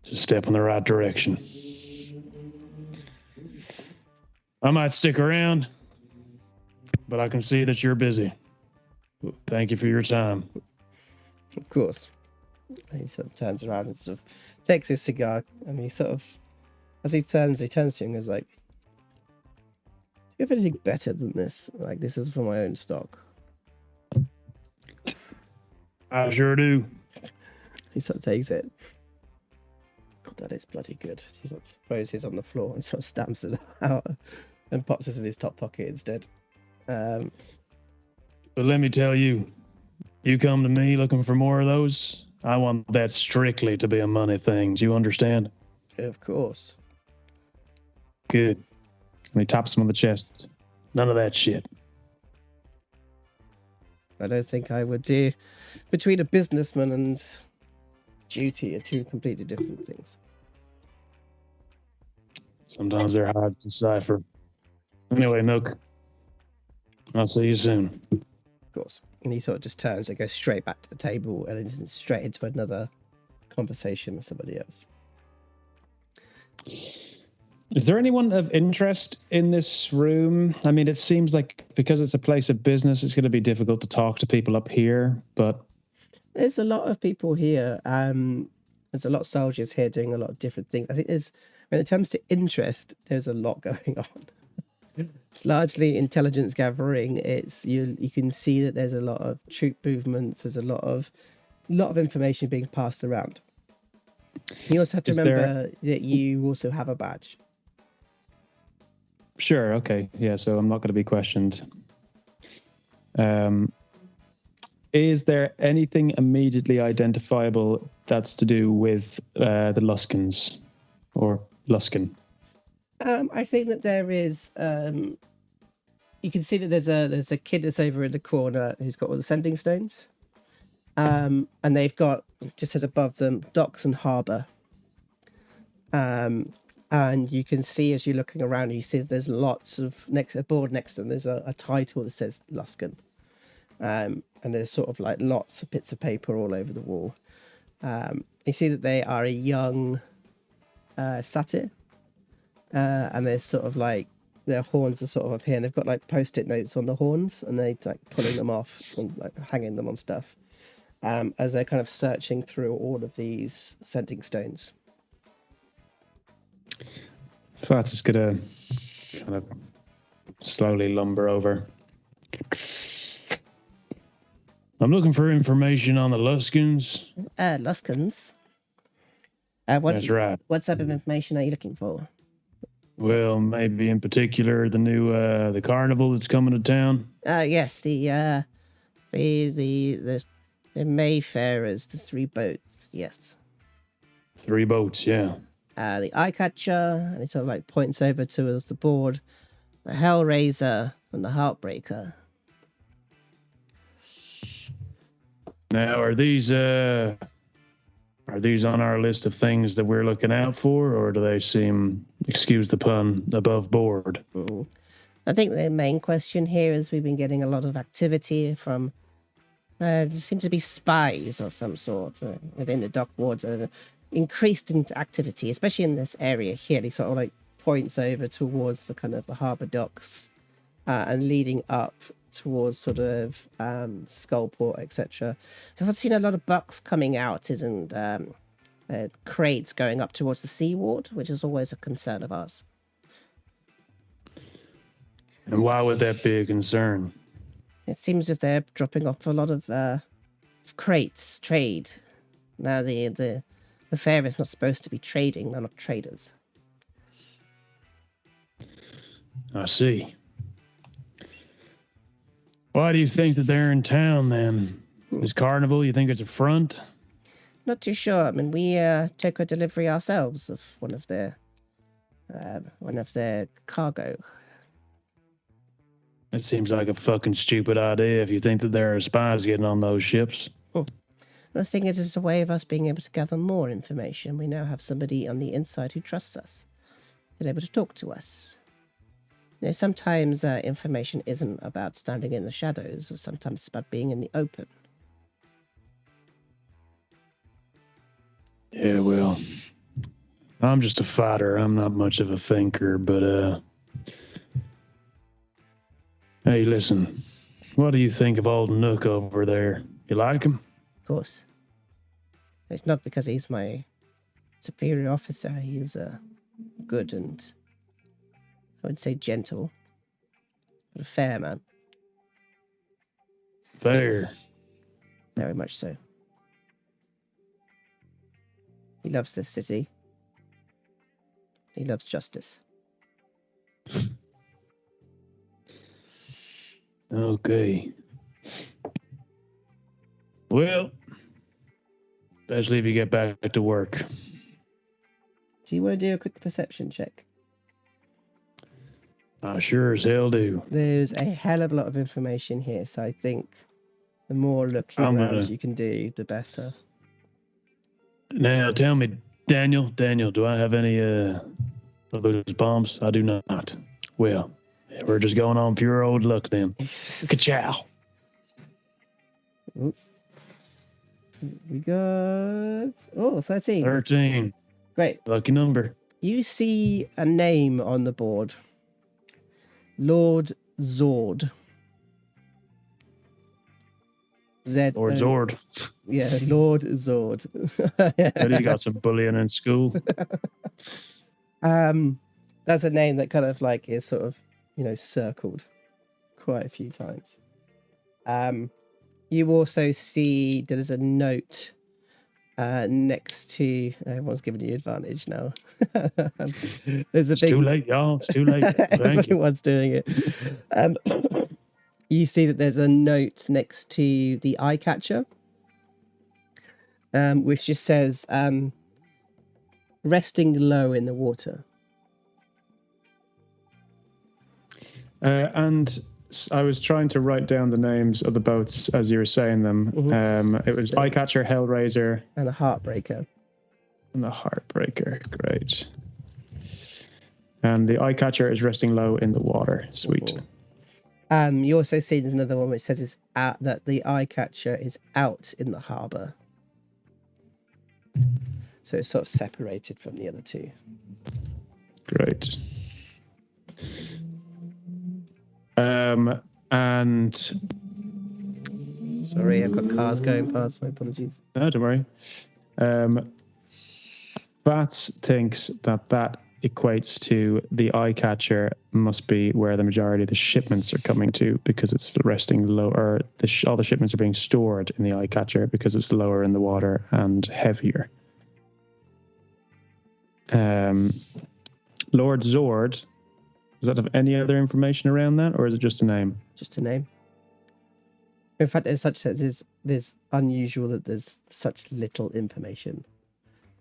It's a step in the right direction. I might stick around, but I can see that you're busy. Thank you for your time. Of course. He sort of turns around and sort of takes his cigar, and he sort of, as he turns to you and goes like, "Do you have anything better than this? Like, this is for my own stock." I sure do. He sort of takes it. God, that is bloody good. He sort of throws his on the floor and sort of stamps it out and pops it in his top pocket instead. But let me tell you, you come to me looking for more of those, I want that strictly to be a money thing. Do you understand? Of course. Good. And he taps him on the chest. None of that shit. I don't think I would do. Between a businessman and duty are two completely different things. Sometimes they're hard to decipher. Anyway, Nook, I'll see you soon. Of course. And he sort of just turns and goes straight back to the table and then straight into another conversation with somebody else. Is there anyone of interest in this room? I mean, it seems like because it's a place of business, it's going to be difficult to talk to people up here, but... There's a lot of people here. There's a lot of soldiers here doing a lot of different things. I think when it comes to interest, there's a lot going on. It's largely intelligence gathering. It's you can see that there's a lot of troop movements. There's a lot of information being passed around. You also have to remember that you also have a badge. Sure, okay. Yeah, so I'm not going to be questioned. Is there anything immediately identifiable that's to do with the Luskans or Luskan? I think that there is. You can see that there's a kid that's over in the corner who's got all the sending stones, and they've got, just as above them, docks and harbour. And you can see as you're looking around, you see that there's lots of a board next to them. There's a title that says Luskan, and there's sort of like lots of bits of paper all over the wall. You see that they are a young satyr. And they're sort of like, their horns are sort of up here and they've got like post-it notes on the horns and they're like pulling them off and like hanging them on stuff as they're kind of searching through all of these sending stones. Phatts is going to kind of slowly lumber over. I'm looking for information on the Luskans. Luskans? That's right. What type of information are you looking for? Well, maybe in particular the new the carnival that's coming to town. Yes, the Mayfarers, the 3 boats. Yes. 3 boats, yeah. The eye catcher, and it sort of like points over towards the board. The Hellraiser and the Heartbreaker. Now, are these on our list of things that we're looking out for, or do they seem, excuse the pun, above board? I think the main question here is we've been getting a lot of activity from, there seems to be spies or some sort within the dock wards. Increased into activity, especially in this area here. He sort of like points over towards the kind of the harbour docks and leading up towards sort of Skullport, etc. I've seen a lot of bucks coming out and crates going up towards the sea ward, which is always a concern of ours. And why would that be a concern? It seems as if they're dropping off a lot of crates, trade. Now the fair is not supposed to be trading, they're not traders. I see. Why do you think that they're in town then? This carnival, you think it's a front? Not too sure. I mean, we took a delivery ourselves of one of their cargo. It seems like a fucking stupid idea if you think that there are spies getting on those ships. The thing is, it's a way of us being able to gather more information. We now have somebody on the inside who trusts us, who's able to talk to us. You know, sometimes information isn't about standing in the shadows, or sometimes it's about being in the open. Yeah, well, I'm just a fighter. I'm not much of a thinker, but, hey, listen, what do you think of old Nook over there? You like him? Of course. It's not because he's my superior officer. He is good and, I would say, gentle, but a fair man. Fair. Very much so. He loves this city. He loves justice. Okay. Well, especially if you get back to work. Do you want to do a quick perception check? I sure as hell do. There's a hell of a lot of information here, so I think the more looking around you can do, the better. Now, tell me, Daniel, do I have any of those bombs? I do not. Well, we're just going on pure old luck then. Ka-chow. We got 13. 13. Great. Lucky number. You see a name on the board. Lord Zord. Lord Zord. Yeah, Lord Zord. Maybe you got some bullying in school. That's a name that kind of like is sort of, circled quite a few times. You also see that there's a note next to. Everyone's giving you advantage now. There's a It's big. too late, y'all. It's too late. Thank you. Everyone's doing it. You see that there's a note next to the eye catcher, which just says resting low in the water. And I was trying to write down the names of the boats as you were saying them. Mm-hmm. It was Eyecatcher, Hellraiser, and the Heartbreaker. And the Heartbreaker, great. And the Eyecatcher is resting low in the water. Sweet. Mm-hmm. You also see there's another one which says that the Eyecatcher is out in the harbour. So it's sort of separated from the other two. Great. And sorry, I've got cars going past. My apologies. No, don't worry. Phatts thinks that equates to the eye catcher must be where the majority of the shipments are coming to because it's resting low, or all the shipments are being stored in the eye catcher because it's lower in the water and heavier. Lord Zord, does that have any other information around that, or is it just a name? Just a name. In fact, there's unusual that there's such little information.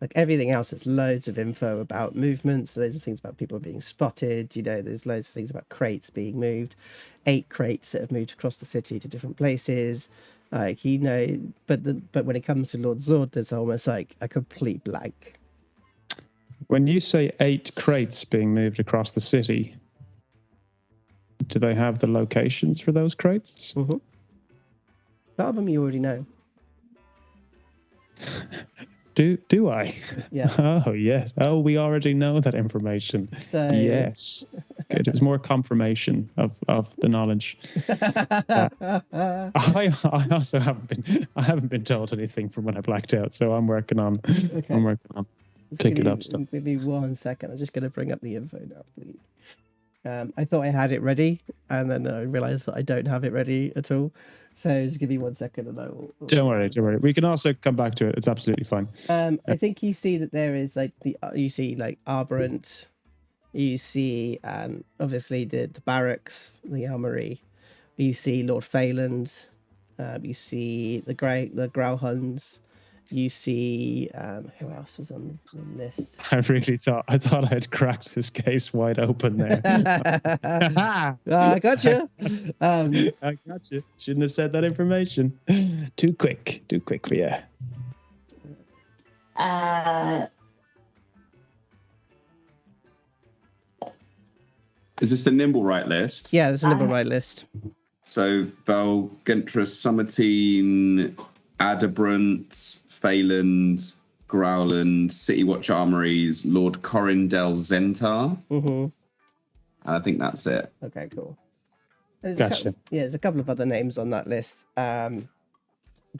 Like everything else, there's loads of info about movements, loads of things about people being spotted. There's loads of things about crates being moved, 8 crates that have moved across the city to different places. But when it comes to Lord Zord, there's almost like a complete blank. When you say 8 crates being moved across the city, do they have the locations for those crates? Mm-hmm. A lot of them you already know. Do I? Yeah. Oh, yes. Oh, we already know that information. So... Yes. Good. It was more confirmation of the knowledge. I also haven't been told anything from when I blacked out, so I'm working on picking up stuff. Give me 1 second. I'm just going to bring up the info now, please. I thought I had it ready, and then I realized that I don't have it ready at all. So just give me 1 second, and I will. Don't worry. We can also come back to it. It's absolutely fine. I think you see that there is like you see like Arborant, you see obviously the barracks, the armory, you see Lord Phelan's, you see the Growlhuns, you see who else was on the list? I thought I had cracked this case wide open there. I gotcha. I gotcha. Shouldn't have said that information. Too quick for you. Is this the Nimblewright list? Yeah, there's a Nimblewright list. So Val, Gentris, Summertine, Adabrant, Phelan, Growland, City Watch Armories, Lord Corindel Zentar. Mm-hmm. I think that's it. Okay, cool. There's Gotcha. there's a couple of other names on that list,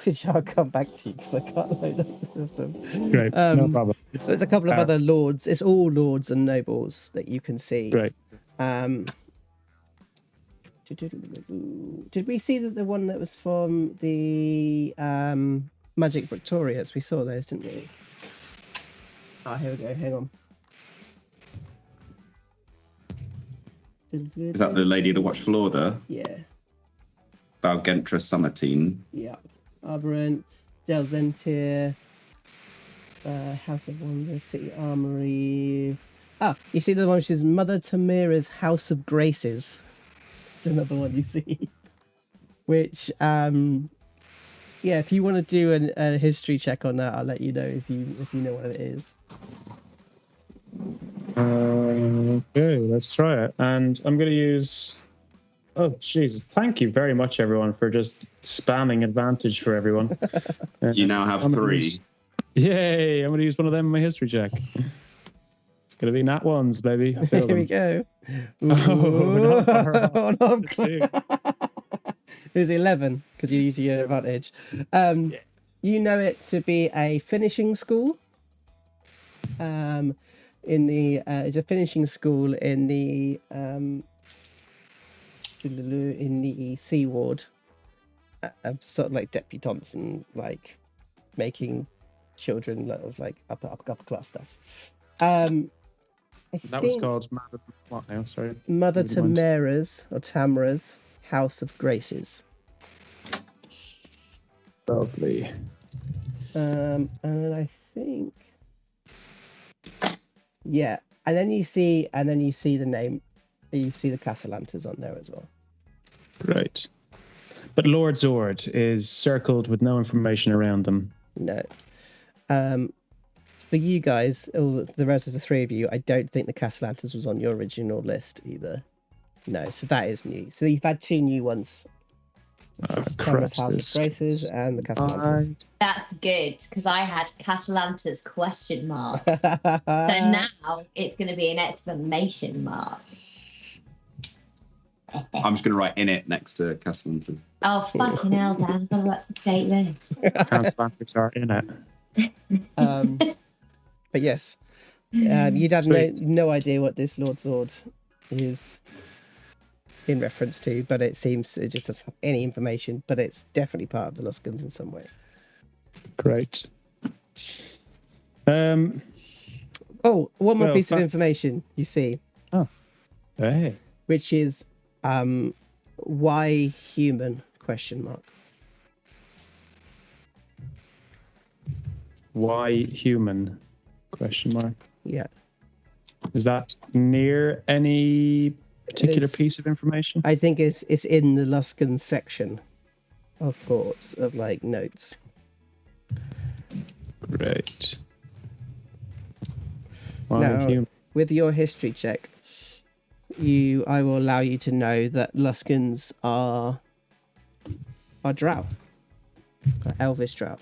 which I'll come back to because I can't load up the system. Great, no problem. There's a couple of other lords. It's all lords and nobles that you can see. Right. Did we see that the one that was from the Magic Victorias? We saw those, didn't we? Oh, here we go. Hang on. Is that the lady that watched Florida? Yeah. Val, Gentris, Summertine. Yeah. Arborant, Delzentir, House of Wonders, City Armory. Ah, you see the one which is Mother Tamira's House of Graces. It's another one you see. Which, yeah, if you want to do a history check on that, I'll let you know if you know what it is. Okay, let's try it. And I'm going to use... Oh, Jesus. Thank you very much, everyone, for just spamming advantage for everyone. You now have 3. Yay! I'm going to use one of them in my history check. It's going to be nat ones, baby. I feel Here we them. go. Oh, no. It was 11 because you use your advantage. You know it to be a finishing school. It's a finishing school in the Sea Ward. Sort of like Deputy Thompson, like making children of like upper class stuff. That was called what now? Sorry. Mother Tamira's or Tamara's House of Graces. Lovely. And I think, yeah, and then you see the name, you see the Castellantas on there as well. Right. But Lord Zord is circled with no information around them. No. For you guys, the rest of the 3 of you, I don't think the Castellantas was on your original list either. No, so that is new. So you've had 2 new ones. Tamara's House of Graces and the Castellantas. That's good, because I had Castellantas ? So now it's going to be an exclamation mark. I'm just going to write in it next to Castellantas. Oh, fucking hell, Dan. I've got to update this. Castellantas are in it. But yes, you'd have no idea what this Lord Zord is in reference to, but it seems it just doesn't have any information, but it's definitely part of the Luskans in some way. Great. One more piece of information you see. Oh. Hey. Which is why human ? Why human ? Yeah. Is that near any particular piece of information? I think it's in the Luskan section of thoughts, of like notes. Great. Now, with your history check, I will allow you to know that Luskans are drow. Elvish drow.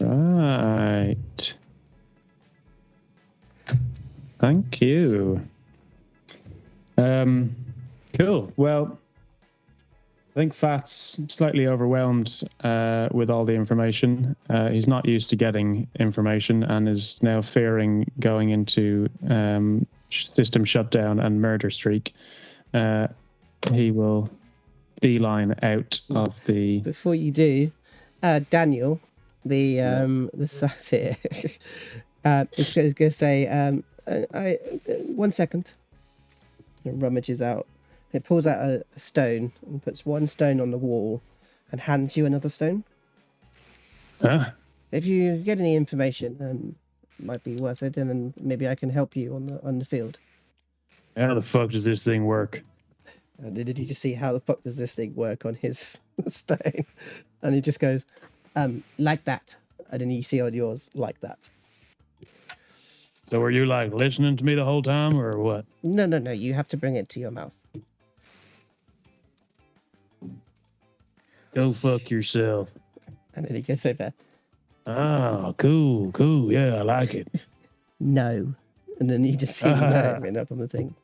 Right. Thank you. Cool. Well, think Phatts slightly overwhelmed with all the information. He's not used to getting information and is now fearing going into system shutdown and murder streak. He will beeline out of the... Before you do, Daniel, the satyr, it's going to say, 1 second. It rummages out. It pulls out a stone and puts one stone on the wall and hands you another stone. Huh? If you get any information, it might be worth it, and then maybe I can help you on the field. How the fuck does this thing work? Did you just see how the fuck does this thing work on his stone? And he just goes, like that. And then you see on yours, like that. So were you like listening to me the whole time or what? No. You have to bring it to your mouth. Go fuck yourself. And then he goes over, Oh, cool. Yeah, I like it. no. And then you just see no written up on the thing.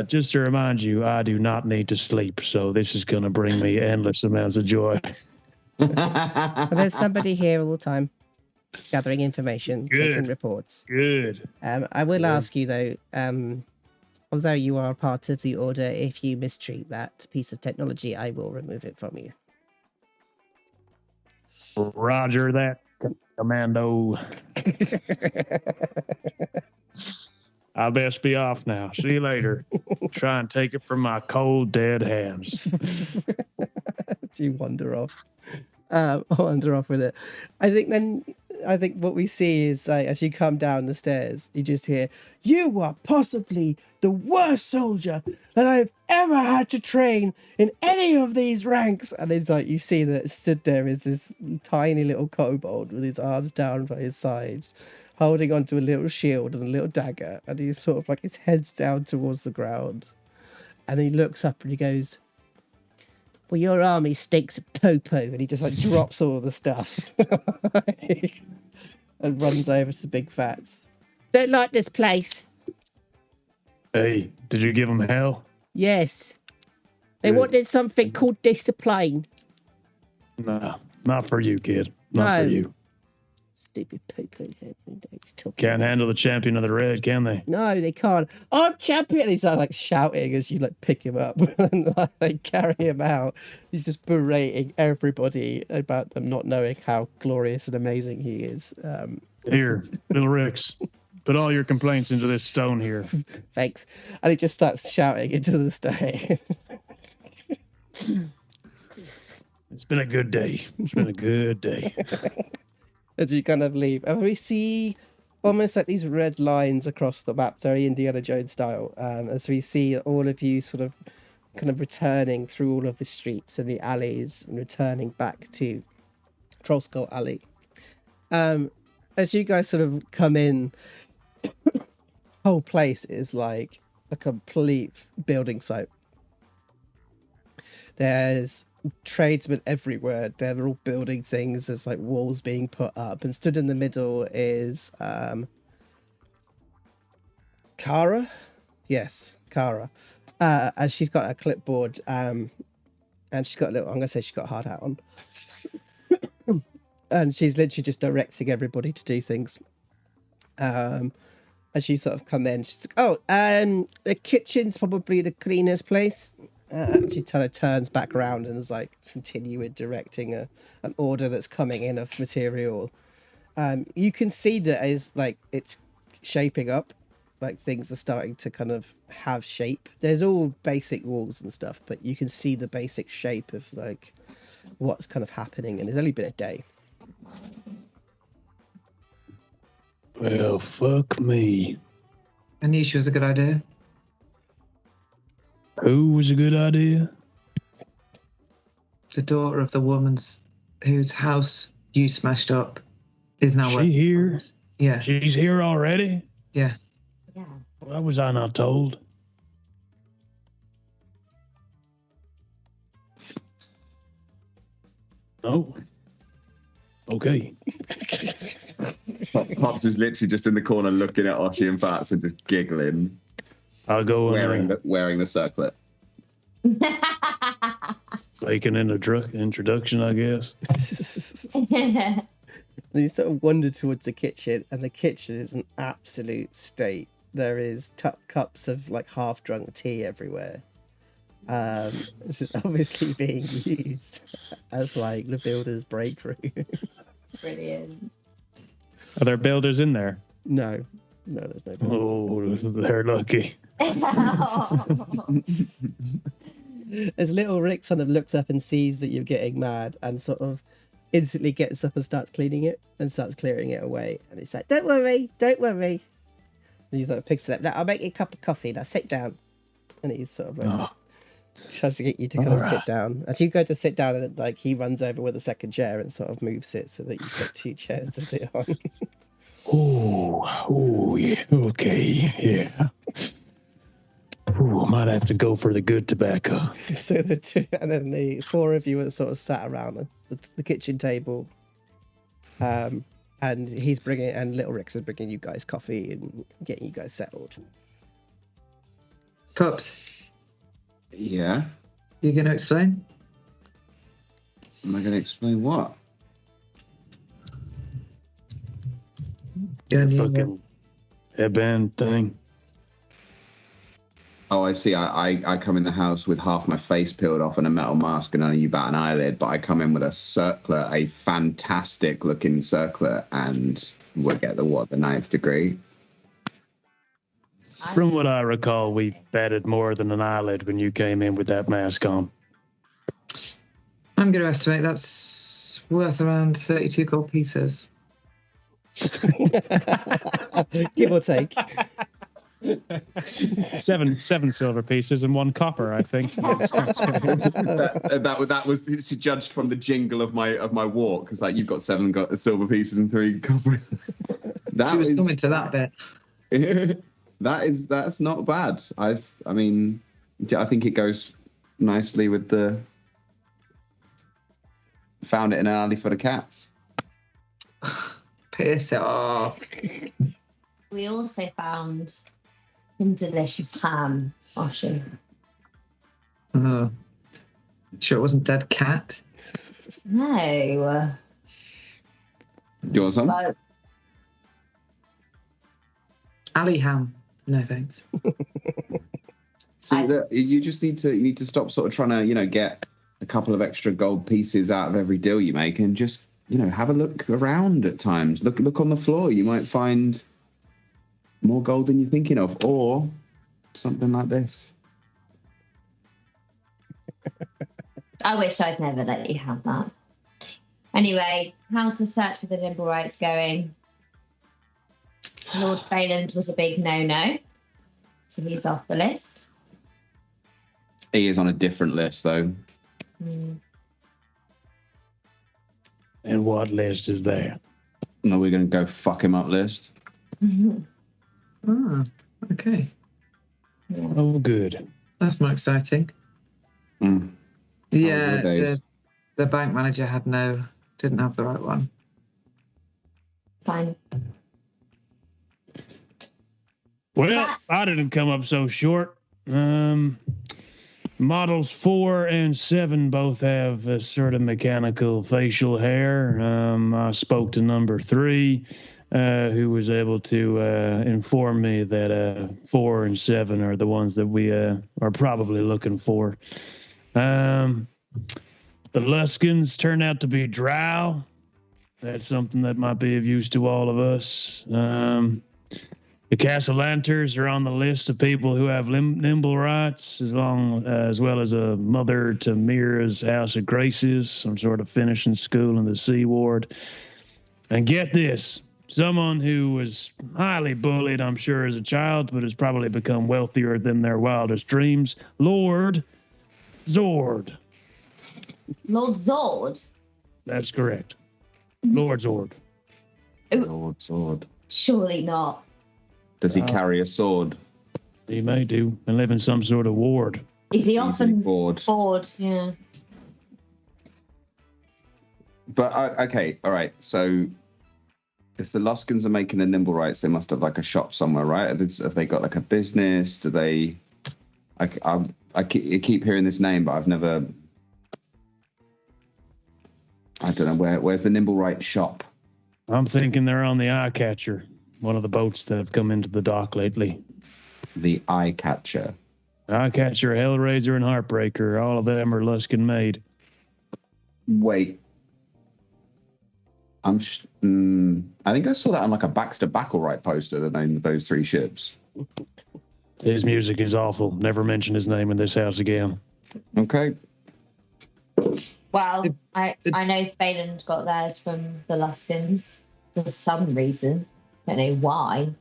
Just to remind you, I do not need to sleep, so this is going to bring me endless amounts of joy. But there's somebody here all the time, gathering information, taking reports. Good. I will ask you, though, although you are part of the order, if you mistreat that piece of technology, I will remove it from you. Roger that, Commando. I best be off now. See you later. Try and take it from my cold, dead hands. Do you wander off? I'll wander off with it. I think what we see is as you come down the stairs, you just hear, "You are possibly the worst soldier that I've ever had to train in any of these ranks." And it's like you see that stood there is this tiny little kobold with his arms down by his sides, holding onto a little shield and a little dagger, and he's sort of like his head's down towards the ground. And he looks up and he goes, "Well, your army stinks of popo," and he just like drops all the stuff and runs over to Big Phatts. "Don't like this place." Hey, did you give him hell? Yes. They wanted something called discipline. No, not for you, kid. Not for you. Stupid popo head. Can't handle the champion of the red, can they? No, they can't. "I'm champion!" He's like shouting as you like pick him up and they carry him out. He's just berating everybody about them not knowing how glorious and amazing he is. Here, little Rix, put all your complaints into this stone here. Thanks. And he just starts shouting into the stone. It's been a good day. It's been a good day. As you kind of leave, and we see almost like these red lines across the map, very Indiana Jones style, as we see all of you sort of kind of returning through all of the streets and the alleys and returning back to Trollskull Alley. As you guys sort of come in, the whole place is like a complete building site. There's tradesmen everywhere. They're all building things. There's like walls being put up, and stood in the middle is Kara. Yes, Kara. As she's got a clipboard, and she's got a little, I'm gonna say she's got a hard hat on. And she's literally just directing everybody to do things. As you sort of come in, she's like, "Oh, the kitchen's probably the cleanest place." She kind of turns back around and is like continuing directing an order that's coming in of material. You can see that is like it's shaping up, like things are starting to kind of have shape. There's all basic walls and stuff, but you can see the basic shape of like what's kind of happening, and it's only been a day. Well, fuck me. I knew she was a good idea. Who was a good idea? The daughter of the woman's whose house you smashed up is now. She here? Yeah. She's here already? Yeah. Yeah. Why was I not told? No. Okay. Pups is literally just in the corner looking at Oshi and Phatts and just giggling. I'll go wearing the circlet. Bacon in the introduction, I guess. And you sort of wander towards the kitchen, and the kitchen is an absolute state. There is cups of like half-drunk tea everywhere. Which is obviously being used as like the builder's break room. Brilliant. Are there builders in there? No, there's no builders. Oh, they're lucky. As little Rick sort of looks up and sees that you're getting mad and sort of instantly gets up and starts cleaning it and starts clearing it away. And he's like, don't worry. And he sort of picks it up. Now, I'll make you a cup of coffee. Now sit down. And he's sort of like, tries to get you to kind of sit down. As you go to sit down, and like he runs over with a second chair and sort of moves it so that you've got 2 chairs to sit on. Oh, yeah. Okay, yeah. Ooh, I might have to go for the good tobacco. So the 2, and then the 4 of you are sort of sat around the kitchen table. And he's and Little Rick's is bringing you guys coffee and getting you guys settled. Pups, Yeah. you going to explain? Am I going to explain what? Yeah, Fucking headband thing. Oh, I see. I come in the house with half my face peeled off and a metal mask and only you bat an eyelid, but I come in with a circlet, a fantastic looking circlet, and we'll get the 9th degree. From what I recall, we batted more than an eyelid when you came in with that mask on. I'm going to estimate that's worth around 32 gold pieces. Give or take. 7 silver pieces and 1 copper, I think. that was it's judged from the jingle of my walk, because like you've got 7 silver pieces and 3 copper. She was coming to that bit. That's not bad. I mean, I think it goes nicely with the found it in an alley for the cats. Piss it off. We also found some delicious ham, Oshi. Oh. Sure it wasn't dead cat? No. Do you want some? But alley ham. No thanks. See, you just need to stop sort of trying to, get a couple of extra gold pieces out of every deal you make, and just, have a look around at times. Look on the floor. You might find more gold than you're thinking of, or something like this. I wish I'd never let you have that. Anyway, how's the search for the Nimblewrights going? Lord Phelan was a big no-no, so he's off the list. He is on a different list, though. And what list is there? No, we're going to go fuck him up list. Ah, okay. Yeah. Oh, good. That's more exciting. Mm. Yeah, the bank manager didn't have the right one. Fine. Well, I didn't come up so short. Models 4 and 7 both have a sort of mechanical facial hair. I spoke to number 3, who was able to inform me that 4 and 7 are the ones that we are probably looking for. The Luskans turned out to be drow. That's something that might be of use to all of us. The Castlanters are on the list of people who have Nimblewrights, as well as a mother to Mira's House of Graces, some sort of finishing school in the Sea Ward. And get this, someone who was highly bullied, I'm sure, as a child, but has probably become wealthier than their wildest dreams, Lord Zord. Lord Zord? That's correct. Lord Zord. Lord Zord. Surely not. Does he carry a sword? He may do, and live in some sort of ward. Is he often bored? Yeah. But, okay, all right. So if the Luskans are making the Nimblewrights, they must have like a shop somewhere, right? Have they got like a business? Do they... I keep hearing this name, but I've never. I don't know where's the Nimblewright shop. I'm thinking they're on the Eye Catcher, one of the boats that have come into the dock lately. The Eye Catcher. Eye Catcher, Hellraiser, and Heartbreaker. All of them are Luskan made. Wait. I think I saw that on like a Baxter Backlewright poster, the name of those 3 ships. His music is awful. Never mention his name in this house again. Okay. Well, I know Phelan's got theirs from the Luskans for some reason. Don't know why.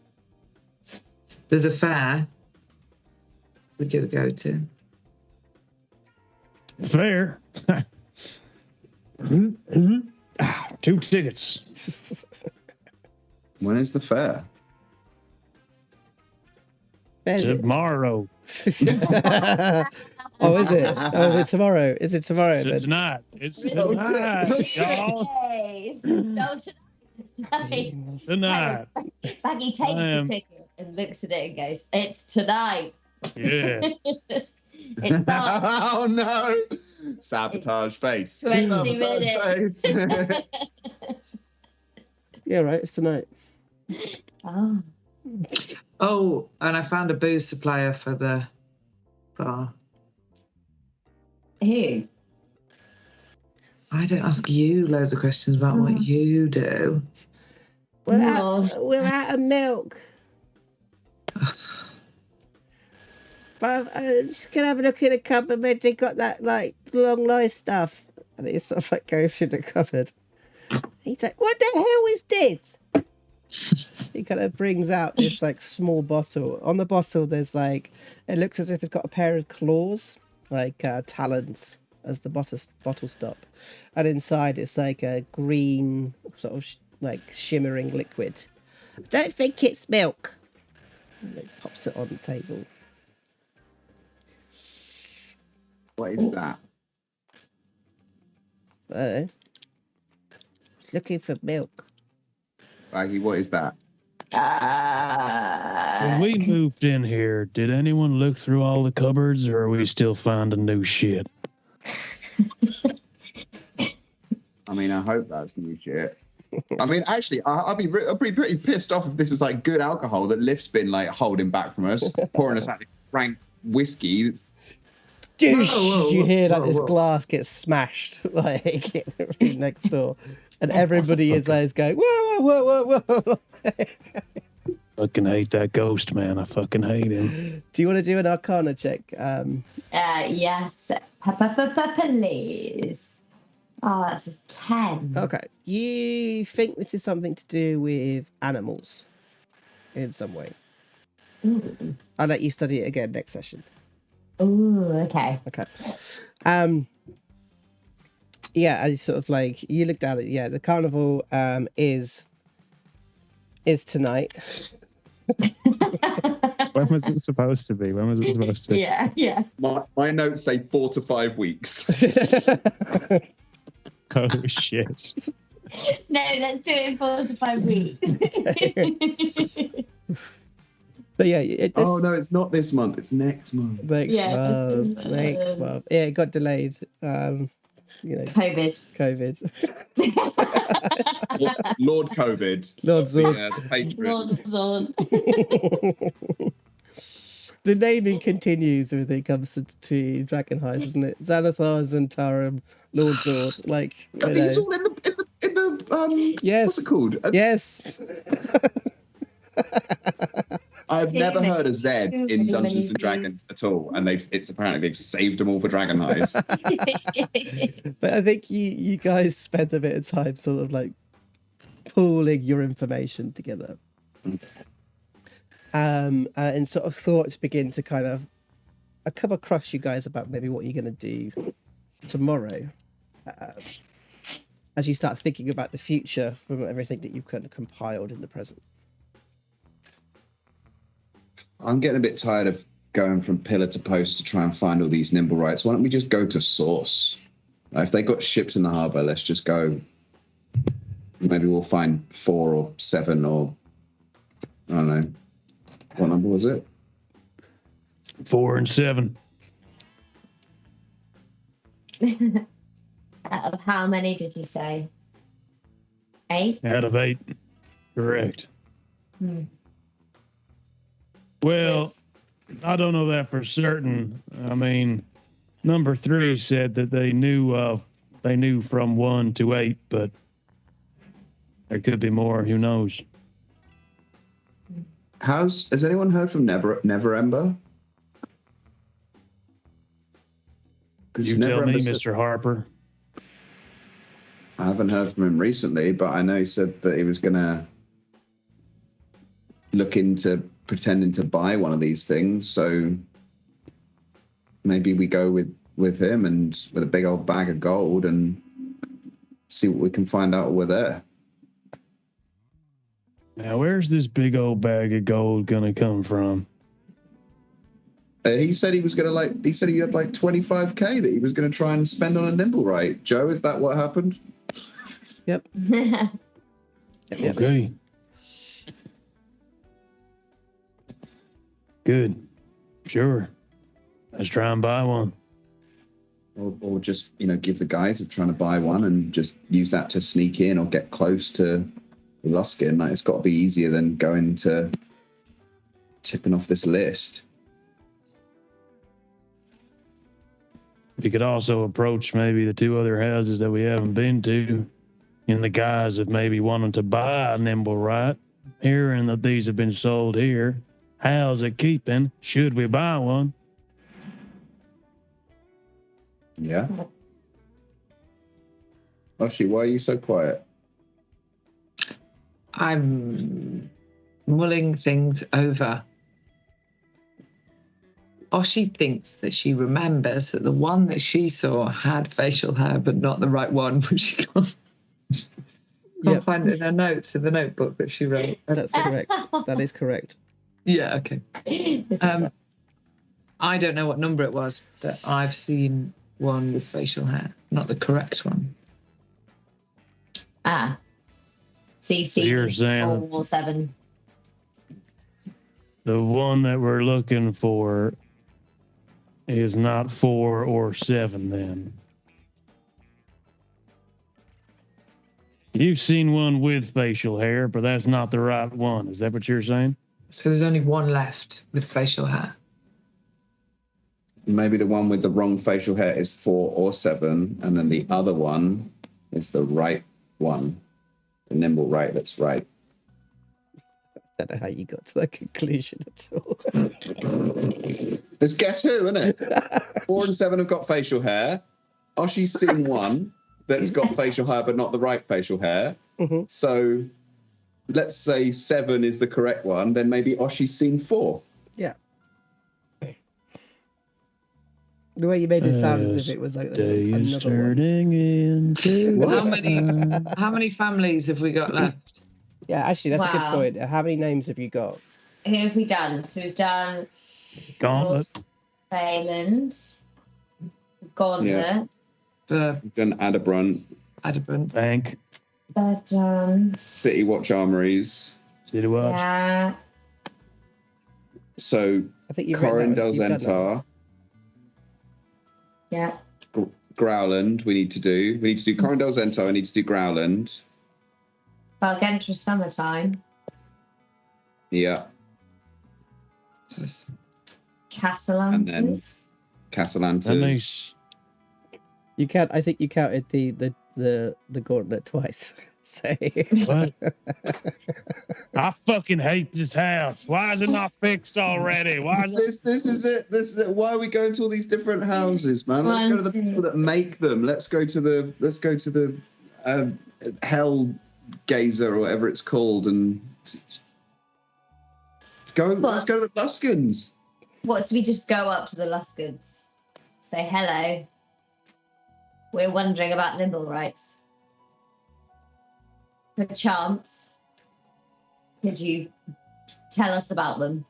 There's a fair we could go to. Fair. 2 tickets. When is the fair? Tomorrow. Oh, is it? Oh, is it tomorrow? Is it tomorrow? It's tonight. It's tonight, y'all. It's tonight. Tonight. Baggi takes the ticket and looks at it and goes, "It's tonight." Yeah. It's not. Oh no! Sabotage face. 20 minutes. Yeah, right. It's tonight. Oh. Oh, and I found a booze supplier for the bar. Who? I don't ask you loads of questions about what you do. We're out of milk. But I'm just gonna have a look in the cupboard. Maybe they got that like long life stuff. And he sort of like goes through the cupboard. He's like, "What the hell is this?" He kind of brings out this like small bottle. On the bottle, there's like, it looks as if it's got a pair of claws, like talons, as the bottle stop. And inside, it's like a green sort of like shimmering liquid. I don't think it's milk. And he pops it on the table. What is that? Looking for milk. Baggy, what is that? When we moved in here, did anyone look through all the cupboards, or are we still finding new shit? I mean, I hope that's new shit. I mean, actually, I'll be pretty pissed off if this is like good alcohol that Lift's been like holding back from us, pouring us out this rank whiskey. Douche! You hear like this glass gets smashed like next door, and everybody is going whoa. Fucking hate that ghost, man. I fucking hate him. Do you want to do an Arcana check? Yes, please. Oh, that's a 10. Okay, you think this is something to do with animals in some way? Ooh. I'll let you study it again next session. Ooh, okay. Okay. Yeah, I sort of like, you looked at it. Yeah, the carnival is tonight. When was it supposed to be? Yeah. My notes say 4 to 5 weeks. Oh shit. No, let's do it in 4 to 5 weeks. But yeah, oh no, it's not this month. It's next month. Next month. Yeah, it got delayed. COVID. Lord COVID. Lord Zord. Yeah, the patron. Lord Zord. The naming continues when it comes to Dragon Heist, isn't it? Xanathar, Zentarum, Lord Zord. Like, Are these all in the yes. What's it called? Yes. I've never heard a Z in Dungeons and Dragons at all, and apparently they've saved them all for Dragon Heist. But I think you guys spent a bit of time sort of like pooling your information together. And sort of thoughts begin to kind of come across you guys about maybe what you're going to do tomorrow. As you start thinking about the future from everything that you've kind of compiled in the present. I'm getting a bit tired of going from pillar to post to try and find all these Nimblewrights. Why don't we just go to source? If they got ships in the harbour, let's just go. Maybe we'll find 4 or 7 or I don't know. What number was it? 4 and 7. Out of how many did you say? 8? Out of 8. Correct. Well, I don't know that for certain. I mean, number 3 said that they knew from 1 to 8, but there could be more. Who knows? Has anyone heard from Never Ember? You tell me, Mr. Harper. I haven't heard from him recently, but I know he said that he was going to look into pretending to buy one of these things. So maybe we go with him and with a big old bag of gold and see what we can find out while we're there. Now, where's this big old bag of gold gonna come from? He said he was gonna he said he had like 25k that he was gonna try and spend on a Nimblewright. Joe, is that what happened? Yep. Okay. Good. Sure. Let's try and buy one. Or just, give the guys of trying to buy one and just use that to sneak in or get close to Luskan. Like, it's got to be easier than going to tipping off this list. We could also approach maybe the 2 other houses that we haven't been to in the guise of maybe wanting to buy a Nimblewright, hearing that these have been sold here. How's it keeping? Should we buy one? Yeah. Oshi, why are you so quiet? I'm mulling things over. Oshi thinks that she remembers that the one that she saw had facial hair, but not the right one, but she can't find it in her notes in the notebook that she wrote. That's correct. That is correct. Yeah, okay. I don't know what number it was, but I've seen one with facial hair, not the correct one. So you've seen You're saying 4 or 7. The one that we're looking for is not 4 or 7 then. You've seen one with facial hair, but that's not the right one. Is that what you're saying? So there's only one left with facial hair. Maybe the one with the wrong facial hair is 4 or 7, and then the other one is the right one. The Nimblewright that's right. I don't know how you got to that conclusion at all. It's guess who, isn't it? 4 and 7 have got facial hair. Oshi's seen one that's got facial hair, but not the right facial hair. Mm-hmm. So let's say 7 is the correct one. Then maybe Oshi's seen 4. Yeah. The way you made it sound as if it was like there's another turning into How many families have we got left? Yeah, actually, that's a good point. How many names have you got? Who have we done? So we've done Gauntlet, Phelan, Gauntlet. Yeah. We've done Adabrunt. Bank, City Watch Armories. City Watch. Yeah. So I think you've Corindel Zentar. Yeah. Growland we need to do. We need to do Corindel Zentar, we need to do Growland. Valgentra Summertime. Yeah. Castellantis. And then Castellantis. You count. I think you counted the Gauntlet twice. So What? I fucking hate this house. Why is it not fixed already? Why is This is it. Why are we going to all these different houses, man? Let's go to the people that make them. Let's go to the Hell Gazer or whatever it's called, and let's go to the Luskans. What, so we just go up to the Luskans, say hello. We're wondering about Nimblewrights. Perchance, could you tell us about them?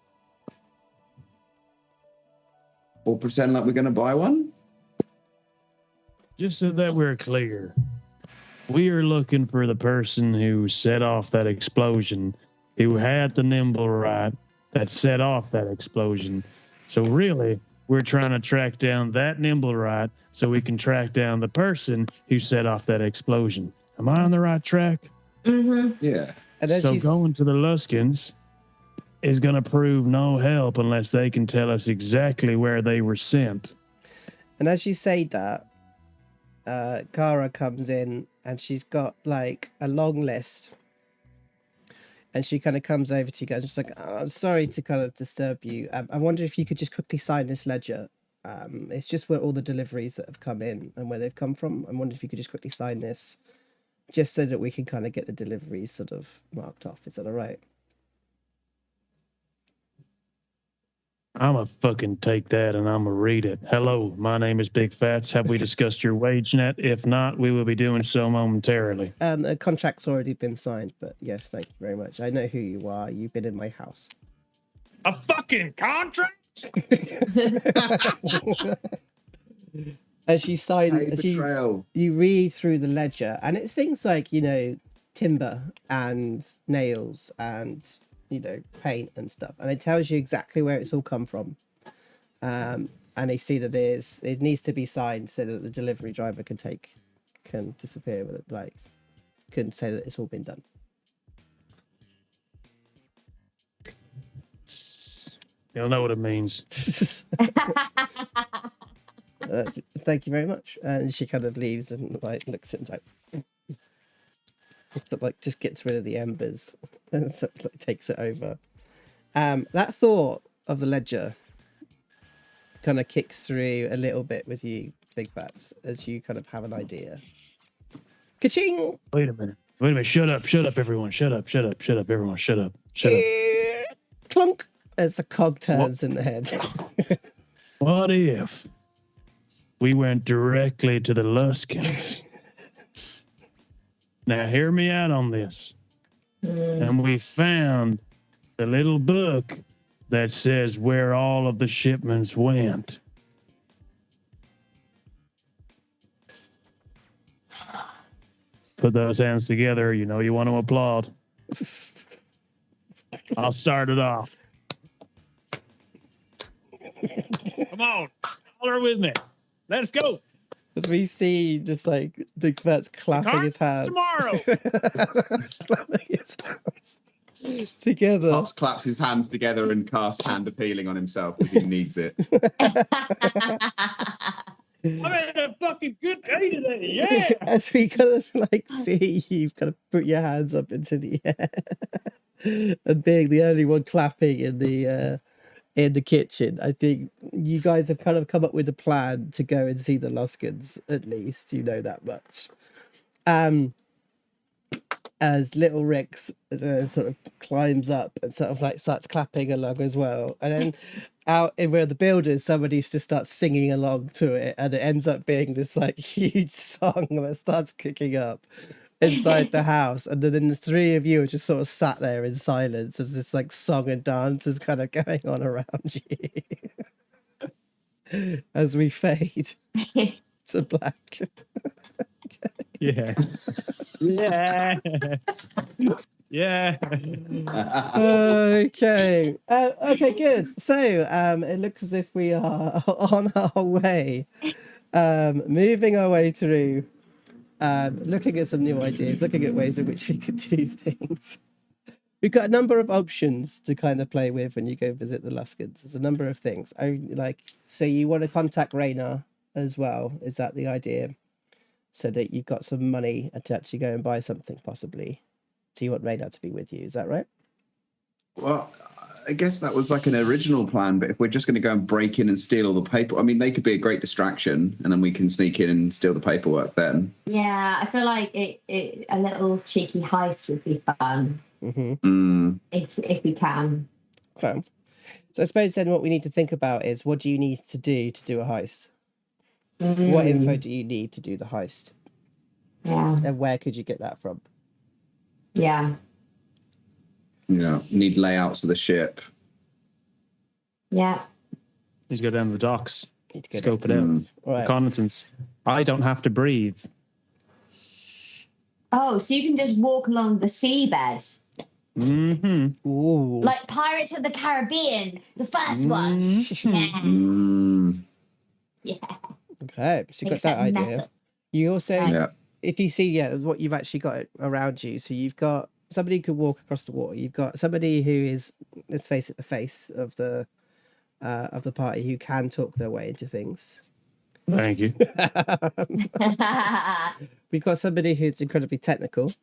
Or pretend like we're going to buy one? Just so that we're clear, we are looking for the person who set off that explosion, who had the Nimblewright that set off that explosion. So really, we're trying to track down that Nimblewright so we can track down the person who set off that explosion. Am I on the right track? Mm-hmm. Yeah. And as So you going to the Luskans is going to prove no help unless they can tell us exactly where they were sent. And as you say that, Kara comes in and she's got like a long list. And she kind of comes over to you guys and she's like, oh, I'm sorry to kind of disturb you. I wonder if you could just quickly sign this ledger. It's just where all the deliveries that have come in and where they've come from. I wonder if you could just quickly sign this just so that we can kind of get the deliveries sort of marked off. Is that all right? I'm going to fucking take that and I'm going to read it. Hello, my name is Big Phatts. Have we discussed your wage net? If not, we will be doing so momentarily. The contract's already been signed, but yes, thank you very much. I know who you are. You've been in my house. A fucking contract? As you sign, as you read through the ledger, and it's things like, you know, timber and nails and, you know, paint and stuff, and it tells you exactly where it's all come from. And they see that it needs to be signed so that the delivery driver can disappear with it, like can say that it's all been done. You'll know what it means. Thank you very much. And she kind of leaves and like looks at it and like just gets rid of the embers and sort of like takes it over. That thought of the ledger kind of kicks through a little bit with you, Big Phatts, as you kind of have an idea. Ka-ching! Wait a minute. Shut up, everyone. Shut up, everyone. Shut up. Clunk! As a cog turns in the head. What if we went directly to the Luskans? Now, hear me out on this. And we found the little book that says where all of the shipments went. Put those hands together. You know you want to applaud. I'll start it off. Come on. Holler with me. Let's go. As we see just like Big Phatts clapping his hands. Tomorrow. Clapping his hands together. Pups claps his hands together and casts hand appealing on himself because he needs it. I'm having a fucking good day today, yeah. As we kind of like see you've kind of put your hands up into the air and being the only one clapping in the kitchen, I think you guys have kind of come up with a plan to go and see the Luskans. At least you know that much. As little Rex sort of climbs up and sort of like starts clapping along as well, and then out in where the builders, somebody just starts singing along to it, and it ends up being this like huge song that starts kicking up inside the house, and then the three of you are just sort of sat there in silence as this like song and dance is kind of going on around you as we fade to black. Yeah. Yeah. Yeah. Okay. Okay, good. So it looks as if we are on our way, moving our way through, looking at some new ideas, looking at ways in which we could do things. We've got a number of options to kind of play with when you go visit the Luskans. There's a number of things. So you want to contact Raina as well. Is that the idea? So that you've got some money to actually go and buy something, possibly. So you want Raina to be with you, is that right? Well, I guess that was like an original plan, but if we're just going to go and break in and steal all the paper, I mean, they could be a great distraction, and then we can sneak in and steal the paperwork then. Yeah, I feel like a little cheeky heist would be fun. Mm-hmm. If we can. Okay. So I suppose then what we need to think about is, what do you need to do a heist? What info do you need to do the heist? Yeah. And where could you get that from? Yeah. Need layouts of the ship. Yeah. Need to go down to the docks. Need to go scope it out. Right. Reconnaissance. I don't have to breathe. Oh, so you can just walk along the seabed? Mm-hmm. Ooh. Like Pirates of the Caribbean, the first one. Yeah. Okay, so you got Except that idea. metal. You also, Yeah. if you see, what you've actually got around you. So you've got somebody who could walk across the water. You've got somebody who is, let's face it, the face of the party who can talk their way into things. Thank you. We've got somebody who's incredibly technical,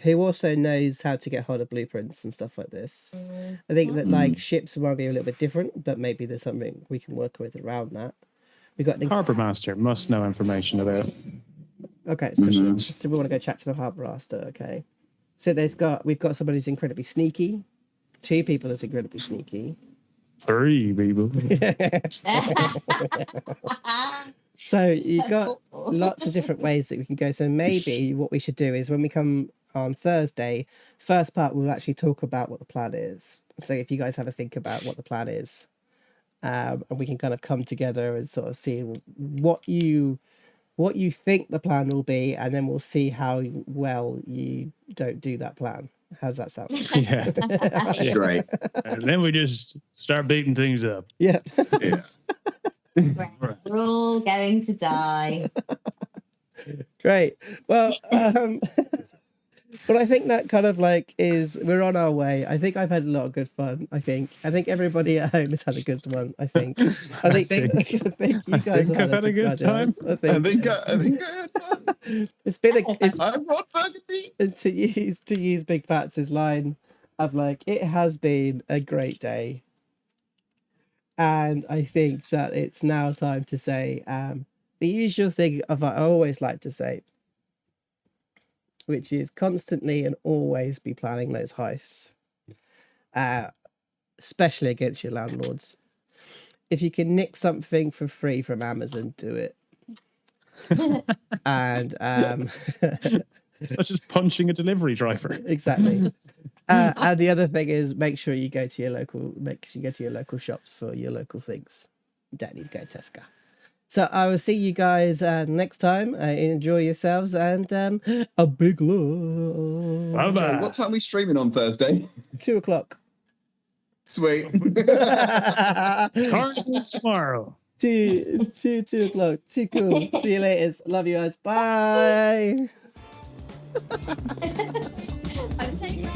who also knows how to get hold of blueprints and stuff like this. I think that like ships might be a little bit different, but maybe there's something we can work with around that. We got the Harbour Master must know information about. Okay, so we want to go chat to the Harbour Master. Okay, so we've got somebody who's incredibly sneaky. 2 people is incredibly sneaky. 3 people. So you've got lots of different ways that we can go. So maybe what we should do is when we come on Thursday, first part we'll actually talk about what the plan is. So if you guys have a think about what the plan is, and we can kind of come together and sort of see what you think the plan will be, and then we'll see how well you don't do that plan. How's that sound? Yeah. Great. And then we just start beating things up. Yeah. Yeah. We're all going to die. Great. Well, but I think that kind of like we're on our way. I think I've had a lot of good fun. I think everybody at home has had a good one. I think you guys have had a good time. I think I had fun. It's been I'm Rod Burgundy. to use Big Phatts' line of like, it has been a great day. And I think that it's now time to say the usual thing I always like to say, which is constantly and always be planning those heists, especially against your landlords. If you can nick something for free from Amazon, do it. And such as punching a delivery driver. Exactly. And the other thing is make sure you go to your local shops for your local things. You don't need to go to Tesco. So I will see you guys next time. Enjoy yourselves, and a big love. Bye-bye. What time are we streaming on Thursday? 2:00. Sweet. Carnival tomorrow. 2:00. Too cool. See you later. Love you guys. Bye. I'm saying